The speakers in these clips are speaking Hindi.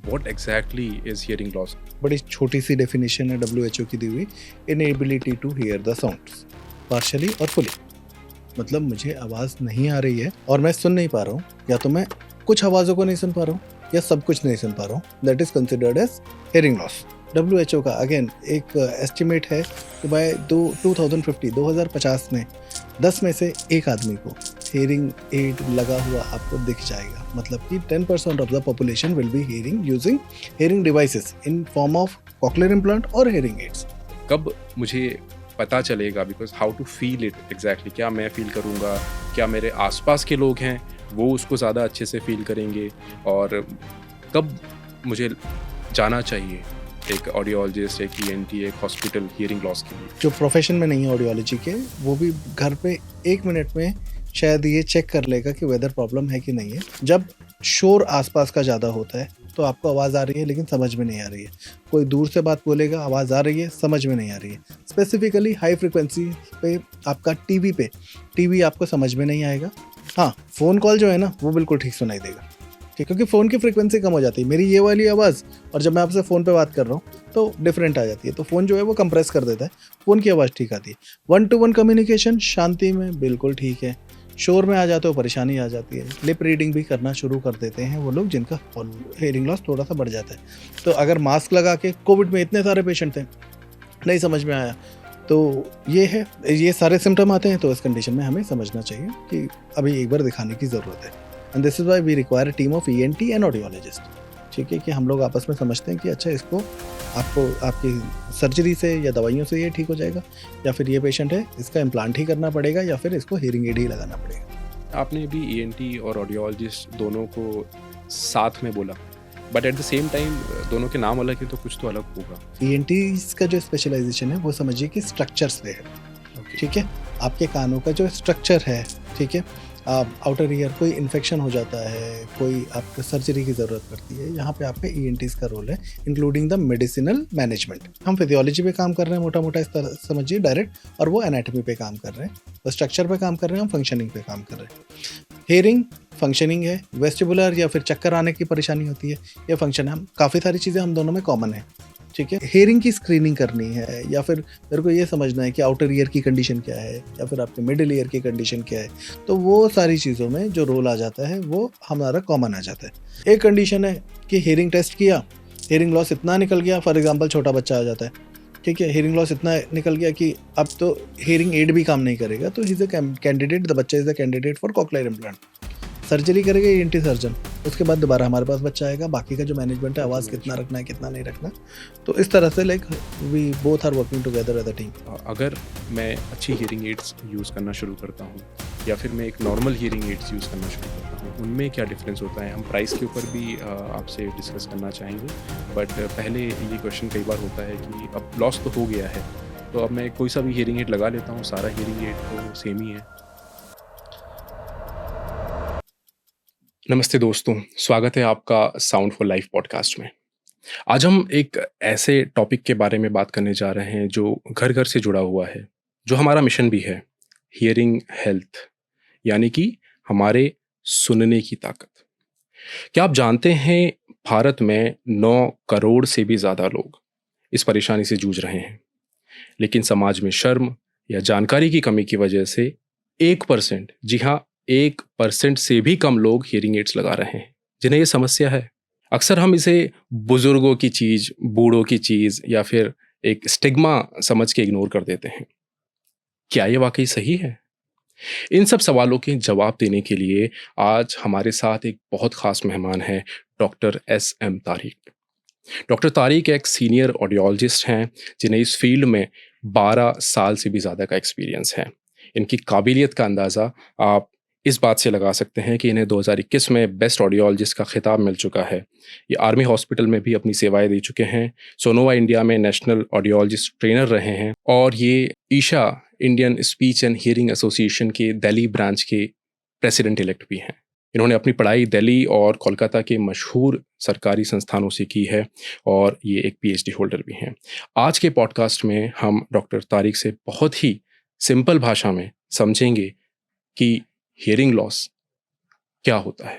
What exactly is hearing loss? बड़ी छोटी सी डेफिनेशन है WHO की दी हुई, inability to hear the sounds, partially और फुली। मतलब मुझे आवाज़ नहीं आ रही है और मैं सुन नहीं पा रहा हूँ, या तो मैं कुछ आवाज़ों को नहीं सुन पा रहा हूँ या सब कुछ नहीं सुन पा रहा हूँ, that is considered as hearing loss. WHO का अगेन एक एस्टिमेट है कि बाय 2050 में 10 में से एक आदमी को हियरिंग एड लगा हुआ आपको दिख जाएगा। मतलब कि 10% of the population will be hearing using hearing devices in form of cochlear implant और हियरिंग एड्स। कब मुझे पता चलेगा? Because how to feel it exactly? क्या मैं फील करूँगा? क्या मेरे आसपास के लोग हैं वो उसको ज़्यादा अच्छे से फील करेंगे? और कब मुझे जाना चाहिए एक ऑडियोलॉजिस्ट, एक ENT, एक हॉस्पिटल हियरिंग लॉस के लिए? जो प्रोफेशन में नहीं है ऑडियोलॉजी के, वो भी घर पे 1 मिनट में शायद ये चेक कर लेगा कि वेदर प्रॉब्लम है कि नहीं है। जब शोर आसपास का ज़्यादा होता है तो आपको आवाज़ आ रही है लेकिन समझ में नहीं आ रही है। कोई दूर से बात बोलेगा, आवाज़ आ रही है, समझ में नहीं आ रही है। स्पेसिफिकली हाई फ्रिक्वेंसी पे आपका टीवी आपको समझ में नहीं आएगा। हाँ, फ़ोन कॉल जो है ना वो बिल्कुल ठीक सुनाई देगा, ठीक, क्योंकि फ़ोन की फ्रिक्वेंसी कम हो जाती है। मेरी ये वाली आवाज़ और जब मैं आपसे फ़ोन पे बात कर रहा हूँ तो डिफरेंट आ जाती है। तो फ़ोन जो है वो कंप्रेस कर देता है, फ़ोन की आवाज़ ठीक आती है। 1 to 1 कम्युनिकेशन शांति में बिल्कुल ठीक है। शोर में आ जाते हो परेशानी आ जाती है। लिप रीडिंग भी करना शुरू कर देते हैं वो लोग जिनका हियरिंग लॉस थोड़ा सा बढ़ जाता है। तो अगर मास्क लगा के, कोविड में इतने सारे पेशेंट थे, नहीं समझ में आया, तो ये है, ये सारे सिम्टम आते हैं, तो इस कंडीशन में हमें समझना चाहिए कि अभी एक बार दिखाने की ज़रूरत है। And this is why we require a team of ENT and audiologist. ठीक है, कि हम लोग आपस में समझते हैं कि अच्छा इसको आपको आपकी सर्जरी से या दवाइयों से ये ठीक हो जाएगा, या फिर ये पेशेंट है इसका इम्प्लांट ही करना पड़ेगा, या फिर इसको हियरिंग एड ही लगाना पड़ेगा। आपने भी ENT और ऑडियोलॉजिस्ट दोनों को साथ में बोला, but at the same time दोनों के नाम अलग है तो कुछ तो अलग होगा। ENTs का जो स्पेशलाइजेशन है वो समझिए कि स्ट्रक्चर्स पे है। Okay. ठीक है, आपके कानों का जो स्ट्रक्चर है, ठीक है, आउटर ईयर कोई इन्फेक्शन हो जाता है, कोई आपको सर्जरी की ज़रूरत पड़ती है, यहाँ पे आपके ENTs का रोल है, इंक्लूडिंग द मेडिसिनल मैनेजमेंट। हम फिजियोलॉजी पे काम कर रहे हैं मोटा मोटा इस तरह समझिए डायरेक्ट, और वो एनाटॉमी पे काम कर रहे हैं, वो स्ट्रक्चर पे काम कर रहे हैं, हम फंक्शनिंग पे काम कर रहे हैं। हियरिंग फंक्शनिंग है, वेस्टिबुलर या फिर चक्कर आने की परेशानी होती है, ये फंक्शन है। हम काफ़ी सारी चीज़ें हम दोनों में कॉमन है। ठीक है, हियरिंग की स्क्रीनिंग करनी है, या फिर मेरे को ये समझना है कि आउटर ईयर की कंडीशन क्या है, या फिर आपके मिडिल ईयर की कंडीशन क्या है, तो वो सारी चीज़ों में जो रोल आ जाता है वो हमारा कॉमन आ जाता है। एक कंडीशन है कि हियरिंग टेस्ट किया, हियरिंग लॉस इतना निकल गया, फॉर एग्जांपल छोटा बच्चा आ जाता है, ठीक है, हियरिंग लॉस इतना निकल गया कि अब तो हियरिंग एड भी काम नहीं करेगा, तो he is a candidate, the बच्चा is a candidate for cochlear implant. Surgery करेगा ENT सर्जन, उसके बाद दोबारा हमारे पास बच्चा आएगा, बाकी का जो मैनेजमेंट है, आवाज़ कितना रखना है कितना नहीं रखना, तो इस तरह से like we both are working together as a team. अगर मैं अच्छी हियरिंग एड्स यूज़ करना शुरू करता हूँ या फिर मैं एक नॉर्मल हियरिंग एड्स यूज़ करना शुरू करता हूँ, उनमें क्या डिफरेंस होता है? हम प्राइस के ऊपर भी आपसे डिस्कस करना चाहेंगे, बट पहले ये क्वेश्चन कई बार होता है कि अब लॉस तो हो गया है, तो अब मैं कोई सा भी हियरिंग एड लगा लेता हूँ, सारा हियरिंग एड तो सेम ही है। नमस्ते दोस्तों, स्वागत है आपका साउंड फॉर लाइफ पॉडकास्ट में। आज हम एक ऐसे टॉपिक के बारे में बात करने जा रहे हैं जो घर घर से जुड़ा हुआ है, जो हमारा मिशन भी है, हियरिंग हेल्थ, यानी कि हमारे सुनने की ताकत। क्या आप जानते हैं भारत में 9 करोड़ से भी ज़्यादा लोग इस परेशानी से जूझ रहे हैं, लेकिन समाज में शर्म या जानकारी की कमी की वजह से 1%, जी हाँ 1% से भी कम लोग हियरिंग एड्स लगा रहे हैं जिन्हें ये समस्या है। अक्सर हम इसे बुजुर्गों की चीज़, बूढ़ों की चीज़ या फिर एक स्टिग्मा समझ के इग्नोर कर देते हैं। क्या ये वाकई सही है? इन सब सवालों के जवाब देने के लिए आज हमारे साथ एक बहुत खास मेहमान है, doctor SM Tariq. Doctor Tariq एक सीनियर ऑडियोलॉजिस्ट हैं जिन्हें इस फील्ड में 12 साल से भी ज़्यादा का एक्सपीरियंस है। इनकी काबिलियत का अंदाज़ा आप इस बात से लगा सकते हैं कि इन्हें 2021 में बेस्ट ऑडियोलॉजिस्ट का खिताब मिल चुका है। ये आर्मी हॉस्पिटल में भी अपनी सेवाएं दे चुके हैं, सोनोवा इंडिया में नेशनल ऑडियोलॉजिस्ट ट्रेनर रहे हैं, और ये ISHA Indian speech and hearing association के दिल्ली ब्रांच के प्रेसिडेंट इलेक्ट भी हैं। इन्होंने अपनी पढ़ाई दिल्ली और कोलकाता के मशहूर सरकारी संस्थानों से की है और ये एक PhD होल्डर भी हैं। आज के पॉडकास्ट में हम डॉक्टर तारिक से बहुत ही सिंपल भाषा में समझेंगे कि हियरिंग लॉस क्या होता है,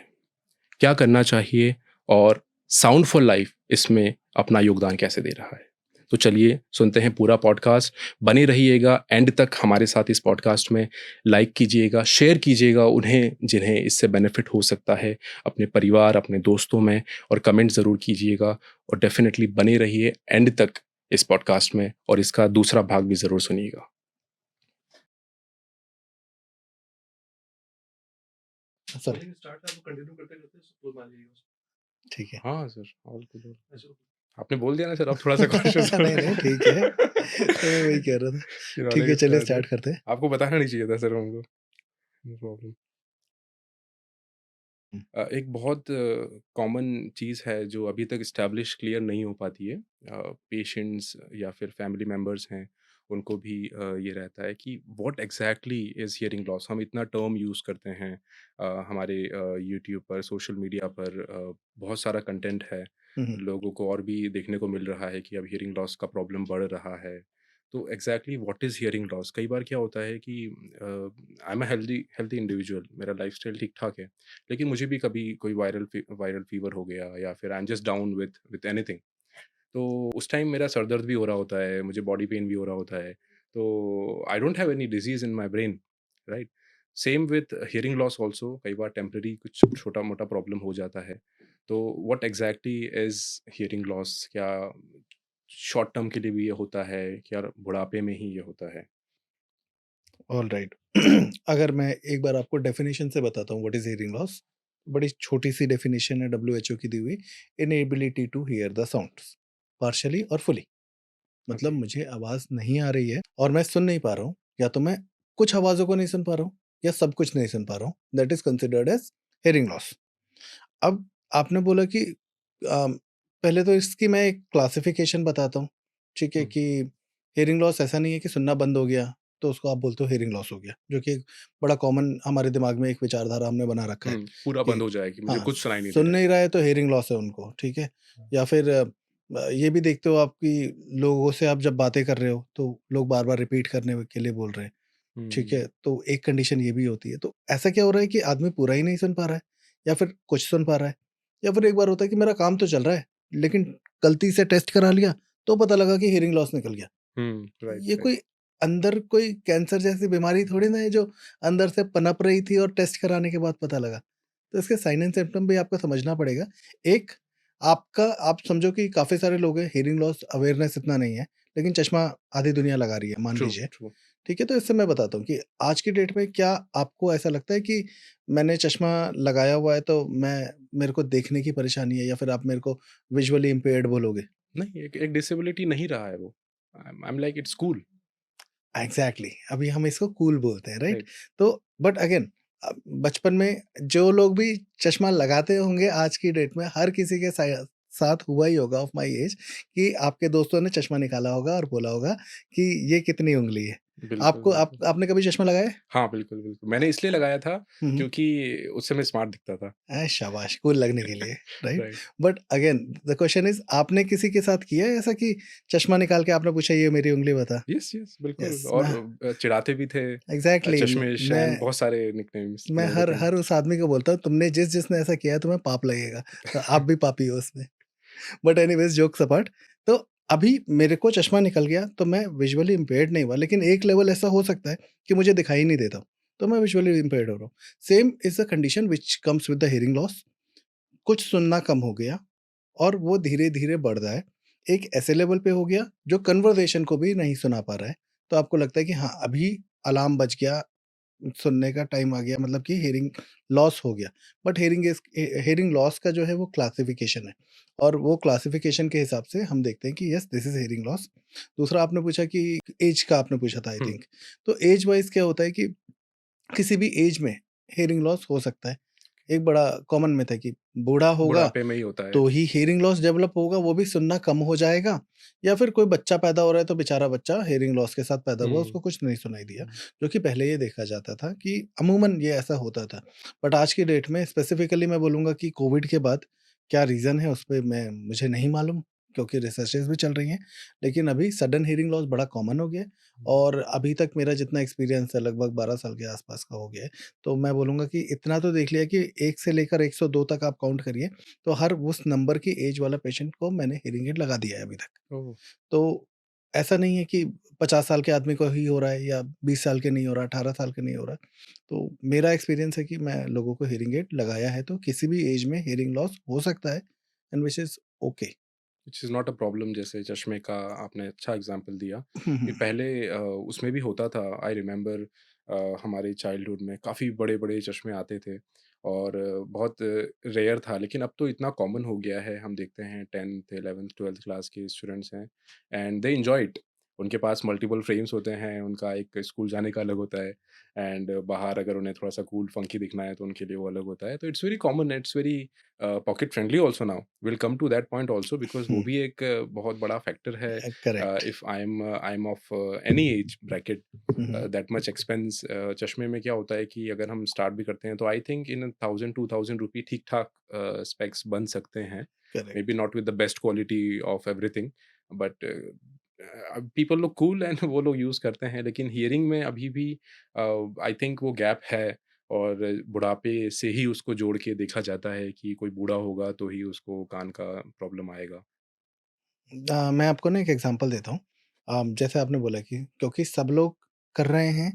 क्या करना चाहिए और साउंड फॉर लाइफ इसमें अपना योगदान कैसे दे रहा है। तो चलिए सुनते हैं पूरा पॉडकास्ट। बने रहिएगा एंड तक हमारे साथ इस पॉडकास्ट में। लाइक कीजिएगा, शेयर कीजिएगा उन्हें जिन्हें इससे बेनिफिट हो सकता है, अपने परिवार, अपने दोस्तों में, और कमेंट ज़रूर कीजिएगा। और डेफिनेटली बने रहिए एंड तक इस पॉडकास्ट में, और इसका दूसरा भाग भी ज़रूर सुनिएगा। सर ठीक है। हाँ सर, ऑल गुड। आपने बोल दिया ना सर, अब थोड़ा सा कॉन्शियस नहीं नहीं ठीक है, तो मैं वही कह रहा था। ठीक है, चलिए स्टार्ट करते हैं। आपको बताना नहीं चाहिए था सर हमको। No problem. एक बहुत कॉमन चीज़ है जो अभी तक इस्टेब्लिश क्लियर नहीं हो पाती है। पेशेंट्स या फिर फैमिली मेंबर्स हैं, उनको भी ये रहता है कि what exactly is hearing loss. हम इतना टर्म यूज़ करते हैं, हमारे यूट्यूब पर, सोशल मीडिया पर बहुत सारा कंटेंट है। हम्म, लोगों को और भी देखने को मिल रहा है कि अब हियरिंग लॉस का प्रॉब्लम बढ़ रहा है। तो exactly what is hearing loss? कई बार क्या होता है कि I am a healthy healthy individual, मेरा लाइफस्टाइल ठीक ठाक है, लेकिन मुझे भी कभी कोई वायरल फीवर हो गया, या फिर I am just down with anything, तो उस टाइम मेरा सर दर्द भी हो रहा होता है, मुझे बॉडी पेन भी हो रहा होता है। तो I don't have any disease in my brain, right? Same with hearing loss also, कई बार टेम्पररी कुछ छोटा मोटा प्रॉब्लम हो जाता है। तो what exactly is hearing loss? क्या शॉर्ट टर्म के लिए भी ये होता है, क्या बुढ़ापे में ही ये होता है? All right. अगर मैं एक बार आपको डेफिनेशन से बताता हूँ व्हाट इज हियरिंग लॉस। बड़ी छोटी सी डेफिनेशन है डब्ल्यूएचओ की दी हुई। Inability to hear the sounds, partially और फुली। मतलब ओके। मुझे आवाज नहीं आ रही है और मैं सुन नहीं पा रहा हूँ, या तो मैं कुछ आवाजों को नहीं सुन पा रहा हूँ या सब कुछ नहीं सुन पा रहा हूँ, that is considered as hearing loss. अब आपने बोला कि पहले तो इसकी मैं एक क्लासिफिकेशन बताता हूँ, ठीक है, हम्म। कि हियरिंग लॉस ऐसा नहीं है कि सुनना बंद हो गया तो उसको आप बोलते हो हियरिंग लॉस हो गया, जो कि एक बड़ा कॉमन हमारे दिमाग में एक विचारधारा हमने बना रखा है पूरा कि बंद हो जाए कि मुझे हाँ, कुछ सुनाई नहीं दे सुन रहा है। नहीं रहा है तो हियरिंग लॉस है उनको, ठीक है। या फिर ये भी देखते हो आप कि लोगों से आप जब बातें कर रहे हो तो लोग बार बार रिपीट करने के लिए बोल रहे हैं, ठीक हम्म। है, तो एक कंडीशन ये भी होती है। तो ऐसा क्या हो रहा है कि आदमी पूरा ही नहीं सुन पा रहा है, या फिर कुछ सुन पा रहा है, या फिर एक बार होता है कि मेरा काम तो चल रहा है लेकिन गलती से टेस्ट करा लिया तो पता लगा कि हियरिंग लॉस निकल गया। राइट, ये राइट। कोई अंदर कोई कैंसर जैसी बीमारी थोड़ी ना है जो अंदर से पनप रही थी और टेस्ट कराने के बाद पता लगा। तो इसके साइन एंड सिम्पटम भी आपको समझना पड़ेगा। एक, आपका आप समझो कि काफ़ी सारे लोग हैं, हियरिंग लॉस अवेयरनेस इतना नहीं है, लेकिन चश्मा आधी दुनिया लगा रही है, मान ट्रू, लीजिए। ट्रू। ठीक है, तो इससे मैं बताता हूँ कि आज की डेट में क्या आपको ऐसा लगता है कि मैंने चश्मा लगाया हुआ है तो मेरे को देखने की परेशानी है, या फिर आप मेरे को विजुअली इम्पेयर्ड बोलोगे? नहीं, एक एक डिसेबिलिटी नहीं रहा है वो। I am like it's cool. Exactly, अभी हम इसको कूल बोलते हैं, राइट? राइट। तो बट अगेन बचपन में जो लोग भी चश्मा लगाते होंगे आज की डेट में हर किसी के साथ हुआ ही होगा ऑफ माय एज कि आपके दोस्तों ने चश्मा निकाला होगा और बोला होगा कि ये कितनी उँगली है। बिल्कुल, आपको बिल्कुल। आपने कभी चश्मा लगाया है? हाँ, बिल्कुल, बिल्कुल। मैंने इसलिए लगाया था हुँ, हुँ। क्योंकि उससे मैं स्मार्ट दिखता था। शाबाश! कूल लगने के लिए, right? Right. But again the question is, आपने किसी के साथ किया है ऐसा कि चश्मा निकाल के आपने पूछा ये मेरी उँगली बता? यस, यस, बिल्कुल। यस, और मैं चिढ़ाते भी थे। एग्ज़ैक्टली चश्मिश एंड मैं बहुत सारे निकनेम्स, मैं हर लेकिन हर उस आदमी को बोलता हूँ, तुमने जिसने ऐसा किया है तुम्हें पाप लगेगा, तो आप भी पापी हो उसमें। बट एनीवेज़ जोक्स अपार्ट, तो अभी मेरे को चश्मा निकल गया तो मैं विजुअली इम्पेयर्ड नहीं हुआ, लेकिन एक लेवल ऐसा हो सकता है कि मुझे दिखाई नहीं देता, तो मैं विजुअली इम्पेयर्ड हो रहा हूँ। Same is the condition which comes with the hearing loss. कुछ सुनना कम हो गया और वो धीरे-धीरे बढ़ रहा है। एक ऐसे लेवल पे हो गया जो कन्वर्सेशन को भी नहीं सुना पा रहा है। तो आपको लगता है कि हाँ, अभी अलार्म बज गया, सुनने का टाइम आ गया, मतलब कि हियरिंग लॉस हो गया। बट हियरिंग लॉस का जो है वो क्लासिफिकेशन है, और वो क्लासिफिकेशन के हिसाब से हम देखते हैं कि yes this is hearing loss. दूसरा आपने पूछा कि ऐज का आपने पूछा था आई हुँ, थिंक। तो ऐज वाइज़ क्या होता है कि किसी भी ऐज में हियरिंग लॉस हो सकता है। एक बड़ा कॉमन मिथ है कि बूढ़ा होगा बुढ़ापे में ही होता है। तो ही हियरिंग लॉस डेवलप होगा, वो भी सुनना कम हो जाएगा, या फिर कोई बच्चा पैदा हो रहा है तो बेचारा बच्चा हियरिंग लॉस के साथ पैदा हुआ, हुँ, उसको कुछ नहीं सुनाई दिया, हुँ। जो कि पहले ये देखा जाता था कि अमूमन ये ऐसा होता था। बट आज की डेट में स्पेसिफिकली मैं बोलूँगा कि कोविड के बाद क्या रीज़न है उस पे मैं मुझे नहीं मालूम, क्योंकि रिसर्चेज़ भी चल रही हैं, लेकिन अभी सडन हियरिंग लॉस बड़ा कॉमन हो गया है और अभी तक मेरा जितना एक्सपीरियंस है लगभग 12 साल के आस-पास का हो गया है। तो मैं बोलूँगा कि इतना तो देख लिया कि 1 से लेकर 102 तक आप काउंट करिए, तो हर उस नंबर की एज वाला पेशेंट को मैंने हियरिंग एड लगा दिया है अभी तक। ओह! तो ऐसा नहीं है कि 50 साल के आदमी को ही हो रहा है या 20 साल के नहीं हो रहा, 18 साल के नहीं हो रहा। तो मेरा एक्सपीरियंस है कि मैं लोगों को हियरिंग एड लगाया है, तो किसी भी एज में हियरिंग लॉस हो सकता है and which is okay. Which is not a problem जैसे चश्मे का आपने अच्छा एग्ज़ाम्पल दिया हुँ, कि हुँ। पहले उसमें भी होता था आई रिमेंबर हमारे चाइल्डहुड में काफ़ी बड़े-बड़े चश्मे आते थे और बहुत रेयर था लेकिन अब तो इतना कॉमन हो गया है हम देखते हैं 10th 11th 12th क्लास के स्टूडेंट्स हैं एंड दे एन्जॉय इट। उनके पास मल्टीपल फ्रेम्स होते हैं, उनका एक स्कूल जाने का अलग होता है एंड बाहर अगर उन्हें थोड़ा-सा कूल फंकी दिखना है तो उनके लिए वो अलग होता है। तो it's very common, it's very pocket friendly also now. Will come to that point also because वो हुँ, भी एक बहुत बड़ा फैक्टर है correct. If I am of any age bracket hmm, hmm. That much expense चश्मे में क्या होता है कि अगर हम स्टार्ट भी करते हैं तो आई थिंक इन 1000-2000 रुपी ठीक-ठाक स्पेक्स बन सकते हैं। May be correct. Not with the best quality of everything but people look cool and वो लोग यूज़ करते हैं लेकिन हियरिंग में अभी भी आई थिंक वो गैप है और बुढ़ापे से ही उसको जोड़ के देखा जाता है कि कोई बूढ़ा होगा तो ही उसको कान का प्रॉब्लम आएगा। मैं आपको ना एक एग्ज़ाम्पल देता हूँ। जैसे आपने बोला कि क्योंकि सब लोग कर रहे हैं,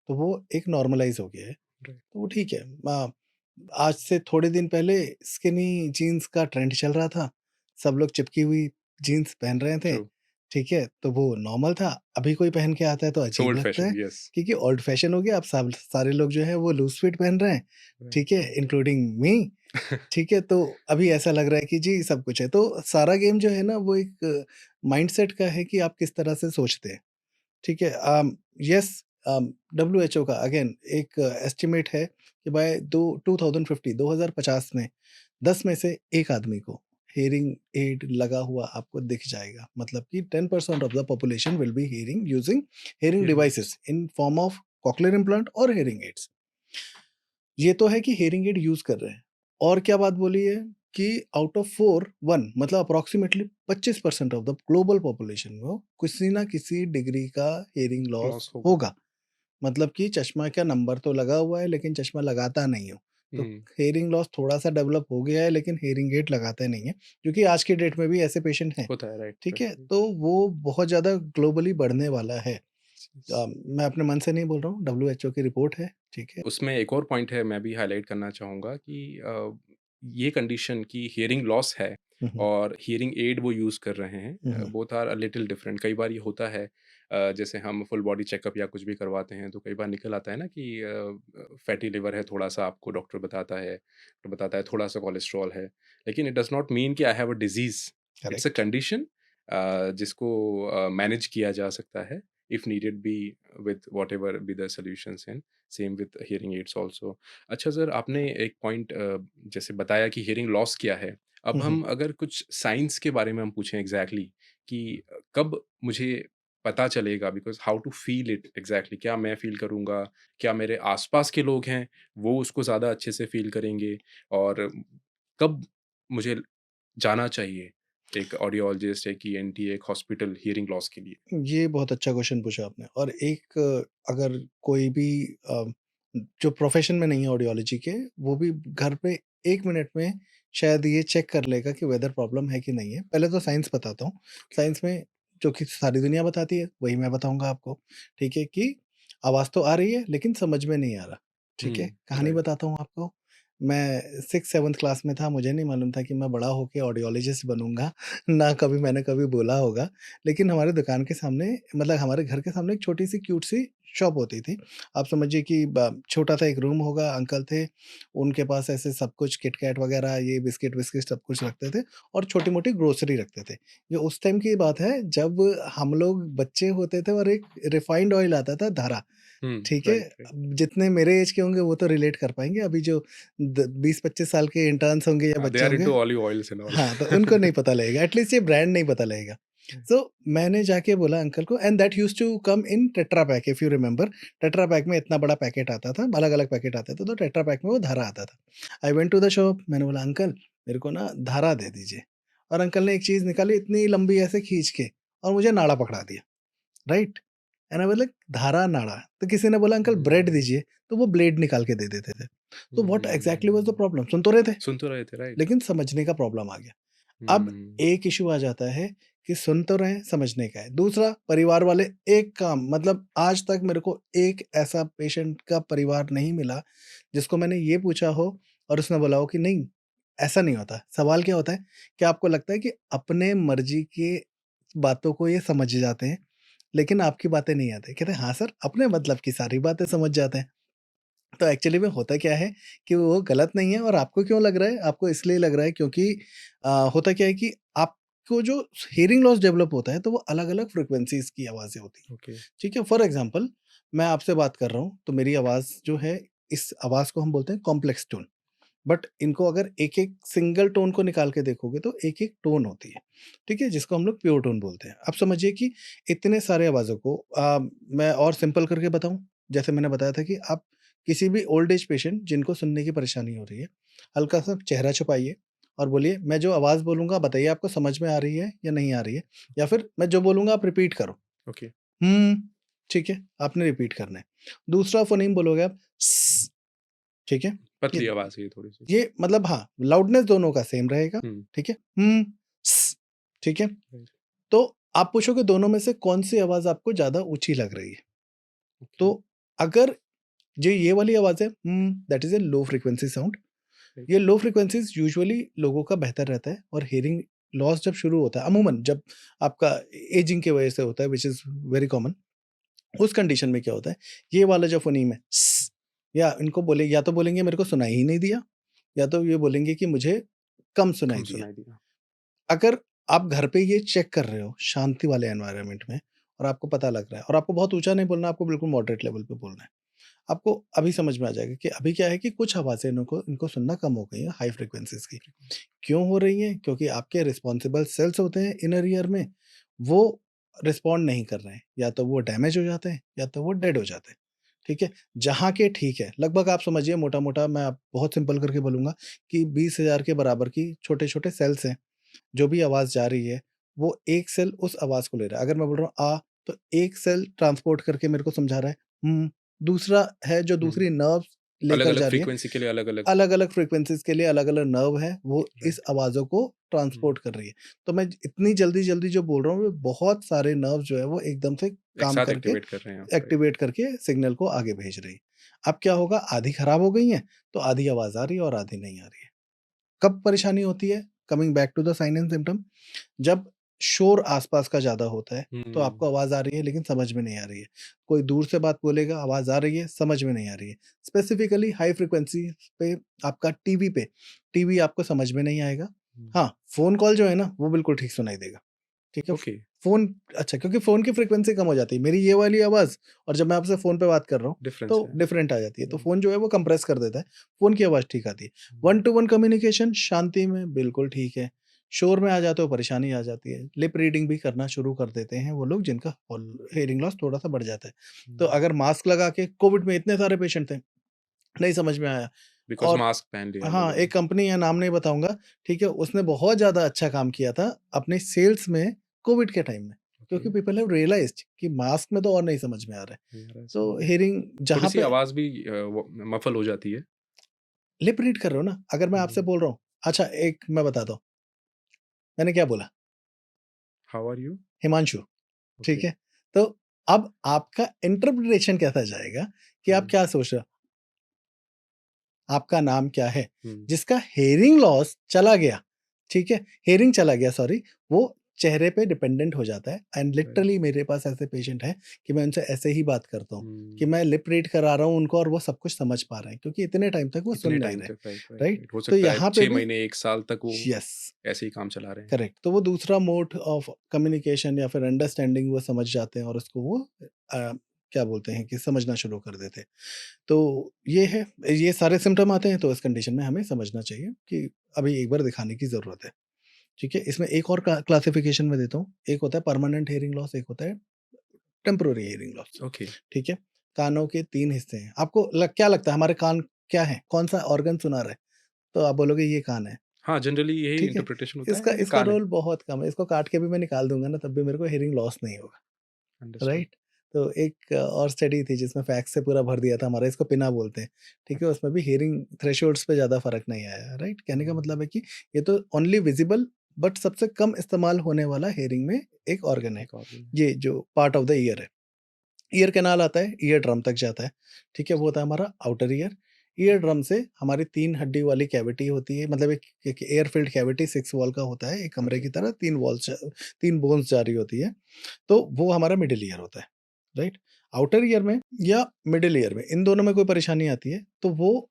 तो वो एक नॉर्मलाइज़ हो गया है, राइट, तो वो ठीक है। आज से थोड़े दिन पहले स्किनी जीन्स का ट्रेंड चल रहा था, सब लोग चिपकी हुई जीन्स पहन रहे थे, ट्रू। ठीक है? तो वो नॉर्मल था, अभी कोई पहन के आता है तो अजीब ओल्ड लगता है, फैशन, यस। क्योंकि ओल्ड फैशन हो गया, अब सब सारे लोग जो है वो लूज़ फिट पहन रहे हैं, राइट। ठीक है? Including me. ठीक है, तो अभी ऐसा लग रहा है कि जी सब कुछ है। तो सारा गेम जो है ना वो एक माइंडसेट का है कि आप किस तरह से सोचते हैं, ठीक है? येस, डब्ल्यूएचओ का अगेन एक एस्टिमेट है कि बाय 2050 में 10 में से 1 आदमी को हियरिंग एड लगा हुआ आपको दिख जाएगा। मतलब कि 10% of the population will be hearing using hearing hearing devices aids. In form of cochlear implant और हियरिंग एड्स। ये तो है कि हियरिंग एड यूज़ कर रहे हैं। और क्या बात बोली है कि आउट ऑफ 4 1 मतलब approximately 25% of the global population में किसी ना किसी डिग्री का हियरिंग लॉस लॉस होगा। होगा। मतलब कि चश्मा का नंबर तो लगा हुआ है लेकिन चश्मा लगाता नहीं हो। तो हुँ, हियरिंग लॉस थोड़ा-सा डेवलप हो गया है लेकिन हियरिंग एड लगाते नहीं है, क्योंकि आज की डेट में भी ऐसे पेशेंट हैं। होता है, राइट, ठीक है? राइट। तो वो बहुत ज़्यादा ग्लोबली बढ़ने वाला है। यस। मैं अपने मन से नहीं बोल रहा हूँ, डब्ल्यूएचओ की रिपोर्ट है, ठीक है? उसमें एक और पॉइंट है मैं भी हाइलाइट करना चाहूँगा कि ये कंडीशन कि हियरिंग लॉस है हुँ, हुँ। और हियरिंग एड वो यूज़ कर रहे हैं हुँ, हुँ। Both are a little different. कई बार ये होता है जैसे हम फुल बॉडी चेकअप या कुछ भी करवाते हैं तो कई बार निकल आता है ना कि फैटी लिवर है थोड़ा-सा आपको डॉक्टर बताता है थोड़ा-सा कोलेस्ट्रॉल है। लेकिन इट डज़ नॉट मीन कि I have a disease. It's a correct. Condition जिसको मैनेज किया जा सकता है if needed be with whatever be the solutions and same with hearing aids also. अच्छा सर आपने एक पॉइंट जैसे बताया कि हियरिंग लॉस क्या है। अब हुँ, हुँ। हम अगर कुछ साइंस के बारे में हम पूछें एग्जैक्टली कि कब मुझे पता चलेगा because how to feel it exactly क्या मैं फ़ील करूँगा? क्या मेरे आस-पास के लोग हैं वो उसको ज़्यादा अच्छे से फ़ील करेंगे? और कब मुझे जाना चाहिए एक ऑडियोलॉजिस्ट, एक ईएनटी, एक हॉस्पिटल हियरिंग लॉस के लिए? ये बहुत अच्छा क्वेश्चन पूछा आपने और एक अगर कोई भी जो प्रोफ़ेशन में नहीं है ऑडियोलॉजी के, वो भी घर पे 1 मिनट में शायद ये चेक कर लेगा कि वेदर प्रॉब्लम है कि नहीं है। पहले तो साइंस बताता हूँ। ओके। साइंस में जो कि सारी दुनिया बताती है, वही मैं बताऊँगा आपको। ठीक है? कि आवाज़ तो आ रही है, लेकिन समझ में नहीं आ रहा। ठीक है? हुँ, कहानी राइट। बताता हूँ आपको। मैं 6th-7th क्लास में था, मुझे नहीं मालूम था कि मैं बड़ा होके ऑडियोलॉजिस्ट बनूँगा। ना कभी मैंने कभी बोला होगा। लेकिन हमारे दुकान के सामने मतलब हमारे घर के सामने एक छोटी-सी क्यूट सी शॉप होती थी। आप समझिए कि ब छोटा-सा एक रूम होगा, अंकल थे, उनके पास ऐसे सब कुछ किटकैट वगैरह ये बिस्किट-विस्किट सब कुछ रखते थे और छोटी-मोटी ग्रोसरी रखते थे। ये उस टाइम की बात है जब हम लोग बच्चे होते थे और एक रिफाइंड ऑयल आता था धारा, हुँ, ठीक है? Right, right. अब जितने मेरे ऐज के होंगे वो तो रिलेट कर पाएँगे, अभी जो द 20-25 साल के इंटर्न्स होंगे या दे बच्चे आर होंगे into olive oils and all. हाँ, तो उनको नहीं पता लगेगा, एटलीस्ट ये ब्रांड नहीं पता लगेगा। सो मैंने जाके बोला अंकल को and that used to come in Tetra Pak if you remember. Tetra Pak में इतना बड़ा पैकेट आता था, अलग-अलग पैकेट आते थे, तो टेट्रा पैक में वो धारा आता था। I went to the shop, मैंने बोला अंकल मेरे को ना धारा दे दीजिए। और अंकल ने एक चीज निकाली इतनी लंबी ऐसे खींच के और मुझे नाड़ा पकड़ा दिया, right? And I was like धारा नाड़ा। तो किसी ने बोला अंकल ब्रेड दीजिए, तो वो ब्लेड निकाल के दे देते थे। तो what exactly was the problem? सुन तो रहे थे, सुन तो रहे थे, राइट। लेकिन समझने का प्रॉब्लम आ गया। अब एक इश्यू आ जाता है कि सुन तो रहे हैं, समझने का है। दूसरा, परिवार वाले एक काम, मतलब आज तक मेरे को एक ऐसा पेशेंट का परिवार नहीं मिला जिसको मैंने ये पूछा हो और उसने बोला हो कि नहीं, ऐसा नहीं होता। सवाल क्या होता है कि आपको लगता है कि अपने मर्जी के बातों को ये समझ जाते हैं, लेकिन आपकी बातें नहीं आती। कहते हैं हाँ सर, अपने मतलब की सारी बातें समझ जाते हैं। तो एक्चुअली में होता क्या है कि वो गलत नहीं है, और आपको क्यों लग रहा है? आपको इसलिए लग रहा है क्योंकि होता क्या है कि आपको जो हियरिंग लॉस डेवलप होता है, तो वो अलग-अलग फ्रीक्वेंसीज़ की आवाज़ें होती हैं, ओके। ठीक है? फॉर एग्ज़ाम्पल, मैं आपसे बात कर रहा हूँ, तो मेरी आवाज़ जो है, इस आवाज़ को हम बोलते हैं कॉम्प्लेक्स टोन। बट इनको अगर एक-एक सिंगल टोन को निकाल के देखोगे, तो एक-एक टोन होती है, ठीक है? जिसको हम लोग प्योर टोन बोलते हैं। अब समझिए कि इतने सारे आवाज़ों को मैं और सिंपल करके बताऊँ? जैसे मैंने बताया था कि आप किसी भी ओल्ड एज पेशेंट जिनको सुनने की परेशानी हो रही है, हल्का-सा चेहरा छुपाइए और बोलिए, "मैं जो आवाज़ बोलूँगा बताइए आपको समझ में आ रही है या नहीं आ रही है?" या फिर मैं जो बोलूँगा आप रिपीट करो। ओके। हुँ, ठीक है? आपने रिपीट करना है। दूसरा फ़ोनीम बोलोगे आप, "स", ठीक है? ये पतली आवाज़ है ये थोड़ी-सी। ये मतलब हाँ, लाउडनेस दोनों का सेम रहेगा, हुँ, ठीक है? स, ठीक है? राइट, तो आप पूछोगे दोनों में से कौन-सी आवाज़ आपको ज़्यादा ऊँची लग रही है? ओके, तो अगर जो ये वाली आवाज़ है, that is a low frequency sound. Right, ये लो फ्रीक्वेंसीज़ यूजुअली लोगों का बेहतर रहता है, और हियरिंग लॉस जब शुरू होता है, अमूमन जब आपका एजिंग की वजह से होता है, व्हिच इज़ वेरी कॉमन। उस कंडीशन में क्या होता है, ये वाला जो फ़ोनीम है, स, या इनको बोले, या तो बोलेंगे मेरे को सुनाई ही नहीं दिया, या तो ये बोलेंगे कि मुझे कम सुनाई कम दिया। सुनाई दिया। अगर आप घर पे ये चेक कर रहे हो शांति वाले एनवायरनमेंट में, और आपको पता लग रहा है, और आपको बहुत ऊँचा नहीं बोलना, आपको बिल्कुल मॉडरेट लेवल पे बोलना है। आपको अभी समझ में आ जाएगा कि अभी क्या है कि कुछ आवाज़ें इनको इनको सुनना कम हो गई है हाई फ्रीक्वेंसीज़ की। क्यों हो रही हैं? क्योंकि आपके रिस्पॉन्सिबल सेल्स होते हैं इनर ईयर में, वो रिस्पॉन्ड नहीं कर रहे हैं। या तो वो डैमेज हो जाते हैं, या तो वो डेड हो जाते हैं। ठीक है? जहाँ के ठीक है, लगभग आप समझिए मोटा-मोटा, मैं आप बहुत सिंपल करके बोलूँगा कि 20,000 के बराबर की छोटे-छोटे सेल्स हैं। जो भी आवाज़ जा रही है, वो एक सेल उस आवाज़ को ले रहा है। अगर मैं बोल रहा हूँ तो एक सेल ट्रांसपोर्ट करके मेरे को समझा रहा है, दूसरा है जो हुँ, दूसरी नर्व लेकर अलग-अलग जा रही है, फ्रीक्वेंसी के लिए अलग-अलग। अलग-अलग फ्रीक्वेंसीज़ के लिए अलग-अलग नर्व है, वो इस राइट, आवाज़ों को हुँ, ट्रांसपोर्ट कर रही है। तो मैं इतनी जल्दी-जल्दी जो बोल रहा हूँ, वो बहुत सारे नर्व जो है वो एकदम से एक काम साथ करके एक्टिवेट कर रहे हैं आप, राइट, एक्टिवेट करके सिग्नल को आगे भेज रही है। अब क्या होगा, आधी खराब हो गई हैं, तो आधी आवाज़ आ रही है और आधी नहीं आ रही है। कब परेशानी होती है? Coming back to the sign and symptom, जब शोर आसपास का ज़्यादा होता है, तो आपको हुँ, आवाज़ आ रही है लेकिन समझ में नहीं आ रही है। कोई दूर से बात बोलेगा, आवाज़ आ रही है, समझ में नहीं आ रही है। स्पेसिफिकली हाई फ्रीक्वेंसी पे, आपका टीवी पे, टीवी आपको समझ में नहीं आएगा। हुँ, हाँ, फ़ोन कॉल जो है ना, वो बिल्कुल ठीक सुनाई देगा। ठीक है? ओके, फ़ोन, अच्छा, क्योंकि फ़ोन की फ्रीक्वेंसी कम हो जाती है। मेरी ये वाली आवाज़ और जब मैं आपसे फ़ोन पे बात कर रहा हूँ, डिफरेंस तो है, डिफरेंट आ जाती है। तो हुँ, फ़ोन जो है वो कंप्रेस कर देता है, फ़ोन की आवाज़ ठीक आती है। हुँ, वन टू वन कम्युनिकेशन शांति में बिल्कुल ठीक है। शोर में आ जाते हो, परेशानी आ जाती है। लिप रीडिंग भी करना शुरू कर देते हैं वो लोग जिनका हियरिंग लॉस थोड़ा-सा बढ़ जाता है। तो हुँ, अगर मास्क लगा के, कोविड में इतने सारे पेशेंट थे, नहीं समझ में आया। बिकॉज़ और मास्क पहन लिया हाँ, लोगों ने। एक कंपनी है, नाम नहीं बताऊँगा, ठीक है? उसने बहुत ज़्यादा अच्छा काम किया था अपने सेल्स में कोविड के टाइम में, ओके, क्योंकि पीपल हैव रियलाइज़्ड कि मास्क में तो और नहीं समझ में आ रहा है। नहीं आ रहा है, सही तो है। हियरिंग जहाँ थोड़ी-सी पे आवाज़ भी वो मफ़ल हो जाती है। लिप रीड कर रहे हो ना, अगर मैं आपसे हुँ, बोल रहा हूँ, अच्छा एक मैं बताता हूँ, मैंने क्या बोला? How are you? Himanshu, okay, ठीक है? तो अब आपका इंटरप्रिटेशन कैसा जाएगा कि आप हुँ, क्या सोच रहे हो? आपका नाम क्या है? हुँ, जिसका हियरिंग लॉस चला गया, ठीक है? हियरिंग चला गया, सॉरी, वो चेहरे पे डिपेंडेंट हो जाता है। एंड राइट, लिटरली मेरे पास ऐसे पेशेंट हैं कि मैं उनसे ऐसे ही बात करता हूँ कि हुँ, मैं लिप रीड करा रहा हूँ उनको, और वो सब कुछ समझ पा रहे हैं क्योंकि इतने टाइम तक वो सुन इतने नहीं टाइम रहे, तक, राइट, राइट, राइट? राइट। हो तो सकता है यहाँ पे 6 भी, महीने, 1 साल तक वो यस, ऐसे ही काम चला रहे हैं। करेक्ट। तो वो दूसरा मोड ऑफ कम्युनिकेशन या फिर अंडरस्टैंडिंग वो समझ जाते हैं, और उसको वो क्या बोलते हैं कि समझना शुरू कर देते हैं। तो ये है, ये सारे सिम्पटम आते हैं, तो इस कंडीशन में हमें समझना चाहिए कि अभी एक बार दिखाने की ज़रूरत है, ठीक है? इसमें एक और क्लासिफिकेशन मैं देता हूँ, एक होता है परमानेंट हियरिंग लॉस, एक होता है टेम्परेरी हियरिंग लॉस, ओके, ठीक है? कानों के 3 हिस्से हैं। आपको क्या लगता है हमारे कान क्या हैं? कौन-सा ऑर्गन सुना रहा है? तो आप बोलोगे ये कान है। हाँ, जनरली यही ठीक है? इंटरप्रिटेशन होता है इसका कि इसका कान है। रोल बहुत कम है, इसको काट के भी मैं निकाल दूँगा ना तब भी मेरे को हियरिंग लॉस नहीं होगा, अंडरस्टूड। राइट? तो एक और स्टडी थी जिसमें फैक्ट्स से पूरा भर दिया था हमारा, इसको पिना बोलते हैं, ठीक है? ओके। उसमें भी हियरिंग थ्रेशोल्ड्स पे ज़्यादा फ़र्क नहीं आया, राइट? कहने का हुँ, मतलब है कि ये तो ओनली विज़िबल बट सबसे कम इस्तेमाल होने वाला हियरिंग में एक ऑर्गन है, एक और भी है। ये जो पार्ट ऑफ द ईयर है। ईयर कैनाल आता है, ईयर ड्रम तक जाता है, ठीक है? वो होता है हमारा आउटर ईयर। ईयर ड्रम से हमारी 3 हड्डी वाली कैविटी होती है, मतलब एक एयर फिल्ड कैविटी 6 वॉल का होता है, एक कमरे ओके, की तरह 3 बोन्स जा रही होती है, तो वो हमारा मिडल ईयर होता है, राइट? आउटर ईयर में या मिडल ईयर में, इन दोनों में कोई परेशानी आती है, तो वो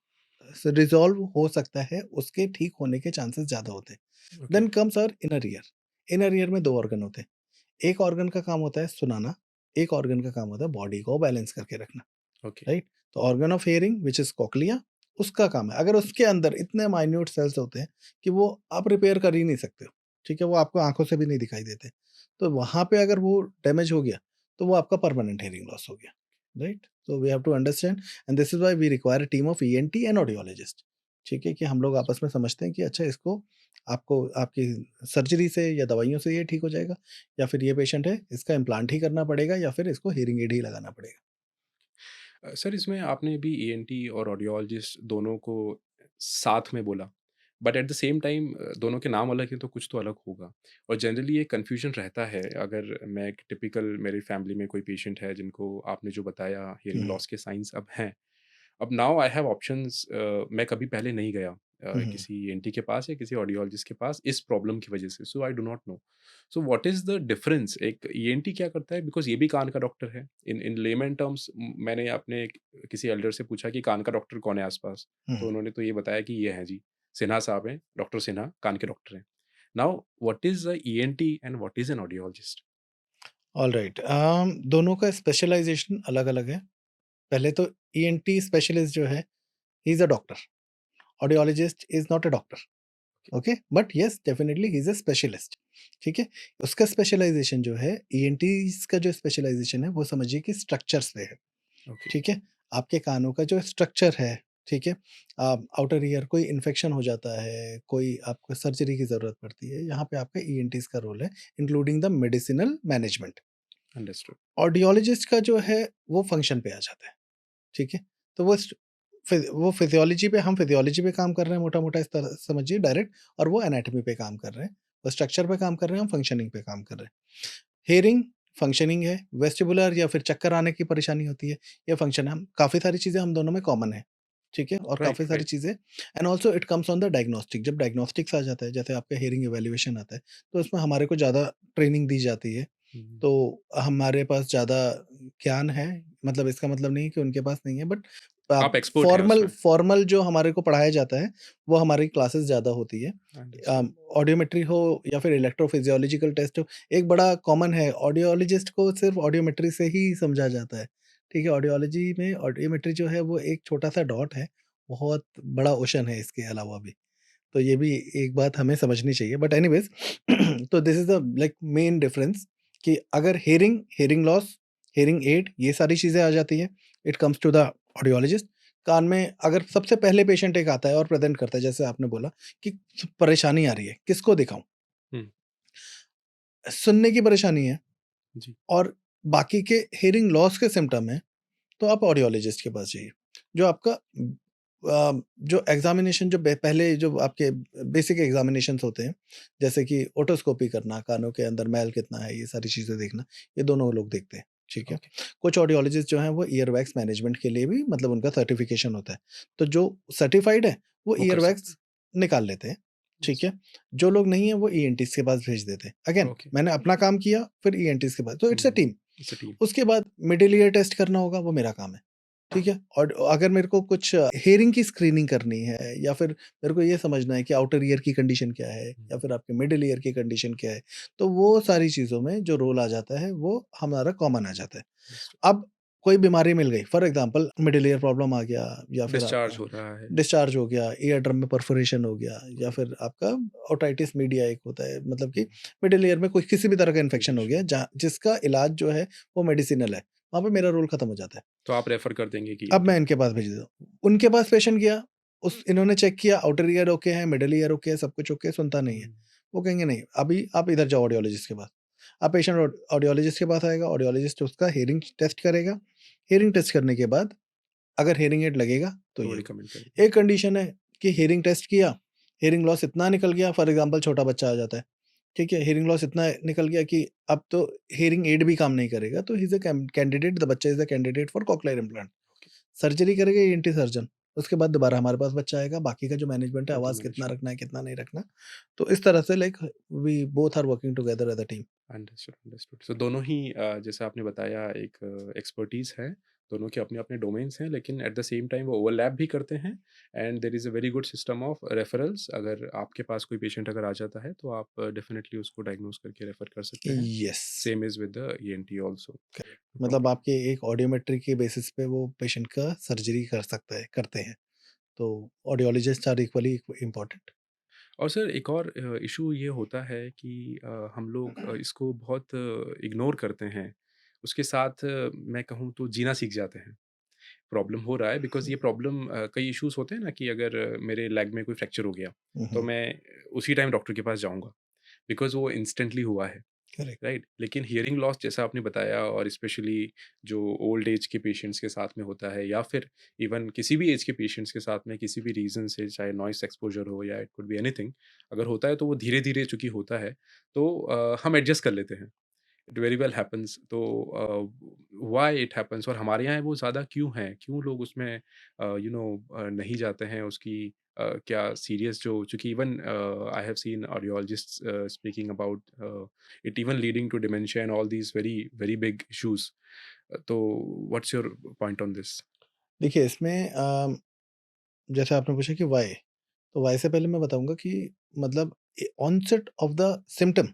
स रिज़ॉल्व हो सकता है, उसके ठीक होने के चांसेस ज़्यादा होते हैं। Okay, then comes our inner ear. Inner ear में 2 ऑर्गन होते हैं। एक ऑर्गन का काम होता है सुनाना, एक ऑर्गन का काम होता है बॉडी को बैलेंस करके रखना, ओके, राइट? तो organ of hearing which is cochlea, उसका काम है। अगर उसके अंदर इतने माइन्यूट सेल्स होते हैं कि वो आप रिपेयर कर ही नहीं सकते हो, ठीक है? वो आपको आँखों से भी नहीं दिखाई देते। तो वहाँ पे अगर वो डैमेज हो गया, तो वो आपका परमानेंट हियरिंग लॉस हो गया, right? So we have to understand and this is why we require a team of ENT and audiologist, ठीक है? कि हम लोग आपस में समझते हैं कि अच्छा इसको आपको आपकी सर्जरी से या दवाइयों से ये ठीक हो जाएगा, या फिर ये पेशेंट है, इसका इम्प्लांट ही करना पड़ेगा या फिर इसको हियरिंग एड ही लगाना पड़ेगा। सर इसमें आपने भी ईएनटी और ऑडियोलॉजिस्ट दोनों को साथ में बोला, but at the same time दोनों के नाम अलग हैं तो कुछ तो अलग होगा। और जनरली ये कन्फ्यूजन रहता है, अगर मैं एक टिपिकल मेरी फैमिली में कोई पेशेंट है जिनको आपने जो बताया हियरिंग हुँ, लॉस के साइंस अब हैं, अब नाउ आई हैव ऑप्शंस। मैं कभी पहले नहीं गया हुँ, हुँ। किसी ईएनटी के पास या किसी ऑडियोलॉजिस्ट के पास इस प्रॉब्लम की वजह से, so I do not know. So what is the difference? एक ईएनटी क्या करता है? बिकॉज़ ये भी कान का डॉक्टर है। इन इन लेमैन टर्म्स मैंने अपने किसी एल्डर से पूछा कि कान का डॉक्टर कौन है आस-पास? हुँ, तो हुँ। उन्होंने तो ये बताया कि ये हैं जी, सिन्हा साहब हैं, डॉक्टर सिन्हा कान के डॉक्टर हैं। Now what is a ENT and what is an audiologist? Alright, दोनों का स्पेशलाइज़ेशन अलग-अलग है। पहले तो ईएनटी स्पेशलिस्ट जो है, ही is a doctor, audiologist is not a doctor, okay? But yes definitely he is a specialist, ठीक है? उसका स्पेशलाइज़ेशन जो है, ईएनटीज़ का जो स्पेशलाइज़ेशन है, वो समझिए कि स्ट्रक्चर्स पे है। ओके, ठीक है? आपके कानों का जो स्ट्रक्चर है, ठीक है? आउटर ईयर कोई इन्फेक्शन हो जाता है, कोई आपको सर्जरी की ज़रूरत पड़ती है, यहाँ पे आपका ईएनटीज़ का रोल है, including the medicinal management. Understood. Audiologist का जो है, वो फंक्शन पे आ जाता है, ठीक है? तो वो फिज़ियोलॉजी पे, हम फिज़ियोलॉजी पे काम कर रहे हैं मोटा-मोटा इस तरह समझिए डायरेक्ट, और वो एनाटॉमी पे काम कर रहे हैं। वो स्ट्रक्चर पे काम कर रहे हैं, हम फंक्शनिंग पे काम कर रहे हैं। हियरिंग फंक्शनिंग है, वेस्टिबुलर या फिर चक्कर आने की परेशानी होती है, ये फंक्शन है। हम काफ़ी सारी चीज़ें हम दोनों में कॉमन है, ठीक है? और राइट, काफ़ी सारी राइट। चीज़ें and also it comes on the diagnostic. जब डायग्नोस्टिक्स आ जाता है, जैसे आपका हियरिंग इवैल्यूएशन आता है, तो उसमें हमारे को ज़्यादा ट्रेनिंग दी जाती है। हुँ, तो हमारे पास ज़्यादा ज्ञान है, मतलब इसका मतलब नहीं है कि उनके पास नहीं है, बट आप एक्सपर्ट हैं फॉर्मल उसमें। फॉर्मल जो हमारे को पढ़ाया जाता है, वो हमारी क्लासेस ज़्यादा होती है। अंडरस्टूड। ऑडियोमेट्री हो या फिर इलेक्ट्रोफिजियोलॉजिकल टेस्ट हो, एक बड़ा कॉमन है, ऑडियोलॉजिस्ट को सिर्फ ऑडियोमेट्री से ही समझा जाता है, ठीक है? ऑडियोलॉजी में ऑडियोमेट्री जो है वो एक छोटा-सा डॉट है, बहुत बड़ा ओशन है इसके अलावा भी। तो ये भी एक बात हमें समझनी चाहिए, बट एनीवेज़ तो this is the like main difference, कि अगर hearing, hearing loss, hearing aid, ये सारी चीज़ें आ जाती हैं, it comes to the audiologist. कान में अगर सबसे पहले पेशेंट एक आता है और प्रेज़ेंट करता है, जैसे आपने बोला कि परेशानी आ रही है, किसको दिखाऊँ? हुँ, सुनने की परेशानी है जी, और बाकी के हियरिंग लॉस के सिम्पटम हैं, तो आप ऑडियोलॉजिस्ट के पास जाइए। जो आपका जो एग्ज़ामिनेशन, जो पहले जो आपके बेसिक एग्ज़ामिनेशंस होते हैं, जैसे कि ओटोस्कोपी करना, कानों के अंदर मैल कितना है, ये सारी चीज़ें देखना, ये दोनों लोग देखते हैं, ठीक है? ओके, कुछ ऑडियोलॉजिस्ट जो हैं, वो ईयरवैक्स मैनेजमेंट के लिए भी, मतलब उनका सर्टिफ़िकेशन होता है। तो जो सर्टिफ़ाइड है, वो वो कर सकते ईयरवैक्स हैं। निकाल लेते हैं, ठीक यस, है? जो लोग नहीं हैं, वो ईएनटीज़ के पास भेज देते हैं। Again okay. मैंने अपना काम किया, फिर ईएनटीज़ के पास, तो it's a hmm, team. It's a team. उसके बाद मिडल ईयर टेस्ट करना होगा, वो मेरा काम है, ठीक है? और अगर मेरे को कुछ हियरिंग की स्क्रीनिंग करनी है, या फिर मेरे को ये समझना है कि आउटर ईयर की कंडीशन क्या है, हुँ, या फिर आपके मिडल ईयर की कंडीशन क्या है, तो वो सारी चीज़ों में जो रोल आ जाता है, वो हमारा कॉमन आ जाता है। अंडरस्टूड। अब कोई बीमारी मिल गई, for example middle ear problem आ गया, या फिर डिस्चार्ज आपका हो रहा है। डिस्चार्ज हो गया, ईयर ड्रम में परफोरेशन हो गया, या ओके। फिर आपका ओटाइटिस मीडिया एक होता है, मतलब हुँ, कि मिडल ईयर में कोई किसी भी तरह का इन्फेक्शन हो गया, इन्फेक्शन। जहाँ जिसका इलाज जो है वो मेडिसिनल है, वहाँ पे मेरा रोल खत्म हो जाता है। तो आप रेफ़र कर देंगे कि अब ईएनटी मैं को। इनके पास भेज देता हूँ। उनके पास पेशेंट गया, उस इन्होंने चेक किया, आउटर ईयर ओके है, मिडल ईयर ओके है, सब कुछ ओके है, सुनता नहीं है। वो कहेंगे नहीं, अभी आप इधर जाओ ऑडियोलॉजिस्ट के पास। अब पेशेंट ऑडियोलॉजिस्ट के पास आएगा, ऑडियोलॉजिस्ट उसका हियरिंग टेस्ट करेगा। हियरिंग टेस्ट करने के बाद अगर हियरिंग एड लगेगा तो तो ये रिकमेंड करेंगे। एक कंडीशन है कि हियरिंग टेस्ट किया, हियरिंग लॉस इतना निकल गया, फॉर एग्जांपल छोटा बच्चा आ जाता है, ठीक है, हियरिंग लॉस इतना निकल गया कि अब तो हियरिंग एड भी काम नहीं करेगा, तो he is a candidate, the बच्चा is a candidate for cochlear implant. Surgery करेगा ईएनटी सर्जन, उसके बाद दोबारा हमारे पास बच्चा आएगा, बाकी का जो मैनेजमेंट है, फिर तो आवाज़ कितना मैनेज रखना है, कितना नहीं रखना, तो इस तरह से like we both are working together as a team. Understood, understood. So दोनों ही जैसा आपने बताया एक एक्सपर्टीज़ है, दोनों के अपने-अपने डोमेन्स हैं, लेकिन एट द सेम टाइम वो ओवरलैप भी करते हैं and there is a very good system of referrals. अगर आपके पास कोई पेशेंट अगर आ जाता है, तो आप डेफिनिटली उसको डायग्नोज़ करके रेफर कर सकते हैं। Yes, same is with the ENT also. Correct, no मतलब प्रॉब्लम। आपके एक ऑडियोमेट्री के बेसिस पे वो पेशेंट का सर्जरी कर सकता है, करते हैं, तो ऑडियोलॉजिस्ट आर इक्वली इम्पोर्टेंट। और सर एक और इशू ये होता है कि हम लोग इसको बहुत इग्नोर करते हैं। उसके साथ मैं कहूँ तो जीना सीख जाते हैं। प्रॉब्लम हो रहा है बिकॉज़ ये प्रॉब्लम कई इश्यूज़ होते हैं ना कि अगर मेरे लेग में कोई फ्रैक्चर हो गया, तो मैं उसी टाइम डॉक्टर के पास जाऊँगा बिकॉज़ वो इंस्टेंटली हुआ है। करेक्ट। राइट, लेकिन हियरिंग लॉस जैसा आपने बताया और स्पेशली जो ओल्ड एज के पेशेंट्स के साथ में होता है या फिर इवन किसी भी एज के पेशेंट्स के साथ में किसी भी रीज़न से चाहे नॉइस एक्सपोजर हो या इट कुड बी एनीथिंग, अगर होता है तो वो धीरे धीरे चूंकि होता है तो हम एडजस्ट कर लेते हैं। It very well happens. तो व्हाई इट हैपेंस और हमारे यहाँ वो ज़्यादा क्यों है, क्यों लोग उसमें नहीं जाते हैं उसकी क्या सीरियस जो चूंकि even I have seen audiologist speaking about it even leading to dementia and all these very very big issues. तो what's your point on this? देखिए इसमें जैसे आपने पूछा कि व्हाई, तो व्हाई से पहले मैं बताऊँगा कि मतलब ऑनसेट ऑफ द सिम्पटम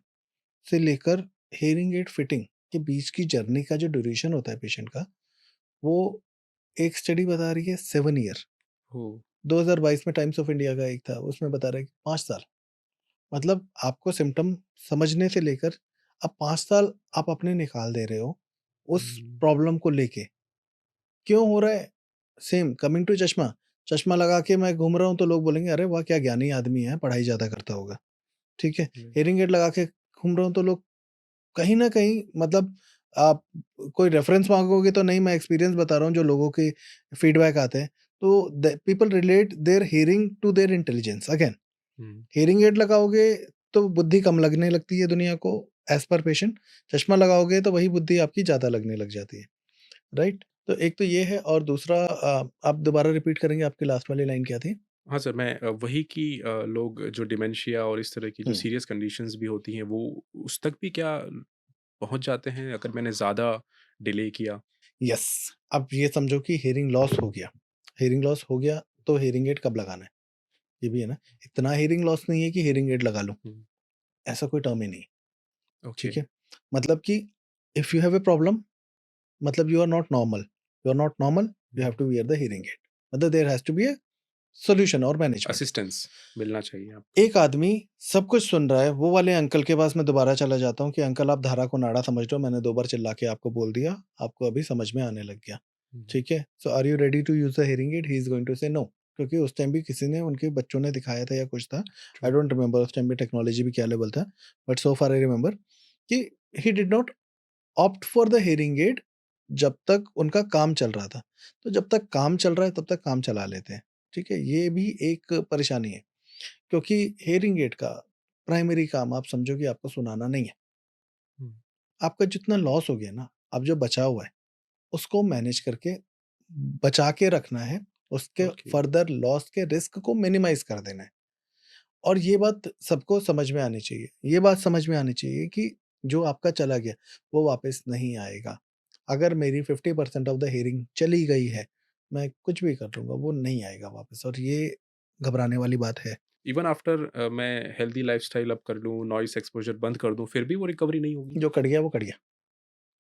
से लेकर हियरिंग एड फिटिंग के बीच की जर्नी का जो ड्यूरेशन होता है पेशेंट का, वो एक स्टडी बता रही है 7 ईयर। Oh, 2022 में टाइम्स ऑफ इंडिया का एक था, उसमें बता रहा है कि 5 साल। मतलब आपको सिम्पटम समझने से लेकर अब 5 साल आप अपने निकाल दे रहे हो, उस mm, प्रॉब्लम को लेके। क्यों हो रहा है? सेम कमिंग टू चश्मा, चश्मा लगा के मैं घूम रहा हूँ तो लोग बोलेंगे, "अरे वाह! क्या ज्ञानी आदमी है, पढ़ाई ज़्यादा करता होगा।" ठीक है? right, हियरिंग एड लगा के घूम रहा हूँ तो लोग कहीं न कहीं मतलब आप कोई रेफ़रेंस माँगोगे तो नहीं, मैं एक्सपीरियंस बता रहा हूँ जो लोगों के फीडबैक आते हैं। तो the people relate their hearing to their intelligence. Again mm, hearing aid लगाओगे तो बुद्धि कम लगने लगती है दुनिया को एज़ पर पेशेंट, चश्मा लगाओगे तो वही बुद्धि आपकी ज़्यादा लगने लग जाती है, राइट? तो एक तो ये है और दूसरा आप दोबारा रिपीट करेंगे आपकी लास्ट वाली लाइन क्या थी? हाँ सर, मैं वही कि लोग जो डिमेंशिया और इस तरह की जो हुँ, सीरियस कंडीशंस भी होती हैं वो उस तक भी क्या पहुँच जाते हैं अगर मैंने ज़्यादा डिले किया? यस। अब ये समझो कि हियरिंग लॉस हो गया। हियरिंग लॉस हो गया तो हियरिंग एड कब लगाना है? ये भी है ना। इतना हियरिंग लॉस नहीं है कि हियरिंग एड लगा लूँ, हुँ, ऐसा कोई टर्म ही नहीं है, ओके, ठीक है? मतलब कि if you have a problem मतलब you are not normal, you are not normal, you have hmm, to wear the hearing aid. मतलब there has to be a solution और मैनेजमेंट। असिस्टेंस मिलना चाहिए आपको। एक आदमी सब कुछ सुन रहा है, वो वाले अंकल के पास मैं दोबारा चला जाता हूँ कि अंकल आप धारा को नाड़ा समझ लो, मैंने 2 बार चिल्ला के आपको बोल दिया, आपको अभी समझ में आने लग गया, हुँ, ठीक है? So are you ready to use the hearing aid? He is going to say no, क्योंकि उस टाइम भी किसी ने उनके बच्चों ने दिखाया था या कुछ था, आई ट्रू, डोंट रिमेंबर उस टाइम भी टेक्नोलॉजी भी क्या लेवल था, but so far I remember कि he did not opt for the hearing add जब तक उनका काम चल रहा था। तो जब तक काम चल रहा है तब तक काम चला लेते हैं, ठीक है? ये भी एक परेशानी है। क्योंकि हियरिंग एड का प्राइमरी काम आप समझो कि आपको सुनाना नहीं है। हुँ, आपका जितना लॉस हो गया ना, अब जो बचा हुआ है, उसको मैनेज करके बचा के रखना है, उसके ओके, फर्दर लॉस के रिस्क को मिनिमाइज़ कर देना है। और ये बात सबको समझ में आनी चाहिए। ये बात समझ में आनी चाहिए कि जो आपका चला गया, वो वापस नहीं आएगा। अगर मेरी 50% ऑफ द हियरिंग चली गई है, मैं कुछ भी कर लूँगा, वो नहीं आएगा वापस और ये घबराने वाली बात है। इवन आफ्टर मैं हेल्दी लाइफ़स्टाइल अब कर लूँ, नॉइज़ एक्सपोज़र बंद कर दूँ, फिर भी वो रिकवरी नहीं होगी? जो कट गया, वो कट गया।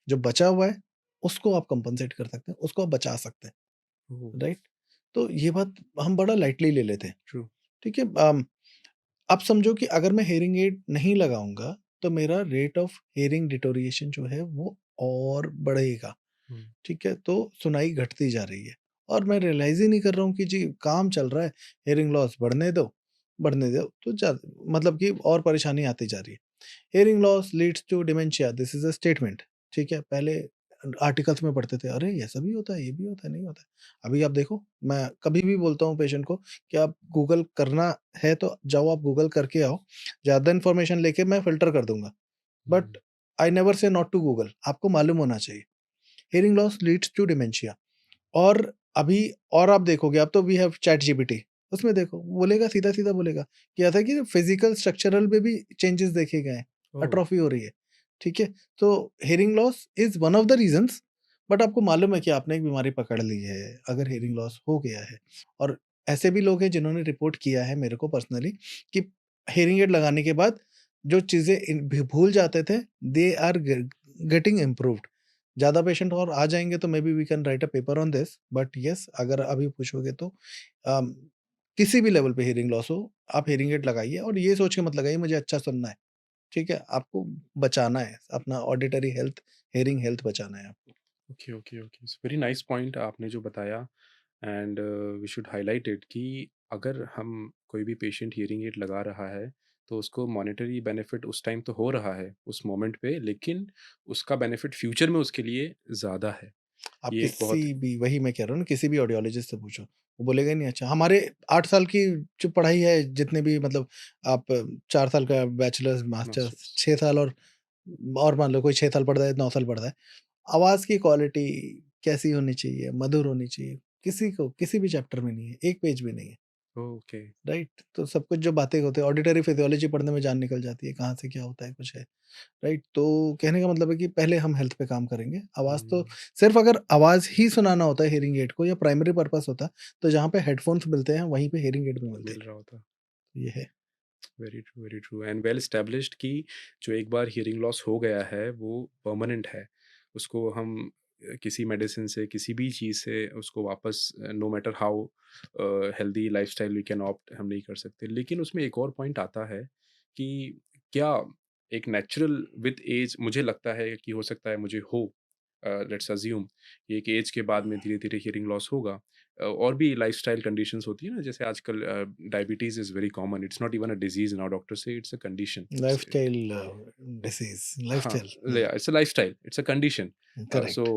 जो बचा हुआ है, उसको आप कंपनसेट कर सकते हैं, उसको आप बचा सकते हैं, ओह! राइट? तो ये बात हम बड़ा लाइटली ले लेते हैं, ट्रू, ठीक है? आप समझो कि अगर मैं हियरिंग एड नहीं लगाऊँगा, तो मेरा रेट ऑफ हियरिंग डिटोरिएशन जो है वो और बढ़ेगा, हुँ, ठीक है? तो सुनाई घटती जा रही है और मैं रियलाइज़ ही नहीं कर रहा हूँ कि जी काम चल रहा है, हियरिंग लॉस बढ़ने दो, तो मतलब कि और परेशानी आती जा रही है। Hearing loss leads to dementia, this is a statement, ठीक है? पहले आर्टिकल्स में पढ़ते थे, अरे! ऐसा भी होता है, ये भी होता है, नहीं होता है। अभी आप देखो, मैं कभी भी बोलता हूँ पेशेंट को कि आप गूगल करना है तो जाओ आप गूगल करके आओ, ज़्यादा इन्फॉर्मेशन लेके मैं फ़िल्टर कर दूँगा। हुँ, but I never say not to Google, आपको मालूम होना चाहिए। Hearing loss leads to dementia. और अभी और आप देखोगे, अब तो वी हैव चैट जीपीटी, उसमें देखो बोलेगा, सीधा-सीधा बोलेगा कि ऐसा है कि फिजिकल स्ट्रक्चरल में भी चेंजेस देखे गए हैं, ओह! एट्रोफी हो रही है, ठीक है? तो hearing loss is one of the reasons, but आपको मालूम है कि आपने एक बीमारी पकड़ ली है, अगर हियरिंग लॉस हो गया है। और ऐसे भी लोग हैं जिन्होंने रिपोर्ट किया है मेरे को पर्सनली कि हियरिंग एड लगाने के बाद जो चीज़ें भूल जाते थे, दे आर गेटिंग इम्प्रूव्ड। ज़्यादा पेशेंट और आ जाएँगे तो maybe we can write a paper on this, but yes अगर अभी पूछोगे तो अम, किसी भी लेवल पे हियरिंग लॉस हो, आप हियरिंग एड लगाइए और ये सोच के मत लगाइए मुझे अच्छा सुनना है, ठीक है? आपको बचाना है, अपना ऑडिटरी हेल्थ, हियरिंग हेल्थ बचाना है आपको। Okay, okay, okay. It's very nice point आपने जो बताया and we should highlight it कि अगर हम कोई भी पेशेंट हियरिंग एड लगा रहा है, तो उसको मॉनेटरी बेनिफिट उस टाइम तो हो रहा है, उस मोमेंट पे, लेकिन उसका बेनिफिट फ्यूचर में उसके लिए ज़्यादा है। आप ये एक किसी बहुत भी वही मैं कह रहा हूँ ना, किसी भी ऑडियोलॉजिस्ट से पूछो, वो बोलेगा ही नहीं अच्छा। हमारे 8 साल की जो पढ़ाई है, जितने भी मतलब आप 4 साल का बैचलर्स, मास्टर्स मास्टर्स 6 साल और मान लो कोई 6 साल पढ़ता है, 9 साल पढ़ता है। आवाज़ की क्वालिटी कैसी होनी चाहिए, मधुर होनी चाहिए, किसी को किसी भी चैप्टर में नहीं है, एक पेज भी नहीं है, ओके। राइट? तो सब कुछ जो बातें होती है, ऑडिटरी फिजियोलॉजी पढ़ने में जान निकल जाती है, कहाँ से क्या होता है, कुछ है, राइट? तो कहने का मतलब है कि पहले हम हेल्थ पे काम करेंगे। आवाज़ तो हुँ, सिर्फ़ अगर आवाज़ ही सुनाना होता है हियरिंग एड को या प्राइमरी पर्पज़ होता, तो जहाँ पे हेडफ़ोन्स मिलते हैं, वहीं पे हियरिंग एड भी मिलते। मिल रहा होता। ये है। Very true and well established कि जो एक बार हियरिंग लॉस हो गया है वो परमानेंट है। उसको हम किसी मेडिसिन से, किसी भी चीज़ से उसको वापस no matter how healthy lifestyle we can opt हम नहीं कर सकते। लेकिन उसमें एक और पॉइंट आता है कि क्या एक नेचुरल विद ऐज मुझे लगता है कि हो सकता है मुझे हो लेट्स अस्यूम कि एक ऐज के बाद में धीरे-धीरे हियरिंग लॉस होगा। और भी लाइफ़स्टाइल कंडीशंस होती है ना जैसे आजकल diabetes is very common it's not even a disease now doctor से it's a condition lifestyle disease, हाँ, lifestyle. It's a lifestyle, it's a condition. Correct.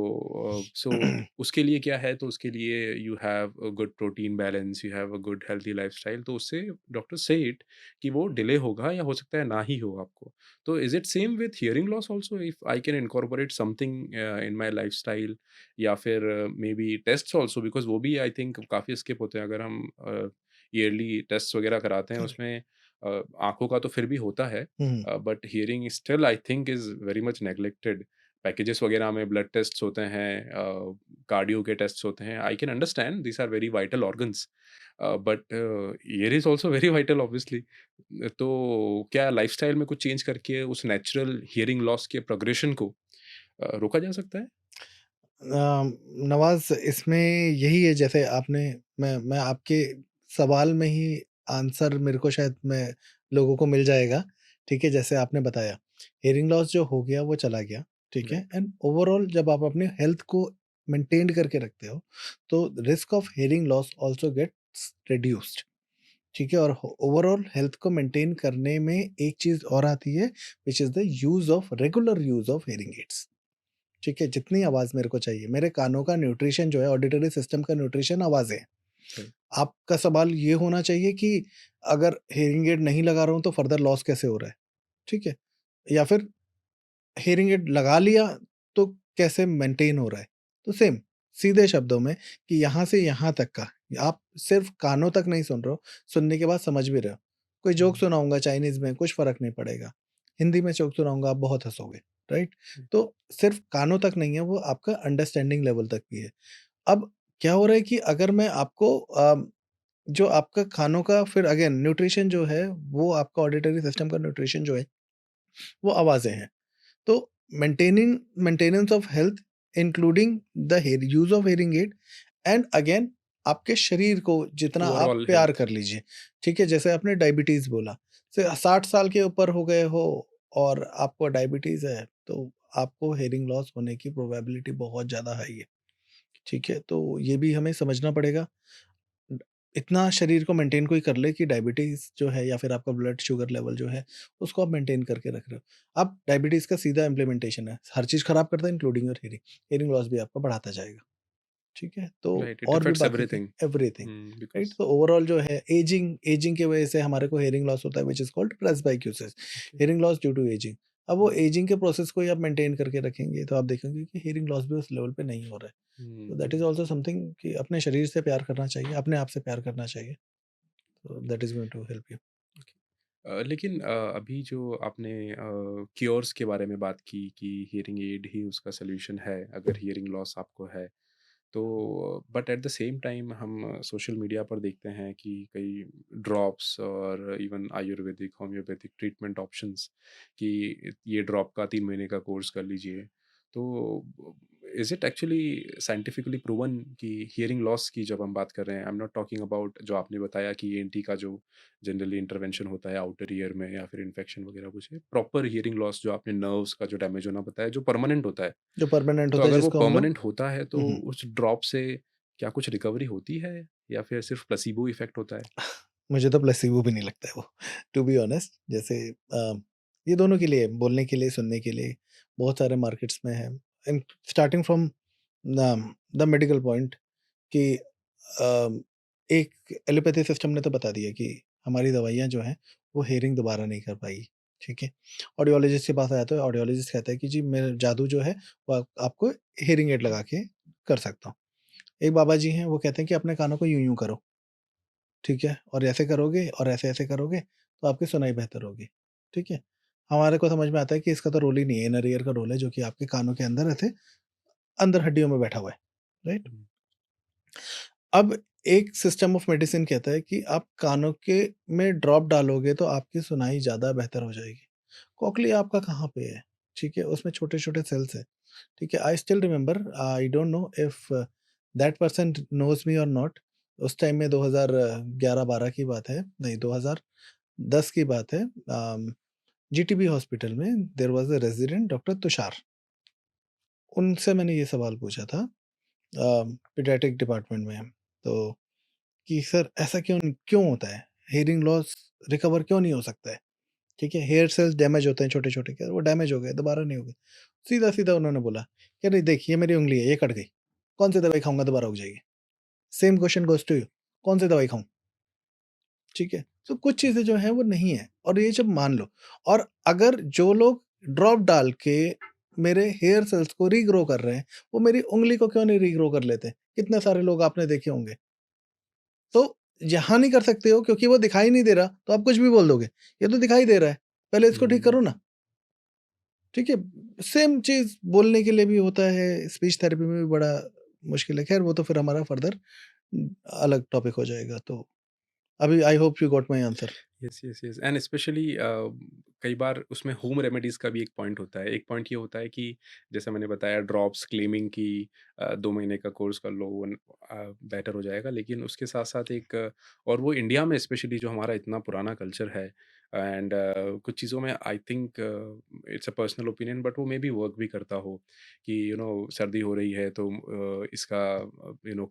सो उसके लिए क्या है तो उसके लिए you have a good protein balance, you have a good healthy lifestyle तो उससे डॉक्टर से इट कि वो डिले होगा या हो सकता है ना ही हो आपको। तो is it same with hearing loss also if I can incorporate something in my lifestyle या फिर may be tests also because वो भी आई थिंक काफ़ी स्किप होते हैं अगर हम ईयरली टेस्ट्स वगैरह कराते हैं करेक्ट। उसमें आँखों का तो फिर भी होता है हुँ, but hearing still I think is very much neglected. Packages वगैरह में ब्लड टेस्ट्स होते हैं, कार्डियो के टेस्ट्स होते हैं। I can understand these are very vital organs but ear is also very vital obviously. तो क्या लाइफ़स्टाइल में कुछ चेंज करके उस नेचुरल हियरिंग लॉस के प्रोग्रेशन को रोका जा सकता है? नवाज़ इसमें यही है, जैसे आपने मैं आपके सवाल में ही आंसर मेरे को शायद मैं लोगों को मिल जाएगा, ठीक है? जैसे आपने बताया, हियरिंग लॉस जो हो गया वो चला गया, ठीक है? राइट। एंड ओवरऑल जब आप अपने हेल्थ को मेंटेन करके रखते हो, तो risk of hearing loss also gets reduced, ठीक है? और ओवरऑल हेल्थ को मेंटेन करने में एक चीज़ और आती है, which is the use of regular use of hearing aids. ठीक है, जितनी आवाज़ मेरे को चाहिए, मेरे कानों का न्यूट्रिशन जो है, ऑडिटरी सिस्टम का न्यूट्रिशन आवाज़ है। राइट। आपका सवाल ये होना चाहिए कि अगर हियरिंग एड नहीं लगा रहा हूँ तो फर्दर लॉस कैसे हो रहा है, ठीक है? या फिर हियरिंग एड लगा लिया तो कैसे मेंटेन हो रहा है? तो सेम सीधे शब्दों में कि यहाँ से यहाँ तक का, आप सिर्फ़ कानों तक नहीं सुन रहे हो, सुनने के बाद समझ भी रहे हो। कोई जोक हुँ, सुनाऊँगा चाइनीज़ में, कुछ फ़र्क नहीं पड़ेगा। हिंदी में जोक सुनाऊँगा, आप बहुत हँसोगे, राइट? हुँ, तो सिर्फ़ कानों तक नहीं है, वो आपका अंडरस्टैंडिंग लेवल तक भी है। अब क्या हो रहा है कि अगर मैं आपको जो आपका खानों का फिर अगेन न्यूट्रिशन जो है, वो आपका ऑडिटरी सिस्टम का न्यूट्रिशन जो है, वो आवाज़ें हैं। तो maintenance of health including the use of hearing aid and again आपके शरीर को जितना आप ओवरऑल प्यार हेल्थ। कर लीजिए, ठीक है? जैसे आपने डायबिटीज़ बोला, से 60 साल के ऊपर हो गए हो और आपको डायबिटीज़ है, तो आपको हियरिंग लॉस होने की प्रोबेबिलिटी बहुत ज़्यादा हाई है। ठीक है? तो ये भी हमें समझना पड़ेगा। इतना शरीर को मेंटेन कोई कर ले कि डायबिटीज़ जो है या फिर आपका ब्लड शुगर लेवल जो है, उसको आप मेंटेन करके रख रहे हो। अब डायबिटीज़ का सीधा इम्प्लीमेंटेशन है, हर चीज़ खराब करता है including your hearing. Hearing loss भी आपका बढ़ाता जाएगा, ठीक है? तो राइट, इट और भी अफेक्ट्स बाकी के एवरीथिंग। Everything, right? बिकॉज़ तो ओवरऑल जो है एजिंग एजिंग की वजह से हमारे को हियरिंग लॉस होता है which is called presbycusis, okay. Hearing loss due to ageing. अब वो हुँ, एजिंग के प्रोसेस को ही आप मेंटेन करके रखेंगे, तो आप देखेंगे कि हियरिंग लॉस भी उस लेवल पे नहीं हो रहा है। तो that is hmm. Also something कि अपने शरीर से प्यार करना चाहिए, अपने आप से प्यार करना चाहिए। So that is going to help you. लेकिन अभी जो आपने क्योर्स के बारे में बात की कि हियरिंग एड ही उसका सॉल्यूशन है अगर हियरिंग लॉस आपको है। तो but at the same time हम सोशल मीडिया पर देखते हैं कि कई ड्रॉप्स और even Ayurvedic, homeopathic treatment options कि ये ड्रॉप का 3 महीने का कोर्स कर लीजिए। तो is it actually scientifically proven कि हियरिंग लॉस की जब हम बात कर रहे हैं, I am not talking about जो आपने बताया कि ईएनटी का जो जनरली इंटरवेंशन होता है आउटर ईयर में या फिर इन्फेक्शन वगैरह कुछ है, प्रॉपर हियरिंग लॉस जो आपने नर्व्स का जो डैमेज होना बताया जो परमानेंट होता है। जो परमानेंट तो होता है अगर वो जिसको हम लोग परमानेंट होता है तो हम्म, उस ड्रॉप से क्या कुछ रिकवरी होती है या फिर सिर्फ प्लेसिबो इफेक्ट होता है? मुझे तो प्लेसिबो भी नहीं लगता है वो टू बी ऑनेस्ट जैसे ये दोनों के लिए बोलने के लिए सुनने के लिए बहुत सारे मार्केट्स में है starting from the medical point कि एक एलोपैथी सिस्टम ने तो बता दिया कि हमारी दवाइयाँ जो हैं वो हेयरिंग दोबारा नहीं कर पाएगी, ठीक है? ऑडियोलॉजिस्ट के पास आया तो ऑडियोलॉजिस्ट कहता है कि जी मेरा जादू जो है वो आपको हेयरिंग एड लगा के कर सकता हूँ। एक बाबा जी हैं वो कहते हैं कि अपने कानों को यूँ-यूँ करो, ठीक है? और ऐसे करोगे और ऐसे-ऐसे करोगे तो आपकी सुनाई बेहतर होगी, ठीक है? हमारे को समझ में आता है कि इसका तो रोल ही नहीं है, इनर ईयर का रोल है जो कि आपके कानों के अंदर ऐसे अंदर हड्डियों में बैठा हुआ है, राइट? हुँ, अब एक सिस्टम ऑफ मेडिसिन कहता है कि आप कानों के में ड्रॉप डालोगे तो आपकी सुनाई ज़्यादा बेहतर हो जाएगी। कॉकलिया आपका कहाँ पे है? ठीक है, उसमें छोटे-छोटे सेल्स हैं, ठीक है? I still remember I don't know if that person knows me और नॉट उस टाइम में 2011-12 की बात है, नहीं 2010 की बात है जीटीबी हॉस्पिटल में there was a resident doctor Tushar. उनसे मैंने ये सवाल पूछा था पीडियाट्रिक डिपार्टमेंट में तो कि सर ऐसा क्यों क्यों होता है? हियरिंग लॉस रिकवर क्यों नहीं हो सकता है? ठीक है, हेयर सेल्स डैमेज होते हैं छोटे-छोटे क्या वो डैमेज हो गए, दोबारा नहीं होंगे। सीधा-सीधा उन्होंने बोला कि अरे देख ये मेरी उँगली है, ये कट गई। कौन सी दवाई खाऊँगा दोबारा उग जाएगी? Same question goes to you कौन सी दवाई खाऊँ? ठीक है, तो कुछ चीज़ें जो हैं वो नहीं है और ये जब मान लो और अगर जो लोग ड्रॉप डाल के मेरे हेयर सेल्स को रीग्रो कर रहे हैं, वो मेरी उँगली को क्यों नहीं रीग्रो कर लेते? कितने सारे लोग आपने देखे होंगे। तो यहाँ नहीं कर सकते हो क्योंकि वो दिखाई नहीं दे रहा, तो आप कुछ भी बोल दोगे। ये तो दिखाई दे रहा है, पहले इसको ठीक हुँ। करो ना, ठीक है? सेम चीज़ बोलने के लिए भी होता है, स्पीच थेरेपी में भी बड़ा मुश्किल है। ख़ैर वो तो फिर हमारा फर्दर अलग टॉपिक हो जाएगा। तो अभी I hope you got my answer. Yes, yes, yes and specially कई बार उसमें होम रेमेडीज़ का भी एक पॉइंट होता है। एक पॉइंट ये होता है कि जैसे मैंने बताया ड्रॉप्स क्लेमिंग की 2 महीने का कोर्स कर लो बेटर हो जाएगा। लेकिन उसके साथ-साथ एक और वो इंडिया में स्पेशली जो हमारा इतना पुराना कल्चर है एंड कुछ चीज़ों में I think it's a personal opinion but वो मे बी वर्क भी करता हो कि सर्दी हो रही है तो इसका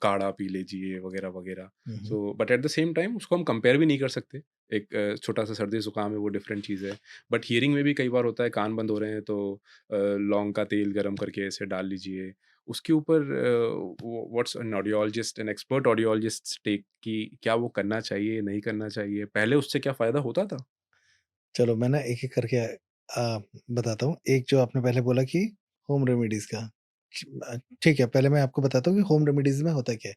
काढ़ा पी लीजिए वगैरह-वगैरह। हुँ, हुँ। So but at the same time उसको हम कंपेयर भी नहीं कर सकते। एक छोटा-सा सर्दी-ज़ुकाम है वो डिफरेंट चीज़ है। बट हियरिंग में भी कई बार होता है कान बंद हो रहे हैं तो लौंग का तेल गरम करके ऐसे डाल लीजिए। उसके ऊपर what's an audiologist an expert audiologists take कि क्या वो करना चाहिए, नहीं करना चाहिए? पहले उससे क्या फ़ायदा होता था? चलो मैं ना एक-एक करके बताता हूँ। एक जो आपने पहले बोला कि होम रेमेडीज़ का ठीक है, पहले मैं आपको बताता हूँ कि होम रेमेडीज़ में होता क्या है।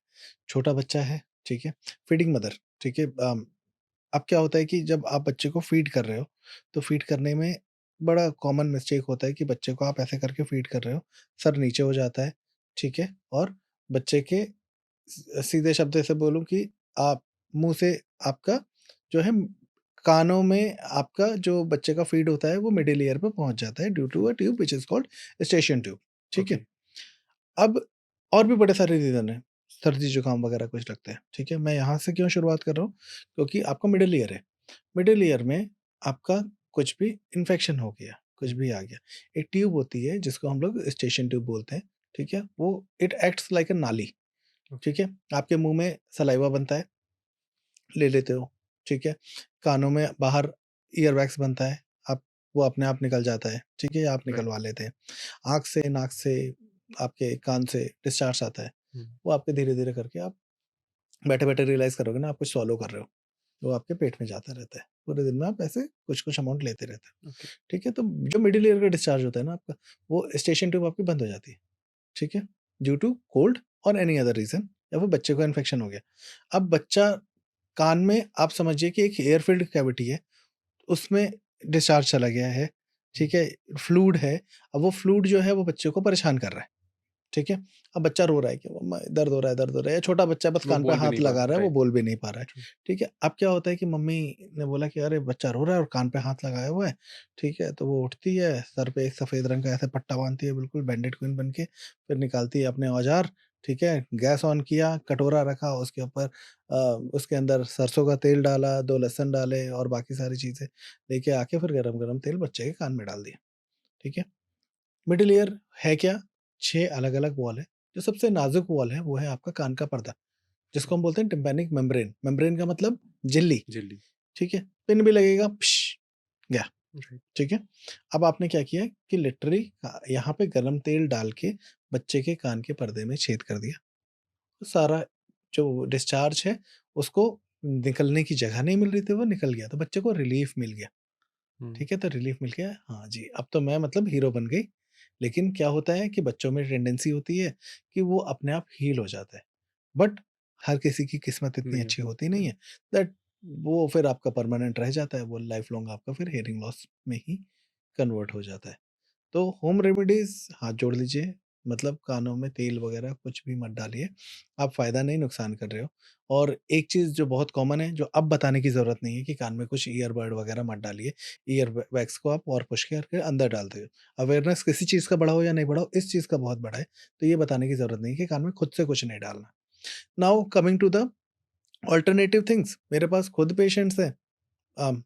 छोटा बच्चा है, ठीक है? फीडिंग मदर, ठीक है? अब क्या होता है कि जब आप बच्चे को फीड कर रहे हो, तो फीड करने में बड़ा कॉमन मिस्टेक होता है कि बच्चे को आप ऐसे करके फीड कर रहे हो, सर नीचे हो जाता है, ठीक है? और बच्चे के सीधे शब्द से बोलूँ कि आप मुँह से आपका जो है कानों में आपका जो बच्चे का फीड होता है वो मिडल ईयर पे पहुँच जाता है due to a tube which is called Eustachian tube, ठीक है? ओके। अब और भी बड़े सारे रीज़न हैं, सर्दी-जुकाम वगैरह कुछ लगते हैं, ठीक है? मैं यहाँ से क्यों शुरुआत कर रहा हूँ? क्योंकि आपका मिडल ईयर है, मिडल ईयर में आपका कुछ भी इन्फेक्शन हो गया, कुछ हुँ, भी आ गया, एक ट्यूब होती है जिसको हम लोग स्टेशन ट्यूब बोलते हैं, ठीक है? वो इट एक्ट्स लाइक अ नाली, ठीक है? आपके मुँह में सलाइवा बनता है, ले लेते हो, ठीक है? कानों में बाहर ईयर वैक्स बनता है, आप वो अपने आप निकल जाता है, ठीक है? या आप राइट। निकलवा लेते हैं। आँख से, नाक से, आपके कान से डिस्चार्ज आता है, वो आपके धीरे-धीरे करके आप बैठे-बैठे रियलाइज़ करोगे ना आप कुछ स्वॉलो कर रहे हो, वो आपके पेट में जाता रहता है। पूरे दिन में आप ऐसे कुछ-कुछ अमाउंट लेते रहते हो, ओके। ठीक है? तो जो मिडल ईयर का डिस्चार्ज होता है ना आपका, वो स्टेशन ट्यूब आपकी बंद हो जाती है, ठीक है? ड्यू टू कोल्ड और एनी अदर रीज़न, या फिर बच्चे को इन्फेक्शन हो गया। अब बच्चा कान में आप समझिए कि एक एयर फिल्ड कैविटी है, उसमें डिस्चार्ज चला गया है, ठीक है? फ्लूइड है, अब वो फ्लूइड जो है वो बच्चे को परेशान कर रहा है, ठीक है? अब बच्चा रो रहा है कि मम्मा दर्द हो रहा है, दर्द हो रहा है, या छोटा बच्चा बस वो कान पे बोल भी हाथ नहीं पा लगा रहा, रहा है, वो राइट। बोल भी नहीं पा रहा है, ट्रू। ठीक है? अब क्या होता है कि मम्मी ने बोला कि अरे बच्चा रो रहा है और कान पे हाथ लगाया हुआ है, ठीक है? तो वो उठती है, सर पे एक सफ़ेद रंग का ऐसे पट्टा बाँधती है बिल्कुल बैंडेड क्वीन बन के, फिर निकालती है अपने औजार, ठीक है? गैस ऑन किया, कटोरा रखा, उसके ऊपर उसके अंदर सरसों का तेल डाला, 2 लहसुन डाले और बाकी सारी चीज़ें लेके आके फिर गरम-गरम तेल बच्चे के कान में डाल दिया, ठीक है? मिडल ईयर है क्या? 6 अलग-अलग वॉल है। जो सबसे नाज़ुक वॉल है, वो है आपका कान का पर्दा, जिसको हम बोलते हैं टिम्पैनिक मेम्ब्रेन। मेम्ब्रेन का मतलब झिल्ली, झिल्ली। ठीक है? पिन भी लगेगा, गया, राइट। ठीक है? अब आपने क्या किया कि लिटरली यहाँ पे गरम तेल डाल के बच्चे के कान के पर्दे में छेद कर दिया। सारा जो डिस्चार्ज है, उसको निकलने की जगह नहीं मिल रही थी, वो निकल गया, तो बच्चे को रिलीफ़ मिल गया। हुँ। ठीक है, तो रिलीफ मिल गया, हाँ जी, अब तो मैं मतलब हीरो बन गई। लेकिन क्या होता है कि बच्चों में टेंडेंसी होती है कि वो अपने आप हील हो जाता है। बट हर किसी की किस्मत इतनी नहीं अच्छी होता। होती नहीं है दैट वो फिर आपका परमानेंट रह जाता है, वो लाइफ लॉन्ग आपका फिर हियरिंग लॉस में ही कन्वर्ट हो जाता है। तो होम रेमेडीज़ हाथ जोड़ लीजिए, मतलब कानों में तेल वगैरह कुछ भी मत डालिए। आप फ़ायदा नहीं नुकसान कर रहे हो। और एक चीज़ जो बहुत कॉमन है, जो अब बताने की ज़रूरत नहीं है कि कान में कुछ ईयरबड वगैरह मत डालिए। वैक्स को आप और पुश करके अंदर डाल दो। अवेयरनेस किसी चीज़ का बड़ा हो या नहीं बड़ा हो, इस चीज़ का बहुत बड़ा है। तो ये बताने की ज़रूरत नहीं है कि कान में खुद से कुछ नहीं डालना। Now coming to the alternative things, मेरे पास खुद पेशेंट्स हैं, अम,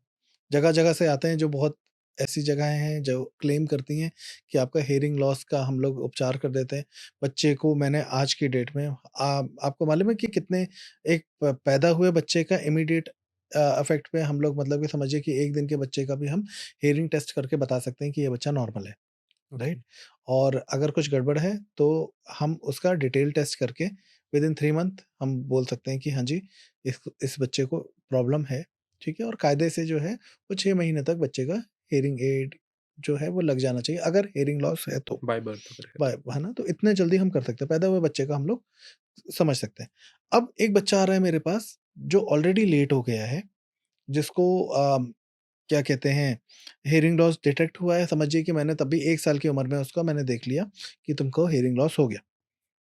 जगह-जगह से आते हैं, जो बहुत ऐसी जगहें हैं जो क्लेम करती हैं कि आपका हियरिंग लॉस का हम लोग उपचार कर देते हैं। बच्चे को मैंने आज की डेट में आपको मालूम है कि कितने एक पैदा हुए बच्चे का इमीडिएट इफ़ेक्ट पे हम लोग, मतलब कि समझिए कि 1 दिन के बच्चे का भी हम हियरिंग टेस्ट करके बता सकते हैं कि ये बच्चा नॉर्मल है, ओके। राइट? और अगर कुछ गड़बड़ है तो हम उसका डिटेल टेस्ट करके विदिन 3 मंथ हम बोल सकते हैं कि हाँ जी, इस बच्चे को प्रॉब्लम है, ठीक है? और कायदे से जो है वो 6 महीने तक बच्चे का हियरिंग एड जो है वो लग जाना चाहिए, अगर हियरिंग लॉस है तो। बाय बर्थ अगर है तो। है ना? तो इतने जल्दी हम कर सकते हैं, पैदा हुए बच्चे का हम लोग समझ सकते हैं। अब एक बच्चा आ रहा है मेरे पास जो ऑलरेडी लेट हो गया है, जिसको क्या कहते हैं, हियरिंग लॉस डिटेक्ट हुआ है, समझिए कि मैंने तब भी 1 साल की उम्र में उसका मैंने देख लिया कि तुमको हियरिंग लॉस हो गया,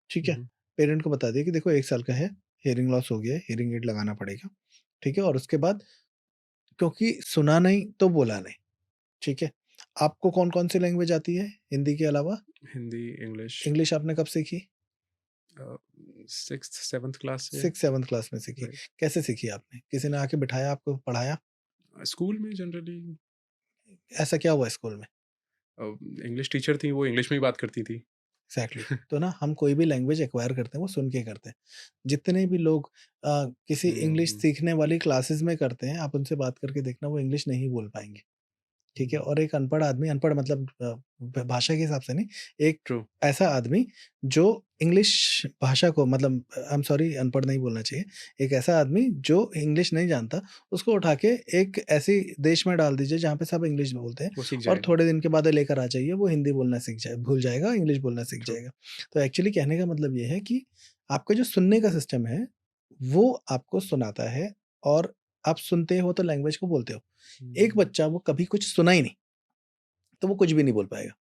ठीक हुँ, है? हुँ। पेरेंट को बता दिया कि देखो 1 साल का है, हियरिंग लॉस हो गया है, हियरिंग एड लगाना पड़ेगा, ठीक है? और उसके बाद क्योंकि सुना नहीं तो बोला नहीं, ठीक है? आपको कौन-कौन सी लैंग्वेज आती है हिंदी के अलावा? हिंदी, इंग्लिश। इंग्लिश आपने कब सीखी? अ, 6th 7th क्लास से। 6th-7th क्लास में सीखी। राइट। कैसे सीखी आपने? किसी ने आके बिठाया, आपको पढ़ाया? स्कूल में जनरली ऐसा क्या हुआ स्कूल में? इंग्लिश टीचर थी, वो इंग्लिश में ही बात करती थी। एग्ज़ैक्टली। तो ना हम कोई भी लैंग्वेज एक्वायर करते हैं, वो सुन के करते हैं। जितने भी लोग किसी इंग्लिश हुँ, सीखने वाली क्लासेस में करते हैं, आप उनसे बात करके देखना, वो इंग्लिश नहीं बोल पाएँगे। ठीक है? हुँ। और एक अनपढ़ आदमी, अनपढ़ मतलब भाषा के हिसाब से नहीं, एक ट्रू। ऐसा आदमी जो इंग्लिश भाषा को, मतलब आई एम सॉरी, अनपढ़ नहीं बोलना चाहिए। एक ऐसा आदमी जो इंग्लिश नहीं जानता, उसको उठा के एक ऐसी देश में डाल दीजिए जहाँ पे सब इंग्लिश बोलते हैं, वो सीख और जाएगा। थोड़े दिन के बाद लेकर आ जाइए, वो हिंदी बोलना सीख जाए, भूल जाएगा, इंग्लिश बोलना सीख ट्रू। जाएगा। तो एक्चुअली कहने का मतलब ये है कि आपका जो सुनने का सिस्टम है, वो आपको सुनाता है, और आप सुनते हो तो लैंग्वेज को बोलते हो। एक हुँ। बच्चा वो कभी कुछ सुना ही नहीं, तो वो कुछ भी नहीं बोल पाएगा।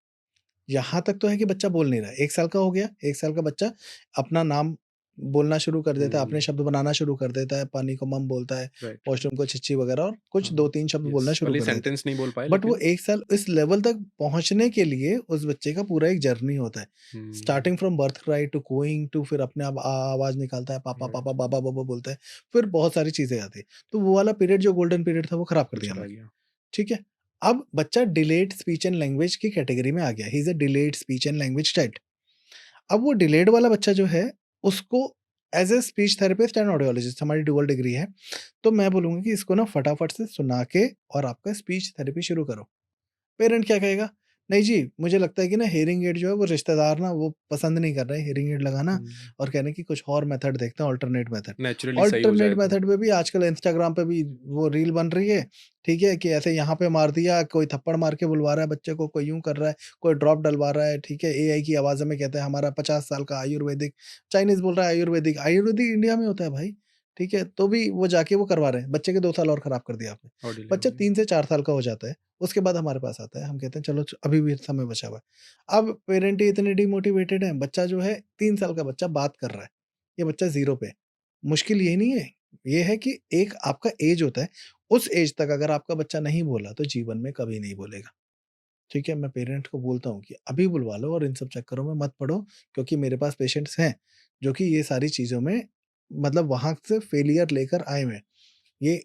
यहाँ तक तो है कि बच्चा बोल नहीं रहा है, 1 साल का हो गया, 1 साल का बच्चा अपना नाम बोलना शुरू कर देता है, अपने हुँ। शब्द बनाना शुरू कर देता है, पानी को मम बोलता है, राइट। वॉशरूम को छिछी वगैरह, और कुछ हाँ। 2-3 शब्द बोलना येस, शुरू भले ही कर देता है। सेंटेंस नहीं बोल पाए बट वो लेकिन 1 साल इस लेवल तक पहुँचने के लिए उस बच्चे का पूरा एक जर्नी होता है। हुँ। Starting from birth cry to cooing to, फिर अपने आप आवाज़ निकालता है, पापा, राइट। पापा, बाबा, बाबा बोलता है, फिर बहुत सारी चीज़ें आती हैं। तो वो वाला पीरियड जो गोल्डन पीरियड था, वो खराब कर वो दिया चला हमने, गया। ठीक है? अब बच्चा डिलेड स्पीच एंड लैंग्वेज की कैटेगरी में आ गया, he is a delayed speech and language child. अब वो डिलेड वाला बच्चा जो है, उसको as a speech therapist and audiologist, हमारी डुअल डिग्री है, तो मैं बोलूँगा कि इसको ना फटाफट से सुना के और आपका स्पीच थेरेपी शुरू करो। पेरेंट क्या कहेगा? नहीं जी, मुझे लगता है कि ना हियरिंग एड जो है वो रिश्तेदार ना वो पसंद नहीं कर रहे हैं हियरिंग एड लगाना, और कह रहे हैं कि कुछ और मेथड देखते हैं, अल्टरनेट मेथड। नेचुरली सही हो अल्टरनेट जाए तो। मेथड में भी आजकल इंस्टाग्राम पे भी वो रील बन रही है, ठीक है? कि ऐसे यहाँ पे मार दिया, कोई थप्पड़ मार के बुलवा रहा है बच्चे को, कोई यूँ कर रहा है, कोई ड्रॉप डलवा रहा है, ठीक है? एआई की आवाज़ में कहता है हमारा 50 साल का आयुर्वेदिक, चाइनीज़ बोल रहा है आयुर्वेदिक, आयुर्वेदिक इंडिया में होता है भाई, ठीक है? तो भी वो जाके वो करवा रहे हैं। बच्चे के 2 साल और खराब कर दिया आपने। और डिले हो बच्चा गई। 3 से 4 साल का हो जाता है, उसके बाद हमारे पास आता है, हम कहते हैं चलो अभी भी समय बचा हुआ है। अब पेरेंट ही इतने डिमोटिवेटेड हैं, बच्चा जो है 3 साल का बच्चा बात कर रहा है, ये बच्चा 0 पे है। मुश्किल यही नहीं है, ये है कि एक आपका एज होता है, उस एज तक अगर आपका बच्चा नहीं बोला तो जीवन में कभी नहीं बोलेगा, ठीक है? मैं पेरेंट को बोलता हूँ कि अभी बुलवा लो और इन सब चक्करों में मत पड़ो, क्योंकि मेरे पास पेशेंट्स हैं, जो कि ये सारी चीज़ों में मतलब वहाँ से फेलियर लेकर आए हुए हैं। ये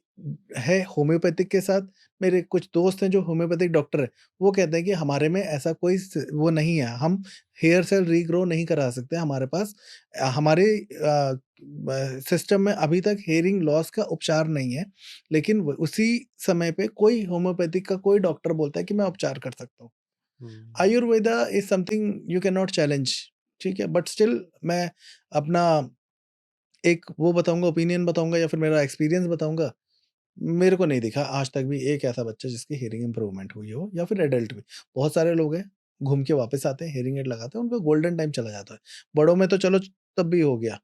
है होम्योपैथिक के साथ, मेरे कुछ दोस्त हैं जो होम्योपैथिक डॉक्टर हैं, वो कहते हैं कि हमारे में ऐसा कोई वो नहीं है, हम हेयर सेल रीग्रो नहीं करा सकते, हमारे पास हमारे सिस्टम में अभी तक हेयरिंग लॉस का उपचार नहीं है, लेकिन उसी समय पे कोई होम्योपैथिक का कोई डॉक्टर बोलता है कि मैं उपचार कर सकता हूँ। हम्म। Ayurveda is something you can not challenge, ठीक है? बट स्टिल मैं अपना एक वो बताऊंगा, ओपिनियन बताऊंगा या फिर मेरा एक्सपीरियंस बताऊंगा। मेरे को नहीं दिखा आज तक भी एक ऐसा बच्चा जिसकी हियरिंग इम्प्रूवमेंट हुई हो, या फिर एडल्ट में। बहुत सारे लोग हैं, घूम के वापस आते हैं, हियरिंग एड लगाते हैं, उनका गोल्डन टाइम चला जाता है। बड़ों में तो चलो तब भी हो गया,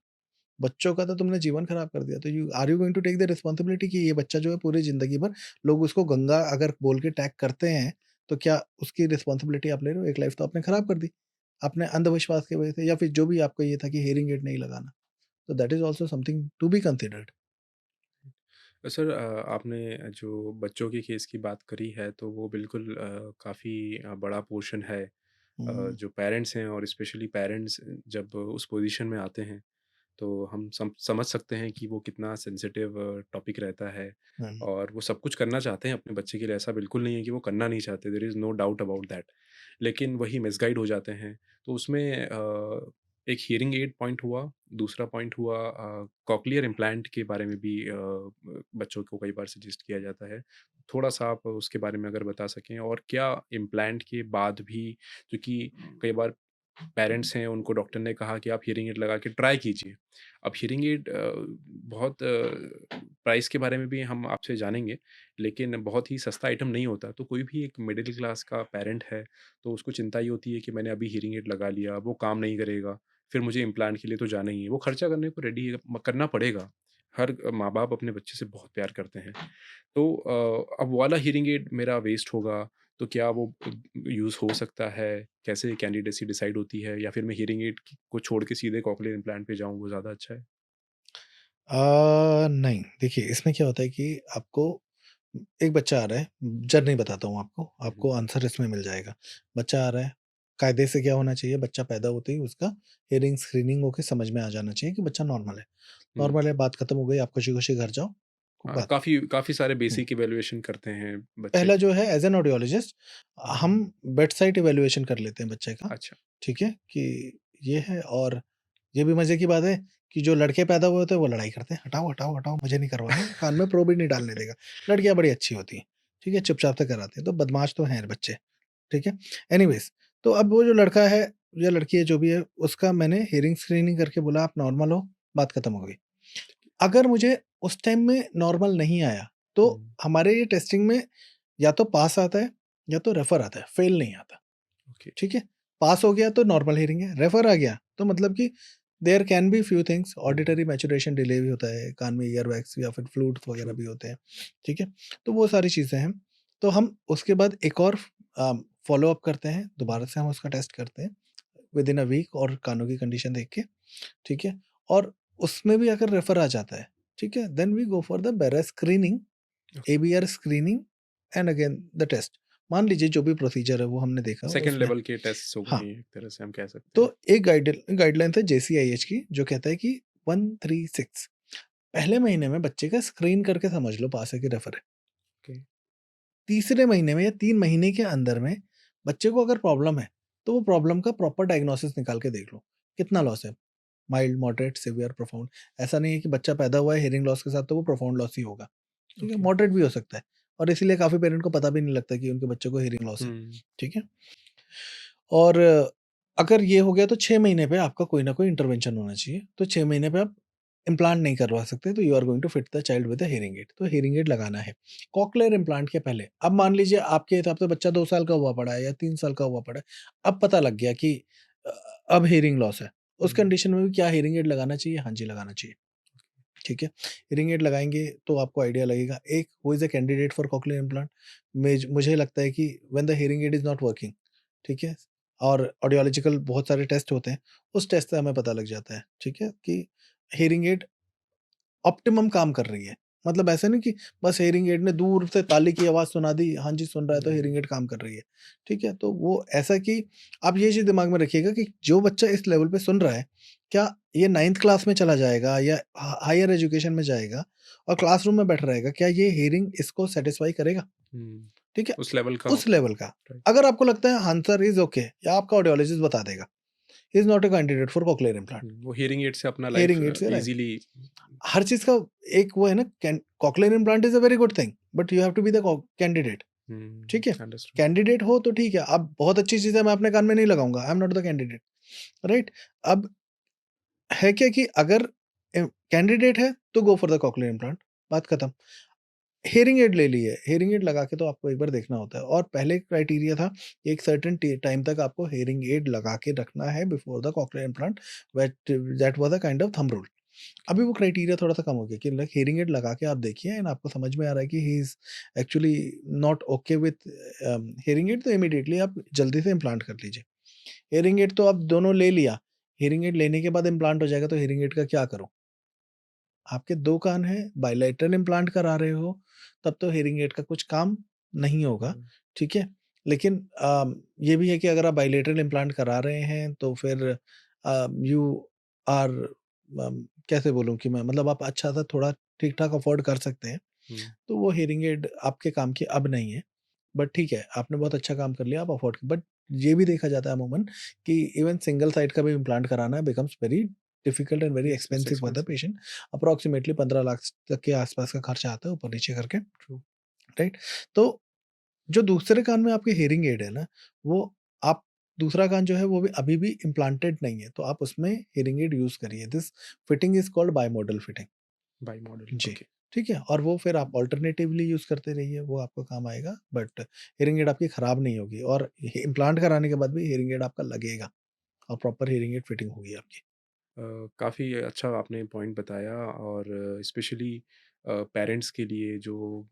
बच्चों का तो तुमने जीवन खराब कर दिया। तो you are you going to take the responsibility कि ये बच्चा जो है पूरी ज़िंदगी भर लोग उसको गंगा अगर बोल के टैग करते हैं, तो क्या उसकी रिस्पॉन्सिबिलिटी आप ले रहे हो? एक लाइफ तो आपने खराब कर दी, अपने अंधविश्वास की वजह से, या फिर जो भी आपका ये था कि हियरिंग एड नहीं लगाना। तो that is also something to be considered. Sir आपने जो बच्चों के केस की बात करी है तो वो बिल्कुल काफ़ी बड़ा पोर्शन है। हुँ, जो पेरेंट्स हैं और स्पेशली पेरेंट्स जब उस पोजीशन में आते हैं तो हम समझ सकते हैं कि वो कितना सेंसिटिव टॉपिक रहता है। हुँ, और वो सब कुछ करना चाहते हैं अपने बच्चे के लिए, ऐसा बिल्कुल नहीं है कि वो करना नहीं चाहते, there is no doubt about that. लेकिन वही मिसगाइड हो जाते हैं। तो उसमें एक हियरिंग एड पॉइंट हुआ, दूसरा पॉइंट हुआ कॉक्लियर इम्प्लांट के बारे में भी बच्चों को कई बार सजेस्ट किया जाता है। थोड़ा-सा आप उसके बारे में अगर बता सकें, और क्या इम्प्लांट के बाद भी, क्योंकि कई बार पेरेंट्स हैं उनको डॉक्टर ने कहा कि आप हियरिंग एड लगा के ट्राई कीजिए। अब हियरिंग एड बहुत प्राइस के बारे में भी हम आपसे जानेंगे, लेकिन बहुत ही सस्ता आइटम नहीं होता। तो कोई भी एक मिडिल क्लास का पेरेंट है, तो उसको चिंता ये होती है कि मैंने अभी हियरिंग एड लगा लिया, वो काम नहीं करेगा, फिर मुझे इम्प्लांट के लिए तो जाना ही है। वो खर्चा करने को रेडी है, करना पड़ेगा। हर माँ-बाप अपने बच्चे से बहुत प्यार करते हैं। तो अब वो वाला हियरिंग एड मेरा वेस्ट होगा, तो क्या वो यूज़ हो सकता है? कैसे कैंडिडेसी डिसाइड होती है, या फिर मैं हियरिंग एड को छोड़ के सीधे कॉक्लियर इम्प्लांट पे जाऊँ, वो ज़्यादा अच्छा है? नहीं, देखिए इसमें क्या होता है कि आपको एक बच्चा आ रहा है, जर्नी बताता हूँ आपको, हुँ, हुँ। आपको आंसर इसमें मिल जाएगा। बच्चा आ रहा है, कायदे से क्या होना चाहिए, बच्चा पैदा होते ही उसका हियरिंग स्क्रीनिंग होके समझ में आ जाना चाहिए कि बच्चा नॉर्मल है। हुँ। नॉर्मल है, बात खत्म हो गई, आप खुशी-खुशी घर जाओ, कोई हाँ, बात नहीं। काफ़ी काफ़ी सारे हुँ, बेसिक इवैल्यूएशन करते हैं बच्चे पहला के। जो है एज़ एन ऑडियोलॉजिस्ट हुँ, हम हुँ। बेड साइड इवैल्यूएशन कर लेते हैं बच्चे का, अच्छा। ठीक है? कि ये है, और ये भी मज़े की बात है कि जो लड़के पैदा हुए होते हैं वो लड़ाई करते हैं, हटाओ, हटाओ, हटाओ मुझे नहीं करवाना, कान में प्रोब ही नहीं डालने देगा। लड़कियाँ बड़ी अच्छी होती हैं, ठीक है? चुपचाप से कराती हैं, तो बदमाश तो हैं बच्चे, ठीक है? एनीवेज़, तो अब वो जो लड़का है या लड़की है जो भी है, उसका मैंने हियरिंग स्क्रीनिंग करके बोला आप नॉर्मल हो, बात खत्म हो गई। अगर मुझे उस टाइम में नॉर्मल नहीं आया, तो हुँ, हमारे ये टेस्टिंग में या तो पास आता है या तो रेफर आता है, फेल नहीं आता, ओके। ठीक है? पास हो गया तो नॉर्मल हियरिंग है, रेफर आ गया तो मतलब कि there can be few things, hmm, hmm. Auditory maturation delay भी होता है, कान में ईयर वैक्स या फिर फ्लूट्स वगैरह ट्रू। भी होते हैं, ठीक है? तो वो सारी चीज़ें हैं। तो हम उसके बाद एक और फ़ॉलो अप करते हैं, दोबारा हुँ, से हम उसका टेस्ट करते हैं विदिन अ वीक और कानों की कंडीशन देख के, ठीक है? और उसमें भी अगर रेफर आ जाता है, ठीक है? Then we go for the BERA screening, okay. ABR screening and again the test. मान लीजिए जो भी प्रोसीजर है वो हमने देखा सेकंड उसमें, लेवल के टेस्ट्स हो हाँ, गए एक तरह से हम कह सकते तो हैं। एक गाइडलाइन है जेसीआईएच की जो कहता है कि 136 पहले महीने में बच्चे का स्क्रीन करके समझ लो पास है कि रेफर है। ओके। तीसरे महीने में या 3 महीने के अंदर में बच्चे को अगर प्रॉब्लम है, तो वो प्रॉब्लम का प्रॉपर डायग्नोसिस निकाल के देख लो। कितना लॉस है, माइल्ड, मॉडरेट, सिवियर, प्रोफाउंड। ऐसा नहीं है कि बच्चा पैदा हुआ है हियरिंग लॉस के साथ तो वो प्रोफाउंड लॉस ही होगा, ठीक है, ओके। मॉडरेट भी हो सकता है। और इसीलिए काफ़ी पेरेंट को पता भी नहीं लगता कि उनके बच्चे को हियरिंग लॉस है, हुँ, ठीक है। और अगर ये हो गया तो 6 महीने पे आपका कोई ना कोई इंटरवेंशन होना चाहिए। तो 6 महीने पे आप इम्प्लांट नहीं करवा सकते, तो you are going to fit the child with a hearing aid. तो हियरिंग एड लगाना है कॉक्लियर इम्प्लांट के पहले। अब मान लीजिए आपके हिसाब से बच्चा 2 साल का हुआ पड़ा है या 3 साल का हुआ पड़ा है, अब पता लग गया कि अ, अब हियरिंग लॉस है। उस हुँ, कंडीशन में भी क्या हियरिंग एड लगाना चाहिए? हाँ जी, लगाना चाहिए। ठीक है, हियरिंग एड लगाएँगे तो आपको आइडिया लगेगा। एक who is a candidate for cochlear implant? मुझे लगता है कि when the hearing add is not working, ठीक है? और ऑडियोलॉजिकल बहुत सारे टेस्ट होते हैं, उस टेस्ट से हमें पता लग जाता है, ठीक है? कि हियरिंग एड ऑप्टिमम काम कर रही है। मतलब ऐसा नहीं कि बस हियरिंग एड ने दूर से ताली की आवाज़ सुना दी, हाँ जी, सुन रहा है तो हुँ, हियरिंग एड काम कर रही है, ठीक है? तो वो ऐसा कि आप ये चीज़ दिमाग में रखिएगा कि जो बच्चा इस लेवल पे सुन रहा है, क्या ये 9th क्लास में चला जाएगा या हायर एजुकेशन में जाएगा और क्लासरूम में बैठा रहेगा, क्या ये हियरिंग इसको सैटिस्फाई करेगा? हुँ, ठीक है? उस लेवल का उस होता है, लेवल का। राइट। अगर आपको लगता है आंसर इज़ ओके या आपका ऑडियोलॉजिस्ट बता देगा, he is not a candidate for cochlear implant. वो हियरिंग एड से अपना लाइफ हियरिंग एड से राइट। ईज़िली हर चीज़ का एक वो है ना, cochlear implant is a very good thing, but you have to be the candidate, हुँ, ठीक है? अंडरस्टूड। कैंडिडेट हो तो ठीक है, अब बहुत अच्छी चीज़ है, मैं अपने कान में नहीं लगाऊँगा, I am not the candidate, right? अब है क्या कि अगर कैंडिडेट है तो गो फॉर द कॉक्लियर इम्प्लांट, बात खत्म। हियरिंग एड ले ली है, हियरिंग एड लगा के तो आपको एक बार देखना होता है और पहले क्राइटेरिया था एक सर्टेन टाइम तक आपको हियरिंग एड लगा के रखना है before the cochlear implant, that was a kind of thumb rule. अभी वो क्राइटेरिया थोड़ा सा कम हो गया कि लाइक हियरिंग एड लगा के आप देखिए एंड आपको समझ में आ रहा है कि he is actually not okay with hearing aid, तो इमीडिएटली आप जल्दी से इम्प्लांट कर लीजिए। हियरिंग एड तो आप दोनों ले लिया, हियरिंग एड लेने के बाद इम्प्लांट हो जाएगा, तो हियरिंग एड का क्या करूं? आपके 2 कान हैं, बाइलेटरल इम्प्लांट करा रहे हो, तब तो हियरिंग एड का कुछ काम नहीं होगा, हुँ, ठीक है? लेकिन ये भी है कि अगर आप बाइलेटरल इम्प्लांट करा रहे हैं, तो फिर यू आर कैसे बोलूँ कि मैं, मतलब आप अच्छा-सा थोड़ा ठीक-ठाक अफ़ोर्ड कर सकते हैं, हुँ, तो वो हियरिंग एड आपके काम की अब नहीं है। बट ठीक है, आपने बहुत अच्छा काम कर लिया, आप अफ़ोर्ड, बट ये भी देखा जाता है अमूमन कि इवन सिंगल साइड का भी इम्प्लांट कराना becomes very difficult and very yes, it's expensive for the expensive, patient. Approximately 15 lakh तक के आसपास का खर्चा आता है ऊपर-नीचे करके, ट्रू। राइट? तो जो दूसरे कान में आपके हियरिंग एड है ना, वो आप दूसरा कान जो है वो भी अभी भी इम्प्लांटेड नहीं है, तो आप उसमें हियरिंग एड यूज़ करिए। This fitting is called bimodal fitting. Bi modal, जी, ओके। ठीक है? और वो फिर आप अल्टरनेटिवली यूज़ करते रहिए, वो आपको काम आएगा, बट हियरिंग एड आपकी खराब नहीं होगी और इम्प्लांट कराने के बाद भी हियरिंग एड आपका लगेगा और प्रॉपर हियरिंग एड फिटिंग होगी आपकी। काफ़ी अच्छा आपने पॉइंट बताया और स्पेशली पेरेंट्स के लिए जो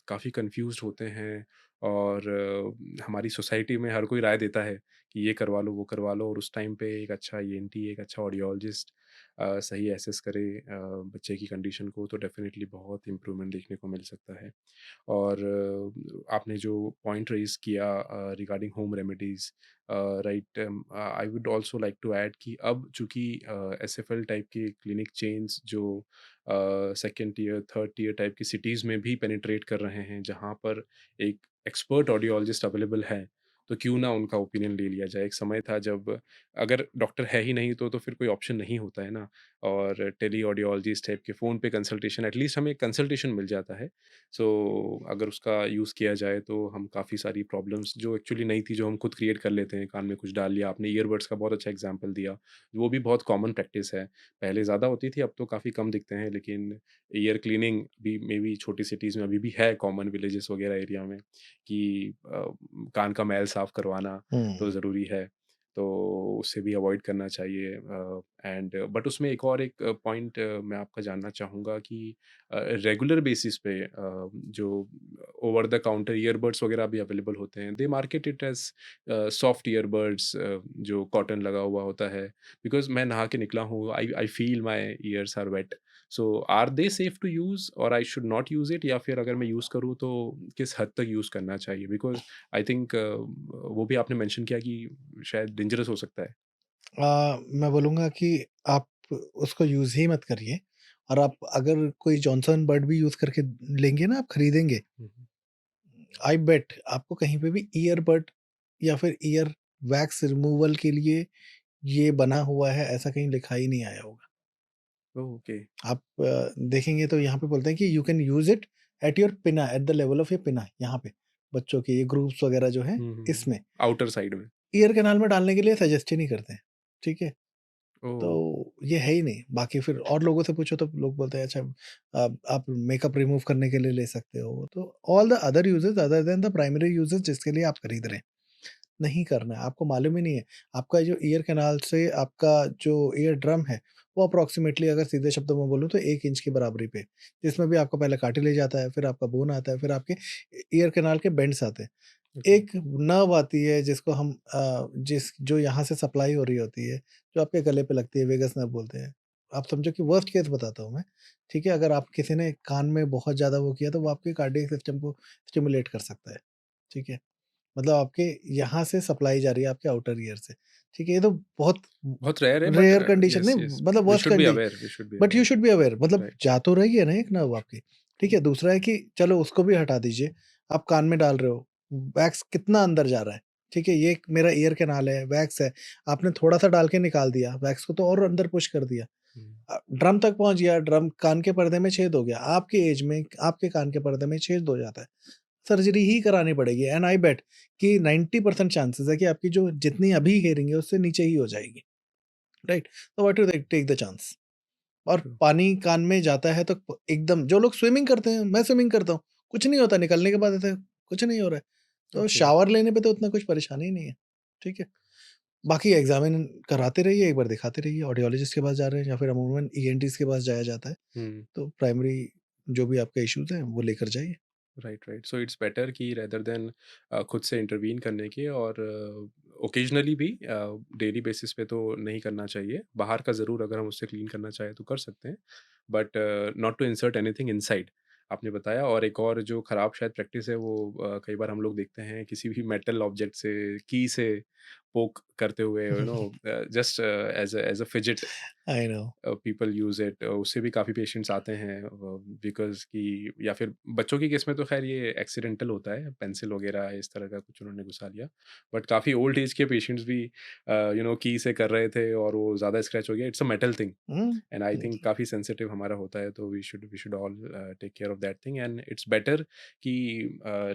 काफ़ी कंफ्यूज्ड होते हैं और हमारी सोसाइटी में हर कोई राय देता है कि ये करवा लो वो करवा लो और उस टाइम पे एक अच्छा ईएनटी एक अच्छा ऑडियोलॉजिस्ट सही एसेस करे बच्चे की कंडीशन को तो डेफिनेटली बहुत इम्प्रूवमेंट देखने को मिल सकता है। और आपने जो पॉइंट रेज़ किया regarding home remedies right I would also like to add कि अब चूँकि एसएफएल टाइप की क्लिनिक चेन्स जो second tier, third tier type की सिटीज़ में भी पेनिट्रेट कर रहे हैं, जहाँ पर एक एक्सपर्ट ऑडियोलॉजिस्ट अवेलेबल है, तो क्यों ना उनका ओपिनियन ले लिया जाए। एक समय था जब अगर डॉक्टर है ही नहीं तो फिर कोई ऑप्शन नहीं होता है ना और टेली ऑडियोलॉजिस्ट टाइप के फ़ोन पे कंसल्टेशन एटलीस्ट हमें कंसल्टेशन मिल जाता है। सो अगर उसका यूज़ किया जाए तो हम काफ़ी सारी प्रॉब्लम्स जो एक्चुअली नहीं थी जो हम खुद क्रिएट कर लेते हैं कान में कुछ डाल लिया आपने ईयरबड्स का बहुत अच्छा एग्जांपल दिया वो भी बहुत कॉमन प्रैक्टिस है पहले ज़्यादा होती थी अब तो काफ़ी कम दिखते हैं लेकिन ईयर क्लीनिंग भी मे बी छोटी सिटीज़ में अभी भी है कॉमन विलेजेस वगैरह एरिया में कि कान का मैल साफ़ करवाना हुँ। तो ज़रूरी है तो उससे भी अवॉइड करना चाहिए एंड बट उसमें एक पॉइंट मैं आपका जानना चाहूँगा कि रेगुलर बेसिस पे जो ओवर द काउंटर ईयरबड्स वगैरह भी अवेलेबल होते हैं they market it as soft earbuds जो कॉटन लगा हुआ होता है बिकॉज मैं नहा के निकला हूँ I I feel my ears are wet so are they safe to use और I should not use it या फिर अगर मैं यूज़ करूँ तो किस हद तक यूज़ करना चाहिए बिकॉज आई थिंक वो भी आपने मेंशन किया कि शायद डेंजरस हो सकता है। मैं बोलूँगा कि आप उसको यूज़ ही मत करिए और आप अगर कोई जॉनसन बर्ड भी यूज़ करके लेंगे ना, आप खरीदेंगे, हुँ, हुँ, आई बेट आपको कहीं पे भी ईयरबड या फिर ईयर वैक्स रिमूवल के लिए ये बना हुआ है ऐसा कहीं लिखा ही नहीं आया होगा। ओके। आप देखेंगे तो यहाँ पे बोलते हैं कि you can use it at your pinna, at the level of your pinna, यहाँ पे बच्चों के ये ग्रुप्स वगैरह जो हैं इसमें, आउटर साइड में। ईयर कैनाल में डालने के लिए सजेस्ट ही नहीं करते हैं, ठीक है? ओह! तो ये है ही नहीं। बाकी फिर और लोगों से पूछो तो लोग बोलते हैं अच्छा आप मेकअप रिमूव करने के लिए ले सकते हो। तो all the other uses other than the primary uses जिसके लिए आप खरीद रहे हैं, नहीं करना है। आपको मालूम ही नहीं है। आपका जो ईयर कैनाल से आपका जो ईयर ड्रम है, वो अप्रॉक्सिमेटली अगर सीधे शब्दों में बोलूँ तो 1 इंच की बराबरी पे है। जिसमें भी आपका पहले कार्टिलेज आता है, फिर आपका बोन आता है, फिर आपके ईयर कैनाल के बेंड्स आते हैं। ओके। एक नर्व आती है जिसको हम जो यहाँ से सप्लाई हो रही होती है, जो आपके गले पे लगती है, वेगस नर्व बोलते हैं। आप समझो कि वर्स्ट केस बताता हूँ मैं, ठीक है? अगर आप किसी ने कान में बहुत ज़्यादा वो किया तो वो आपके कार्डियक सिस्टम को स्टिमुलेट कर सकता है, ठीक है? मतलब आपके यहाँ से सप्लाई जा रही है आपके आउटर ईयर से, ठीक है? ये तो बहुत बहुत रेयर है बट रेयर कंडीशन नहीं, येस, येस, मतलब worst we should be but you aware. Should be aware, मतलब राइट। जा तो रही है ना एक नर्व आपकी, ठीक है? दूसरा है कि चलो उसको भी हटा दीजिए, आप कान में डाल रहे हो, वैक्स कितना अंदर जा रहा है, ठीक है? ये एक मेरा ईयर कैनाल है, वैक्स है, आपने थोड़ा-सा डाल के निकाल दिया, वैक्स को तो और अंदर पुश कर दिया। हुँ, ड्रम तक पहुँच गया, ड्रम कान के पर्दे में छेद हो गया, आपके ऐज में आपके कान के पर्दे में छेद हो जाता है, सर्जरी ही करानी पड़ेगी एंड आई बेट कि 90% चांसेस है कि आपकी जो जितनी अभी हियरिंग है उससे नीचे ही हो जाएगी, राइट? तो what you take the chance. और ट्रू। पानी कान में जाता है तो एकदम, जो लोग स्विमिंग करते हैं, मैं स्विमिंग करता हूँ, कुछ नहीं होता, निकलने के बाद ऐसा कुछ नहीं हो रहा है। तो ओके। शावर लेने पे तो उतना कुछ परेशानी ही नहीं है, ठीक है? बाकी एग्ज़ामिन कराते रहिए, एक बार दिखाते रहिए, ऑडियोलॉजिस्ट के पास जा रहे हैं या फिर अमूमन ईएनटीज़ के पास जाया जाता है, हुँ। तो प्राइमरी जो भी आपके इश्यूज़ हैं, वो लेकर जाइए। Right, right. So it's better कि रेदर देन खुद से इंटरवीन करने के और ओकेजनली भी डेली बेसिस पे तो नहीं करना चाहिए। बाहर का ज़रूर अगर हम उससे क्लीन करना चाहें तो कर सकते हैं, but not to insert anything inside. आपने बताया। और एक और जो खराब शायद प्रैक्टिस है वो कई बार हम लोग देखते हैं किसी भी मेटल ऑब्जेक्ट से, की से पोक करते हुए, just as a fidget I know. People use it. उससे भी काफ़ी पेशेंट्स आते हैं बिकॉज़ कि या फिर बच्चों के केस में तो ख़ैर ये एक्सीडेंटल होता है, पेंसिल वग़ैरह इस तरह का कुछ उन्होंने घुसा लिया। बट काफ़ी ओल्ड एज के पेशेंट्स भी की से कर रहे थे और वो ज़्यादा स्क्रैच हो गया। It's a metal thing hmm, and I think काफ़ी सेंसिटिव हमारा होता है, तो we should all take care of that thing. And it's better कि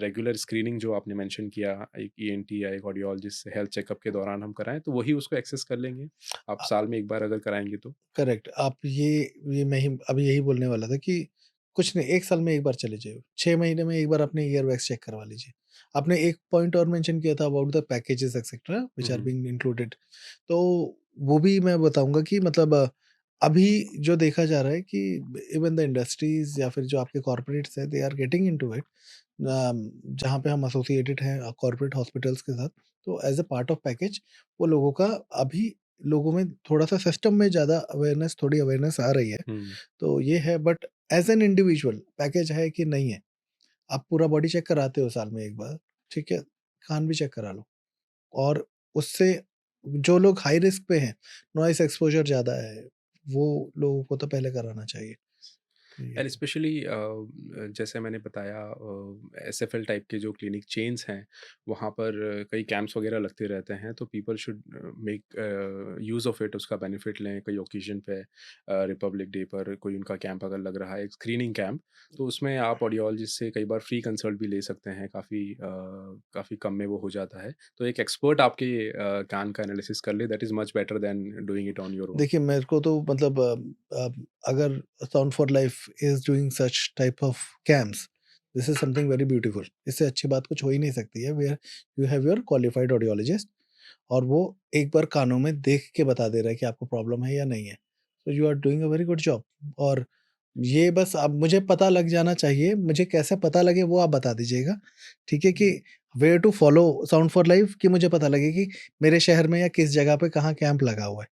रेगुलर स्क्रीनिंग जो आपने मेंशन किया, एक ईएनटी या एक ऑडियोलॉजिस्ट से हेल्थ चेकअप के दौरान हम कराएँ, तो वही उसको एक्सेस कर लेंगे। आप अ, साल में 1 बार अगर कराएँगे तो। करेक्ट। आप ये मैं ही अभी यही बोलने वाला था कि कुछ नहीं, 1 साल में 1 बार चले जाइए, 6 महीने में 1 बार अपने ईयर वैक्स चेक करवा लीजिए। आपने एक पॉइंट और मेंशन किया था about the packages etcetera hmm, which are hmm. Being included. तो वो भी मैं बताऊँगा कि मतलब अभी जो देखा जा रहा है कि इवन द इंडस्ट्रीज़ या फिर जो आपके कॉर्पोरेट्स हैं, they are getting into it. जहाँ पे हम एसोसिएटेड हैं कॉर्पोरेट हॉस्पिटल्स के साथ, तो as a part of package वो लोगों का अभी लोगों में थोड़ा-सा सिस्टम में ज़्यादा अवेयरनेस, थोड़ी अवेयरनेस आ रही है। हुँ। तो ये है, but as an individual package है कि नहीं है। आप पूरा बॉडी चेक कराते हो साल में 1 बार, ठीक है? कान भी चेक करा लो। और उससे जो लोग हाई रिस्क पे हैं, नॉइज़ एक्सपोज़र ज़्यादा है, वो लोगों को तो पहले कराना चाहिए। तो ये एंड स्पेशली जैसे मैंने बताया एसएफएल टाइप के जो क्लिनिक चेन्स हैं, वहाँ पर कई कैंप्स वगैरह लगते रहते हैं, तो people should make use of it, उसका बेनिफिट लें। कोई ओकेजन पे रिपब्लिक डे पर कोई उनका कैंप अगर लग रहा है, एक स्क्रीनिंग कैंप, तो उसमें आप ऑडियोलॉजिस्ट से कई बार फ्री कंसल्ट भी ले सकते हैं। काफ़ी कम में वो हो जाता है। तो एक एक्सपर्ट आपके कान का एनालिसिस कर ले, that is much better than doing it on your own. देखिए, मेरे को तो मतलब अगर Sound for Life is doing such type of camps, this is something very beautiful. इससे अच्छी बात कुछ हो ही नहीं सकती है, where you have your qualified audiologist और वो एक बार कानों में देख के बता दे रहा है कि आपको प्रॉब्लम है या नहीं है। तो you are doing a very good job. और ये बस अब मुझे पता लग जाना चाहिए, मुझे कैसे पता लगे वो आप बता दीजिएगा, ठीक है? कि where to follow Sound for Life, कि मुझे पता लगे कि मेरे शहर में या किस जगह पे कहाँ कैंप लगा हुआ है।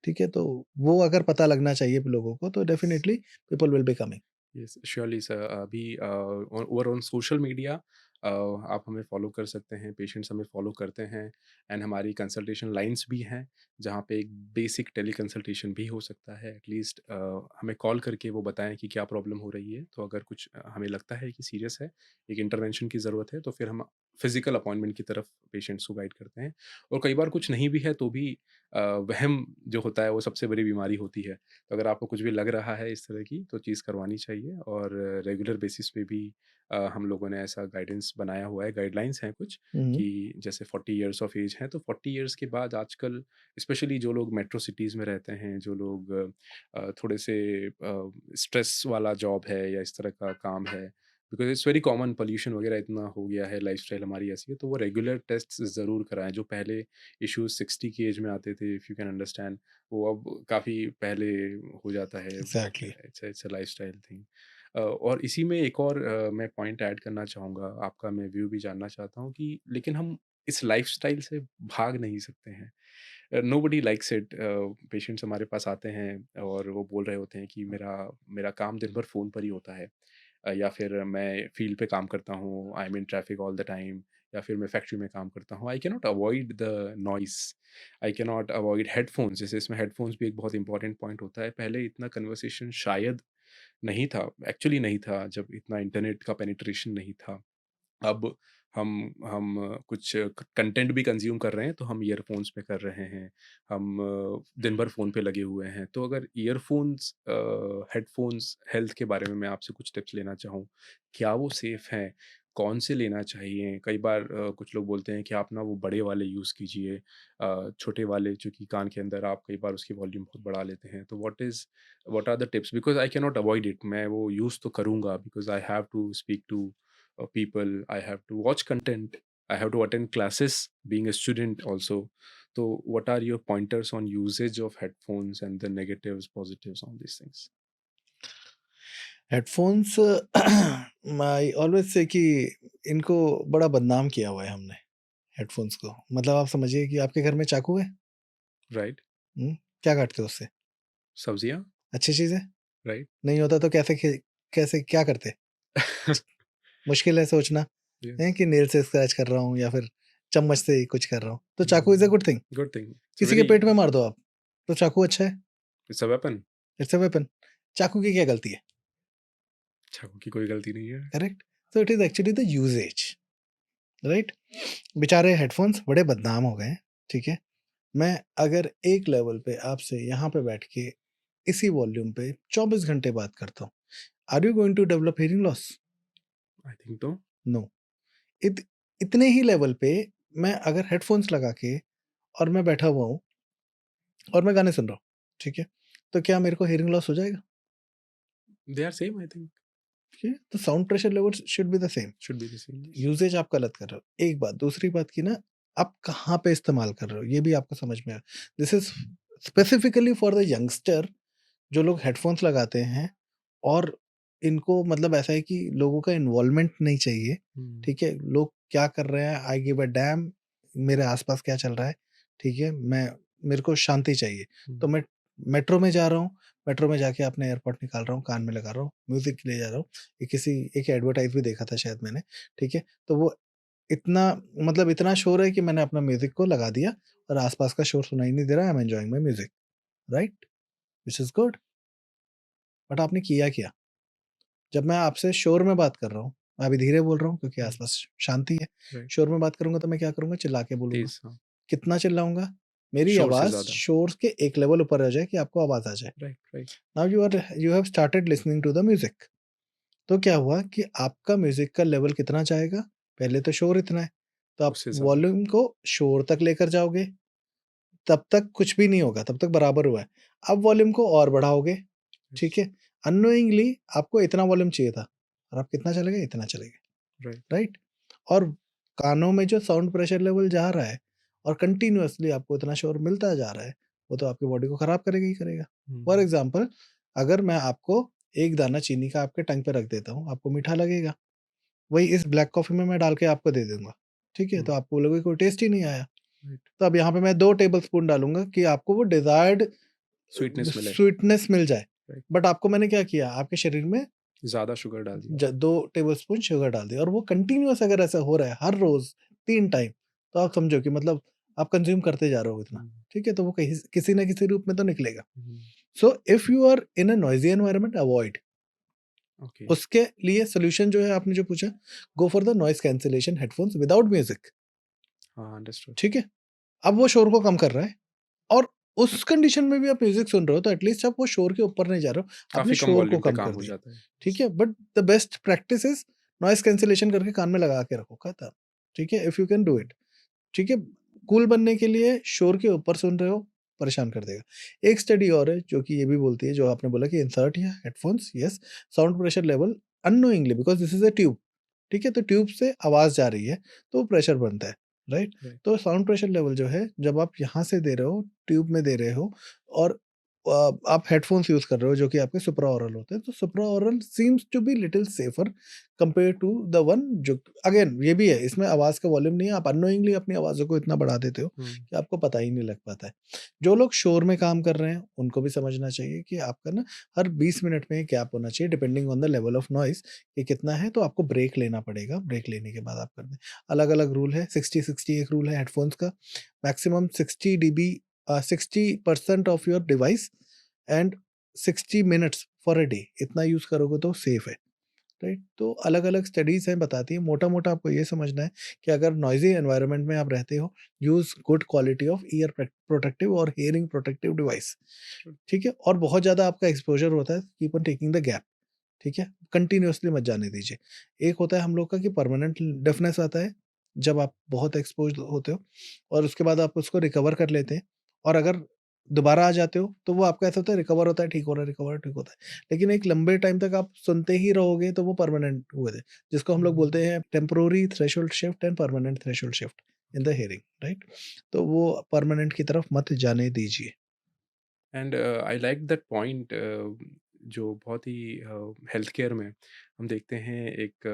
ठीक है? तो वो अगर पता लगना चाहिए लोगों को तो definitely people will be coming. Yes, surely sir. अभी ओवर ऑन सोशल मीडिया आप हमें फ़ॉलो कर सकते हैं, पेशेंट्स हमें फ़ॉलो करते हैं एंड हमारी कंसल्टेशन लाइन्स भी हैं, जहाँ पे एक बेसिक टेली कंसल्टेशन भी हो सकता है। एटलीस्ट हमें कॉल करके वो बताएँ कि क्या प्रॉब्लम हो रही है, तो अगर कुछ हमें लगता है कि सीरियस है, एक इंटरवेंशन की ज़रूरत है, तो फिर हम फिज़िकल अपॉइंटमेंट की तरफ पेशेंट्स को गाइड करते हैं। और कई बार कुछ नहीं भी है तो भी वहम जो होता है वो सबसे बड़ी बीमारी होती है। तो अगर आपको कुछ भी लग रहा है इस तरह की तो चीज़ करवानी चाहिए और रेगुलर बेसिस पे भी हम लोगों ने ऐसा गाइडेंस बनाया हुआ है, गाइडलाइंस हैं कुछ हुँ, कि जैसे 40 इयर्स ऑफ एज है तो 40 इयर्स के बाद आजकल स्पेशली जो लोग मेट्रो सिटीज़ में रहते हैं, जो लोग थोड़े से स्ट्रेस वाला जॉब है या इस तरह का काम है, because it's very common, pollution वगैरह इतना हो गया है, लाइफ़स्टाइल हमारी ऐसी है, तो वो रेगुलर टेस्ट्स ज़रूर कराएँ। जो पहले इश्यूज़ 60 की एज में आते थे, इफ यू कैन अंडरस्टैंड, वो अब काफ़ी पहले हो जाता है। Exactly. It's a lifestyle thing. और इसी में एक और मैं पॉइंट ऐड करना चाहूँगा, आपका मैं व्यू भी जानना चाहता हूँ कि लेकिन हम इस लाइफ़स्टाइल से भाग नहीं सकते हैं। Nobody likes it. पेशेंट्स हमारे पास आते हैं और वो बोल रहे होते हैं कि मेरा मेरा काम दिन भर फ़ोन पर ही होता है। या फिर मैं फ़ील्ड पे काम करता हूँ, I am in traffic all the time, या फिर मैं फैक्ट्री में काम करता हूँ। आई can not avoid the noise, I can not avoid headphones. जैसे इसमें हेडफ़ोन्स भी एक बहुत इंपॉर्टेंट पॉइंट होता है। पहले इतना कन्वर्सेशन शायद नहीं था, एक्चुअली नहीं था, जब इतना इंटरनेट का पेनिट्रेशन नहीं था। अब हम कुछ कंटेंट भी कंज़्यूम कर रहे हैं, तो हम ईयरफ़ोन्स पे कर रहे हैं। हम दिन भर फ़ोन पे लगे हुए हैं। तो अगर ईयरफ़ोन्स हेडफ़ोन्स हेल्थ के बारे में मैं आपसे कुछ टिप्स लेना चाहूँ, क्या वो सेफ़ हैं? कौन से लेना चाहिए? कई बार कुछ लोग बोलते हैं कि आप ना वो बड़े वाले यूज़ कीजिए। छोटे वाले चूँकि कान के अंदर आप कई बार उसकी वॉल्यूम बहुत बढ़ा लेते हैं। तो what are the tips? Because I can not avoid it. मैं वो यूज़ तो करूँगा because I have to speak to people, I have to watch content, I have to attend classes being a student also. So what are your pointers on usage of headphones and the negatives, positives on these things? Headphones I always से कि इनको बड़ा बदनाम किया हुआ है हमने, हेडफ़ोन्स को। मतलब आप समझिए कि आपके घर में चाकू है? Right? हुँ, क्या काटते हो उससे? Sabziyan? अच्छी चीज़ है? Right? नहीं होता तो कैसे क्या करते? मुश्किल है सोचना, हैं Yes. कि नेल से स्क्रैच कर रहा हूँ या फिर चम्मच से कुछ कर रहा हूँ। तो चाकू is a Mm, good thing. good thing. It's a किसी के very, पेट में मार दो आप, तो चाकू अच्छा है, it's a weapon. It's a weapon. चाकू की क्या गलती है? चाकू की कोई गलती नहीं है। Correct? So it is actually the usage, right? बेचारे हेडफ़ोन्स बड़े बदनाम हो गए हैं, ठीक है? मैं अगर एक लेवल पे आपसे यहाँ पे बैठ के इसी वॉल्यूम पे 24 घंटे बात करता हूँ, are you going to develop hearing loss? I think तो नो। इत इतने ही लेवल पे मैं अगर हेडफ़ोन्स लगा के और मैं बैठा हुआ हूँ और मैं गाने सुन रहा हूँ, ठीक है? तो क्या मेरे को हियरिंग लॉस हो जाएगा? they are same, I think. ठीक है? तो sound pressure levels should be the same. Should be the same. Yes. Usage आप गलत कर रहे हो, एक बात। दूसरी बात की ना, आप कहाँ पे इस्तेमाल कर रहे हो, ये भी आपको समझ में आए। This is specifically for the youngster जो लोग हेडफ़ोन्स लगाते हैं और इनको मतलब ऐसा है कि लोगों का इन्वॉल्वमेंट नहीं चाहिए, Hmm. ठीक है? लोग क्या कर रहे हैं, आई गिव अ डैम, मेरे आस-पास क्या चल रहा है, ठीक है? मेरे को शांति चाहिए। Hmm. तो मैं मेट्रो में जा रहा हूँ, मेट्रो में जाके अपने एयरपॉड निकाल रहा हूँ, कान में लगा रहा हूँ, म्यूज़िक के लिए जा रहा हूँ। एक एडवर्टाइज़ भी देखा था शायद मैंने, ठीक है? तो वो इतना मतलब इतना शोर है कि मैंने अपना म्यूज़िक को लगा दिया और आस-पास का शोर सुनाई नहीं दे रहा, I am enjoying my music, right? Which is good. But आपने किया क्या? जब मैं आपसे शोर में बात कर रहा हूँ, मैं अभी धीरे बोल रहा हूँ क्योंकि Hmm. आस-पास शांति है। Right. शोर में बात करूँगा तो मैं क्या करूँगा? चिल्ला के बोलूँगा। तेज़, हाँ। कितना चिल्लाऊँगा? मेरी शोर से आवाज़ ज़्यादा। शोर के एक लेवल ऊपर आ जाए कि आपको आवाज़ आ जाए। Right, right. Now you have started listening to the music. तो क्या हुआ कि आपका म्यूज़िक का लेवल कितना जाएगा? पहले तो शोर इतना है, तो आप उससे ज़्यादा। वॉल्यूम को शोर तक लेकर जाओगे, तब तक कुछ भी नहीं होगा, तब तक बराबर हुआ है। अब वॉल्यूम को और बढ़ाओगे, ठीक Yes. है? अननोइंगली आपको इतना वॉल्यूम चाहिए था और आप कितना चले गए? इतना चले गए, Right. राइट? और कानों में जो साउंड प्रेशर लेवल जा रहा है और कंटीन्यूअसली आपको इतना शोर मिलता जा रहा है, वो तो आपकी बॉडी को खराब करेगा ही करेगा। For Hmm. एग्ज़ाम्पल, अगर मैं आपको एक दाना चीनी का आपके टंग पे रख देता हूँ, आपको मीठा लगेगा। वही इस ब्लैक कॉफ़ी में मैं डाल के आपको दे दूँगा, ठीक है? Hmm. तो आपको बोलोगे कोई टेस्ट ही नहीं आया। Right. तो अब यहाँ पे मैं 2 टेबलस्पून डालूँगा कि आपको वो डिज़ायर्ड स्वीटनेस मिले। स्वीटनेस मिल जाए। Right. बट आपको मैंने क्या किया? आपके शरीर में ज़्यादा शुगर डाल दिया। 2 टेबलस्पून शुगर डाल दिया और वो कंटिन्यूअस अगर ऐसा हो रहा है हर रोज़ 3 टाइम, तो आप समझो कि मतलब आप कंज़्यूम करते जा रहे हो इतना, हुँ, ठीक है? तो वो कहीं किसी न किसी रूप में तो निकलेगा। हुँ, so if you are in a noisy environment avoid. Okay. उसके लिए सॉल्यूशन जो है आपने जो पूछा, go for the noise cancellation headphones without music, हाँ, अंडरस्टूड। ठीक है? अब वो शोर को कम कर रहा है और उस कंडीशन में भी आप म्यूज़िक सुन रहे हो तो एटलीस्ट आप वो शोर के ऊपर नहीं जा रहे हो, आपने काफ़ी कम शोर को वॉल्यूम पे कम काम कर हो दिया, जाता है। ठीक है? But the best practice is noise cancellation करके कान में लगा के रखो, खत्म, ठीक है? If you can do it, ठीक है? कूल बनने के लिए शोर के ऊपर सुन रहे हो, परेशान कर देगा। एक स्टडी और है जो कि ये भी बोलती है, जो आपने बोला कि इंसर्ट या headphones, yes, sound pressure level unknowingly because this is a tube, ठीक है? तो ट्यूब से आवाज़ जा रही है, तो प्रेशर बनता है, राइट? राइट, तो साउंड प्रेशर लेवल जो है, जब आप यहाँ से दे रहे हो, ट्यूब में दे रहे हो और आप हेडफ़ोन्स यूज़ कर रहे हो जो कि आपके सुप्राऑरल होते हैं, तो supraaural seems to be little safer compare to the one जो अगेन ये भी है, इसमें आवाज़ का वॉल्यूम नहीं है, आप अननोइंगली अपनी आवाज़ों को इतना बढ़ा देते हो हुँ, कि आपको पता ही नहीं लग पाता है। जो लोग शोर में काम कर रहे हैं, उनको भी समझना चाहिए कि आपका ना हर 20 मिनट में गैप होना चाहिए depending on the level of noise कि कितना है, तो आपको ब्रेक लेना पड़ेगा, ब्रेक लेने के बाद आप कर दें। अलग-अलग रूल है, 60-60 एक रूल है हेडफ़ोन्स का, maximum 60 dB 60% of your device and 60 minutes for a day इतना यूज़ करोगे तो सेफ है। राइट? तो अलग-अलग स्टडीज़ हैं बताती हैं, मोटा-मोटा आपको ये समझना है कि अगर नॉइज़ी एनवायरनमेंट में आप रहते हो, use good quality of year protective और हियरिंग प्रोटेक्टिव डिवाइस, अंडरस्टूड। ठीक है? और बहुत ज़्यादा आपका एक्सपोज़र होता है, keep on taking the gap, ठीक है? कंटीन्यूअसली मत जाने दीजिए। एक होता है हम लोग का कि परमानेंट डेफनेस आता है, जब आप बहुत एक्सपोज़्ड होते हो और उसके बाद आप उसको रिकवर कर लेते हैं और अगर दोबारा आ जाते हो, तो वो आपका ऐसा होता है रिकवर होता है, ठीक हो रहा है, रिकवर ठीक होता है। लेकिन एक लंबे टाइम तक आप सुनते ही रहोगे तो वो परमानेंट हुए थे, जिसको हम लोग बोलते हैं temporary threshold shift and permanent threshold shift in the hearing, right? तो वो परमानेंट की तरफ मत जाने दीजिए। And I like that point, जो बहुत ही हेल्थ केयर में हम देखते हैं एक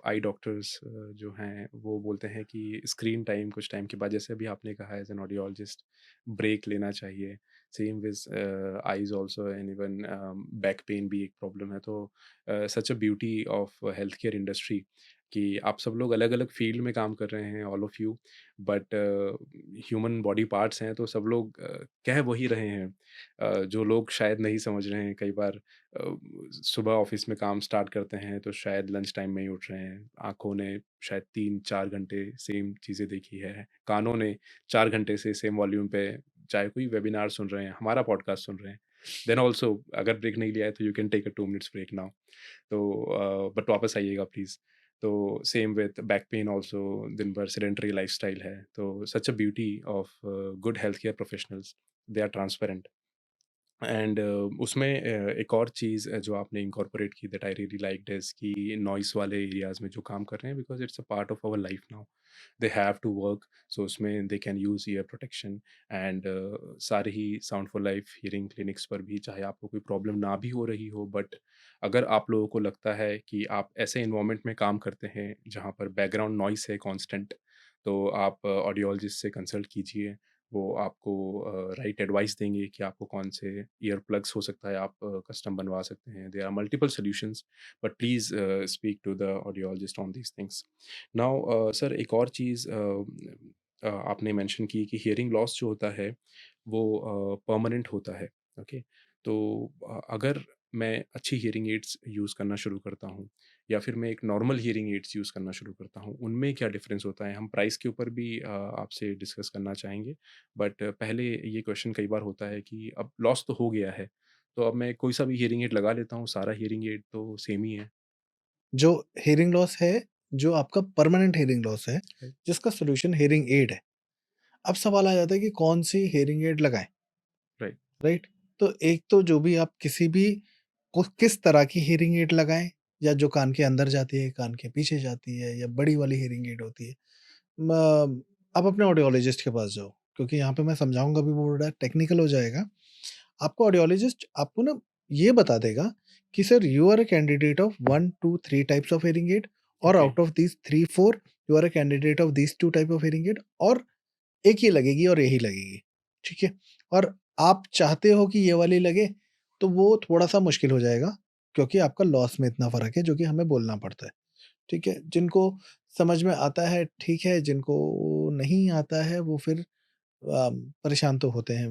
आई डॉक्टर्स जो हैं वो बोलते हैं कि स्क्रीन टाइम कुछ टाइम के बाद, जैसे अभी आपने कहा एज एन ऑडियोलॉजिस्ट, ब्रेक लेना चाहिए। Same with eyes also, and even back pain भी एक प्रॉब्लम है। तो such a beauty of health care industry कि आप सब लोग अलग अलग फील्ड में काम कर रहे हैं, all of you, but human body parts हैं तो सब लोग कह वही रहे हैं। जो लोग शायद नहीं समझ रहे हैं कई बार, सुबह ऑफिस में काम स्टार्ट करते हैं तो शायद लंच टाइम में ही उठ रहे हैं। आँखों ने शायद 3-4 घंटे सेम चीज़ें देखी है। कानों ने 4 घंटे से सेम वॉल्यूम पे चाहे कोई वेबिनार सुन रहे हैं, हमारा पॉडकास्ट सुन रहे हैं। देन ऑल्सो अगर ब्रेक नहीं लिया है तो you can take a 2 minutes break now. तो बट वापस आइएगा प्लीज़। तो same with back pain also, दिन भर सेडेंटरी लाइफ़स्टाइल है। तो such a beauty of good health care professionals, they are transparent. And उसमें एक और चीज़ जो आपने इनकॉर्पोरेट की that I really liked is कि नॉइस वाले एरियाज़ में जो काम कर रहे हैं, because it's a part of our life now, they have to work, so उसमें they can use ear protection. And सारे ही sound for life hearing clinics पर भी, चाहे आपको कोई प्रॉब्लम ना भी हो रही हो, बट अगर आप लोगों को लगता है कि आप ऐसे इन्वायरमेंट में काम करते हैं जहाँ पर बैकग्राउंड नॉइस है कांस्टेंट, तो आप ऑडियोलॉजिस्ट से कंसल्ट कीजिए। वो आपको राइट एडवाइस देंगे कि आपको कौन से ईयर प्लग्स हो सकता है आप कस्टम बनवा सकते हैं। There are multiple solutions, but please speak to the audiologist on these things. Now sir, एक और चीज़ आपने मेंशन की कि हियरिंग लॉस जो होता है वो परमानेंट होता है। ओके, तो अगर मैं अच्छी हियरिंग एड्स यूज़ करना शुरू करता हूँ या फिर मैं एक नॉर्मल हियरिंग एड्स यूज़ करना शुरू करता हूँ, उनमें क्या डिफरेंस होता है? हम प्राइस के ऊपर भी आपसे डिस्कस करना चाहेंगे। बट पहले ये क्वेश्चन कई बार होता है कि अब लॉस तो हो गया है, तो अब मैं कोई सा भी हियरिंग एड लगा लेता हूँ, सारा हियरिंग एड तो सेम ही है। जो हियरिंग लॉस है, जो आपका परमानेंट हियरिंग लॉस है, राइट, जिसका सॉल्यूशन हियरिंग एड है। अब सवाल आ जाता है कि कौन-सी हियरिंग एड लगाएँ, राइट, राइट? तो एक तो जो भी आप किसी भी को किस तरह की हियरिंग एड लगाएँ या जो कान के अंदर जाती है, कान के पीछे जाती है या बड़ी वाली हियरिंग एड होती है। म आप अपने ऑडियोलॉजिस्ट के पास जाओ, क्योंकि यहाँ पे मैं समझाऊँगा भी वो बड़ा टेक्निकल हो जाएगा। आपको ऑडियोलॉजिस्ट आपको ना ये बता देगा कि sir you are a candidate of 1, 2, 3 types of hearing aid और okay, out of these 3, 4 you are a candidate of these 2 type of hearing aid और एक ही लगेगी और यही लगेगी, ठीक है? और आप चाहते हो कि ये वाली लगे, तो वो थोड़ा-सा मुश्किल हो जाएगा, क्योंकि आपका लॉस में इतना फ़र्क है जो कि हमें बोलना पड़ता है, ठीक है? जिनको समझ में आता है ठीक है, जिनको नहीं आता है वो फिर परेशान तो होते हैं,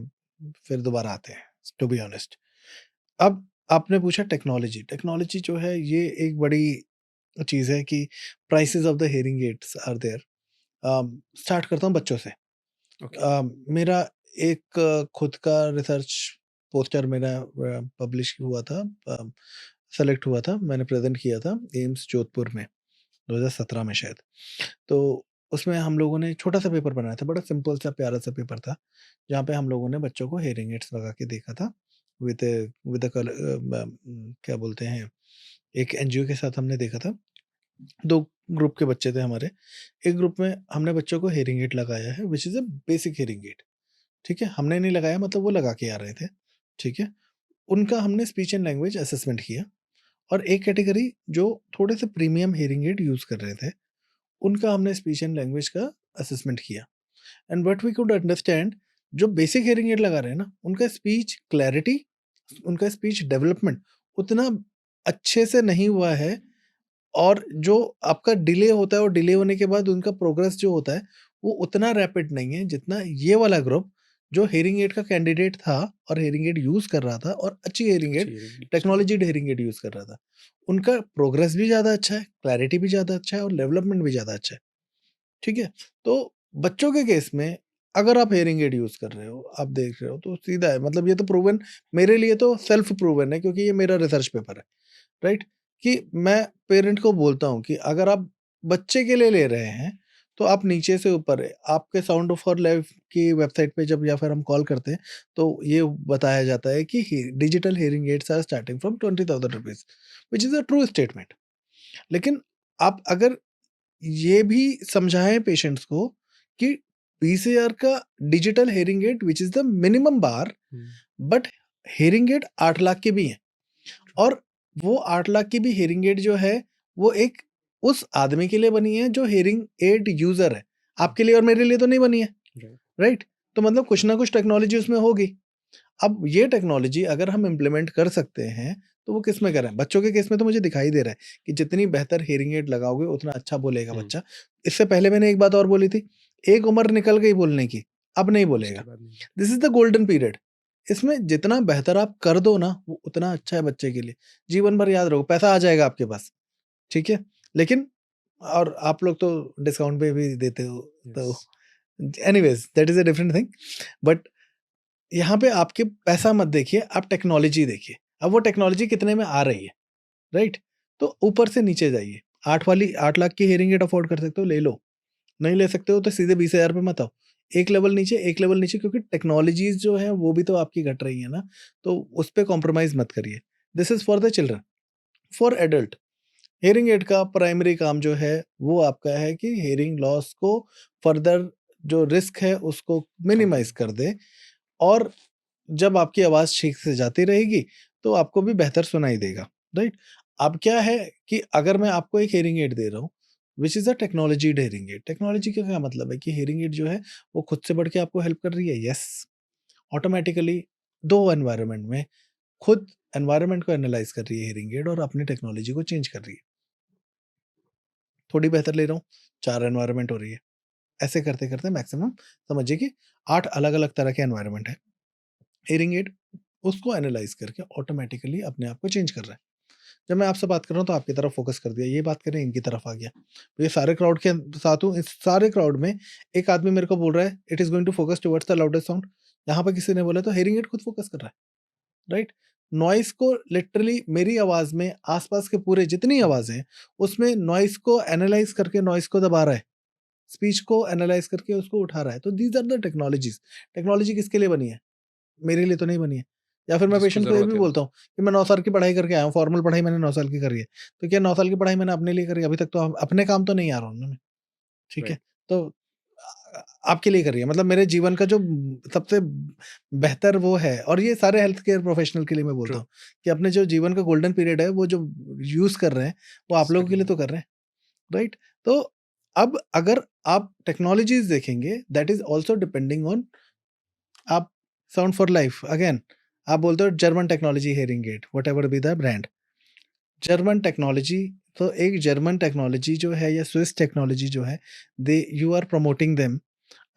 फिर दोबारा आते हैं, टू बी ऑनेस्ट। अब आपने पूछा टेक्नोलॉजी, टेक्नोलॉजी जो है ये एक बड़ी चीज़ है कि prices of the hearing aids are there. Start करता हूँ बच्चों से। ओके, मेरा एक खुद का रिसर्च पोस्टर मेरा पब्लिश हुआ था, सेलेक्ट हुआ था, मैंने प्रेज़ेंट किया था एम्स जोधपुर में 2017 में शायद। तो उसमें हम लोगों ने छोटा-सा पेपर बनाया था, बड़ा सिंपल सा प्यारा-सा पेपर था, जहाँ पे हम लोगों ने बच्चों को हियरिंग एड्स लगा के देखा था विद क्या बोलते हैं, एक एनजीओ के साथ हमने देखा था। 2 ग्रुप के बच्चे थे हमारे। एक ग्रुप में हमने बच्चों को हियरिंग एड लगाया है which is a basic hearing add, ठीक है? हमने नहीं लगाया मतलब वो लगा के आ रहे थे, ठीक है? उनका हमने स्पीच एंड लैंग्वेज असेसमेंट किया और एक कैटेगरी जो थोड़े से प्रीमियम हियरिंग एड यूज़ कर रहे थे, उनका हमने स्पीच एंड लैंग्वेज का असेसमेंट किया। And what we could understand, जो बेसिक हियरिंग एड लगा रहे हैं ना, उनका स्पीच क्लैरिटी, उनका स्पीच डेवलपमेंट उतना अच्छे से नहीं हुआ है, और जो आपका डिले होता है और डिले होने के बाद उनका प्रोग्रेस जो होता है, वो उतना रैपिड नहीं है जितना ये वाला ग्रुप जो हियरिंग एड का कैंडिडेट था और हियरिंग एड यूज़ कर रहा था और अच्छी हियरिंग एड, अच्छी hearing aids। Technology hearing aid use कर रहा था। उनका प्रोग्रेस भी ज़्यादा अच्छा है, क्लैरिटी भी ज़्यादा अच्छा है और डेवलपमेंट भी ज़्यादा अच्छा है, ठीक है? तो बच्चों के केस में अगर आप हियरिंग एड यूज़ कर रहे हो, आप देख रहे हो तो सीधा है, मतलब ये तो प्रूवन, मेरे लिए तो सेल्फ प्रूवन है क्योंकि ये मेरा रिसर्च पेपर है। राइट? कि मैं पेरेंट को बोलता हूँ कि अगर आप बच्चे के लिए ले रहे हैं, तो आप नीचे से ऊपर आपके साउंड फॉर लाइफ की वेबसाइट पे जब या फिर हम कॉल करते हैं, तो ये बताया जाता है कि digital hearing aids are starting from 20,000 rupees, which is a true statement. लेकिन आप अगर ये भी समझाएँ पेशेंट्स को कि 20,000 का digital hearing aid which is the minimum bar, hmm, but hearing aid 8 lakh के भी हैं। और वो 8 लाख की भी हियरिंग एड जो है, वो एक उस आदमी के लिए बनी है जो हियरिंग एड यूज़र है। हुँ, आपके लिए और मेरे लिए तो नहीं बनी है, राइट, राइट? तो मतलब कुछ ना कुछ टेक्नोलॉजी उसमें होगी। अब ये टेक्नोलॉजी अगर हम इम्प्लीमेंट कर सकते हैं, तो वो किसमें करें? बच्चों के केस में तो मुझे दिखाई दे रहा है कि जितनी बेहतर हियरिंग एड लगाओगे, उतना अच्छा बोलेगा हुँ, बच्चा। इससे पहले मैंने एक बात और बोली थी, एक उम्र निकल गई बोलने की, अब नहीं बोलेगा। उसके बाद नहीं। This is the golden period. इसमें जितना बेहतर आप कर दो ना, वो उतना अच्छा है बच्चे के लिए। जीवन भर याद रखो, पैसा आ जाएगा आपके पास, ठीक है? लेकिन और आप लोग तो डिस्काउंट पे भी देते हो, तो yes, anyways that is a different thing. But यहाँ पे आपके पैसा मत देखिए, आप टेक्नोलॉजी देखिए। अब वो टेक्नोलॉजी कितने में आ रही है, राइट? तो ऊपर से नीचे जाइए। 8 लाख की हियरिंग एड अफ़ोर्ड कर सकते हो, ले लो। नहीं ले सकते हो तो सीधे 20,000 पे मत आओ। एक लेवल नीचे, क्योंकि टेक्नोलॉजीज़ जो हैं वो भी तो आपकी घट रही है ना, तो उस पे कॉम्प्रोमाइज़ मत करिए। This is for the children. For adult, hearing aid का प्राइमरी काम जो है वो आपका है कि हियरिंग लॉस को फर्दर, जो रिस्क है उसको कम मिनिमाइज़ करना। कर दे, और जब आपकी आवाज़ ठीक से जाती रहेगी, तो आपको भी बेहतर सुनाई देगा, राइट? अब क्या है कि अगर मैं आपको एक हियरिंग एड दे रहा हूँ, which is a technologized hearing aid. Technology का क्या मतलब है कि हियरिंग एड जो है, वो खुद से बढ़ के आपको हेल्प कर रही है? येस। ऑटोमैटिकली 2 एनवायरनमेंट में खुद एनवायरनमेंट को एनालाइज़ कर रही है हियरिंग एड और अपनी टेक्नोलॉजी को चेंज कर रही है। थोड़ी बेहतर ले रहा हूँ, 4 एनवायरनमेंट हो रही है। ऐसे करते-करते मैक्सिमम समझिए कि 8 अलग-अलग तरह के एनवायरनमेंट है। हियरिंग एड उसको एनालाइज़ करके ऑटोमैटिकली अपने आप को चेंज कर रहा है। जब मैं आपसे बात कर रहा हूँ तो आपकी तरफ फ़ोकस कर दिया, ये बात करें इनकी तरफ आ गया। तो ये सारे क्राउड के साथ हूँ, इस सारे क्राउड में एक आदमी मेरे को बोल रहा है it is going to focus towards the loudest sound. यहाँ पे किसी ने बोला तो हियरिंग एड खुद फ़ोकस कर रहा है, राइट? नॉइज़ को लिटरली मेरी आवाज़ में आस-पास के पूरे जितनी हुँ, आवाज़ हैं, उसमें नॉइज़ को एनालाइज़ करके नॉइज़ को दबा रहा है। स्पीच को एनालाइज़ करके उसको उठा रहा है। तो these are the technologies. Technology किसके लिए बनी है? मेरे लिए तो नहीं बनी है। या फिर मैं जिसको पेशेंट को ये भी ज़रूरत है वो। बोलता हूँ कि मैं 9 साल की पढ़ाई करके आया हूँ, फॉर्मल पढ़ाई मैंने 9 साल की करी है। तो क्या 9 साल की पढ़ाई मैंने अपने लिए करी है? अभी तक तो अपने काम तो नहीं आ रहा हूँ ना मैं, ठीक है? राइट, तो आपके लिए करी है, मतलब मेरे जीवन का जो सबसे बेहतर वो है, और ये सारे हेल्थ केयर प्रोफेशनल के लिए मैं बोलता ट्रू, हूँ कि अपने जो जीवन का गोल्डन पीरियड है, वो जो यूज़ कर रहे हैं, वो आप लोगों के स्टडी लिए में। तो कर रहे हैं, राइट? तो अब अगर आप टेक्नोलॉजीज़ देखेंगे, that is also depending on, आप साउंड फॉर लाइफ अगेन, आप बोलते हो German technology hearing aid whatever be the brand, German technology, तो एक जर्मन टेक्नोलॉजी जो है या स्विस टेक्नोलॉजी जो है, they you are promoting them.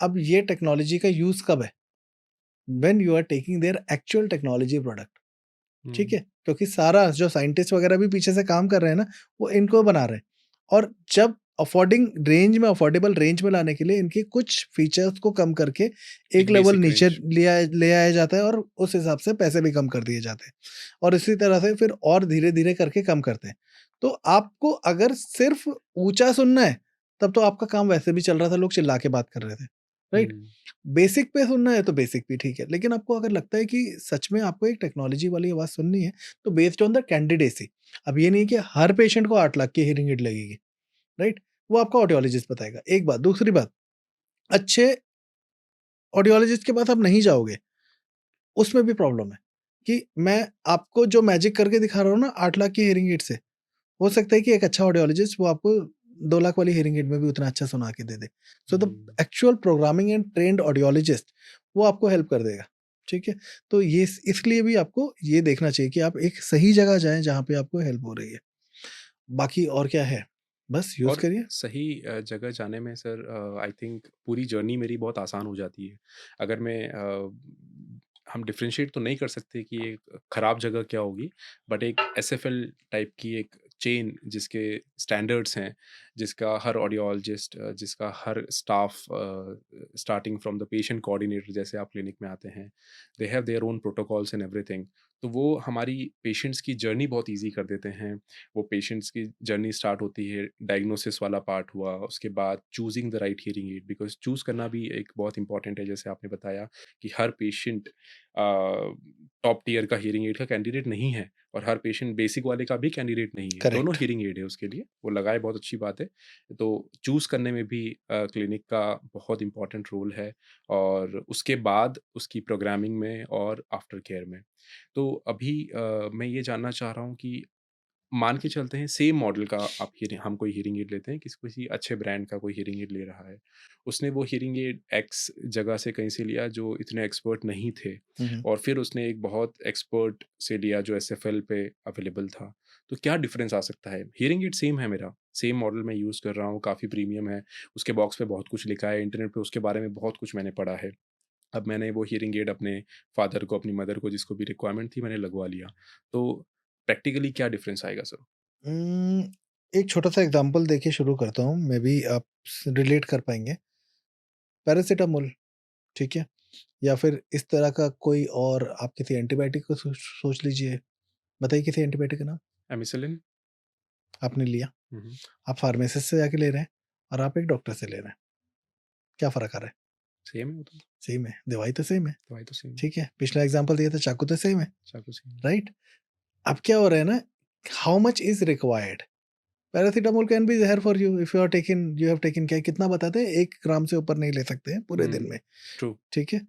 अब ये टेक्नोलॉजी का यूज़ कब है? When you are taking their actual technology product, ठीक हुँ, है? क्योंकि सारा जो साइंटिस्ट वगैरह भी पीछे से काम कर रहे हैं ना, वो इनको बना रहे हैं। और जब अफोर्डेबल रेंज में लाने के लिए इनके कुछ फीचर्स को कम करके एक एक लेवल बेसिक नीचे रेंज। ले आया जाता है और उस हिसाब से पैसे भी कम कर दिए जाते हैं। और इसी तरह से फिर और धीरे-धीरे करके कम करते हैं। तो आपको अगर सिर्फ़ ऊँचा सुनना है, तब तो आपका काम वैसे भी चल रहा था, लोग चिल्ला के बात कर रहे थे, राइट? हुँ, बेसिक पे सुनना है तो बेसिक भी ठीक है, लेकिन आपको अगर लगता है कि सच में आपको एक टेक्नोलॉजी वाली आवाज़ सुननी है, तो बेस्ड ऑन द कैंडिडेसी। अब ये नहीं है कि हर पेशेंट को 8 लाख की हियरिंग एड लगेगी, राइट? वो आपका ऑडियोलॉजिस्ट बताएगा, एक बात। दूसरी बात, अच्छे ऑडियोलॉजिस्ट के पास आप नहीं जाओगे, उसमें भी प्रॉब्लम है कि मैं आपको जो मैजिक करके दिखा रहा हूँ ना 8 लाख की हियरिंग एड से, हो सकता है कि एक अच्छा ऑडियोलॉजिस्ट वो आपको 2 लाख वाली हियरिंग एड में भी उतना अच्छा सुना के दे दे। So the hmm. Actual programming and trained audiologist वो आपको हेल्प कर देगा, ठीक है? तो ये इसलिए भी आपको ये देखना चाहिए कि आप एक सही जगह जाएँ जहाँ पे आपको हेल्प हो रही है। बाकी और क्या है? बस यूज़ और करिए। सही जगह जाने में सर आई थिंक पूरी जर्नी मेरी बहुत आसान हो जाती है। अगर मैं हम डिफरेंशिएट तो नहीं कर सकते कि एक खराब जगह क्या होगी, बट एक एसएफएल टाइप की एक चेन जिसके स्टैंडर्ड्स हैं, जिसका हर ऑडियोलॉजिस्ट जिसका हर staff starting from the patient coordinator जैसे आप क्लिनिक में आते हैं, they have their own protocols and everything. तो वो हमारी पेशेंट्स की जर्नी बहुत ईज़ी कर देते हैं। वो पेशेंट्स की जर्नी स्टार्ट होती है, डायग्नोसिस वाला पार्ट हुआ, उसके बाद choosing the right hearing aid, because choose करना भी एक बहुत इम्पोर्टेंट है, जैसे आपने बताया कि हर पेशेंट टॉप टियर का हियरिंग एड का कैंडिडेट नहीं है और हर पेशेंट बेसिक वाले का भी कैंडिडेट नहीं है, दोनों करेक्ट। हियरिंग एड है उसके लिए, वो लगाए बहुत अच्छी बात है। तो चूज़ करने में भी क्लिनिक का बहुत इम्पोर्टेंट रोल है और उसके बाद उसकी प्रोग्रामिंग में और आफ्टर केयर में। तो अभी मैं ये जानना चाह रहा हूँ कि मान के चलते हैं सेम मॉडल का आप हियरिंग हम कोई हियरिंग एड लेते हैं, किसी अच्छे ब्रांड का कोई हियरिंग एड ले रहा है। उसने वो हियरिंग एड एक्स जगह से कहीं से लिया जो इतने एक्सपर्ट नहीं थे हुँ, हुँ। और फिर उसने एक बहुत एक्सपर्ट से लिया जो एसएफएल पे अवेलेबल था। तो क्या डिफरेंस आ सकता है? हियरिंग एड सेम है मेरा, सेम मॉडल मैं यूज़ कर रहा हूँ, काफ़ी प्रीमियम है, उसके बॉक्स पे बहुत कुछ लिखा है, इंटरनेट पे उसके बारे में बहुत कुछ मैंने पढ़ा है। अब मैंने वो हियरिंग एड अपने फादर को, अपनी मदर को, जिसको भी रिक्वायरमेंट थी, मैंने लगवा लिया। तो प्रैक्टिकली क्या डिफरेंस आएगा सर? उम, एक छोटा-सा एग्ज़ाम्पल देके शुरू करता हूँ, मेबी आप स रिलेट कर पाएँगे। पैरासिटामोल, ठीक है? या फिर इस तरह का कोई और आप किसी एंटीबायोटिक को सोच लीजिए। बताइए किसी एंटीबायोटिक का नाम एमिसिलिन? आपने लिया। हुँ, हुँ। आप फार्मासिस्ट से जाके ले रहे हैं और आप एक डॉक्टर से ले रहे हैं। क्या फ़र्क आ रहा है? सेम है वो तो, सेम है, दवाई तो सेम है, दवाई तो सेम है, ठीक है? पिछला एग्ज़ाम्पल दिया था चाकू तो सेम है, चाकू सेम है। राइट? अब क्या हो रहा है ना, how much is required? Paracetamol can be ज़हर for you if you have taken क्या कितना बताते हैं 1 ग्राम से ऊपर नहीं ले सकते हैं पूरे दिन हुँ, में, ट्रू। ठीक है?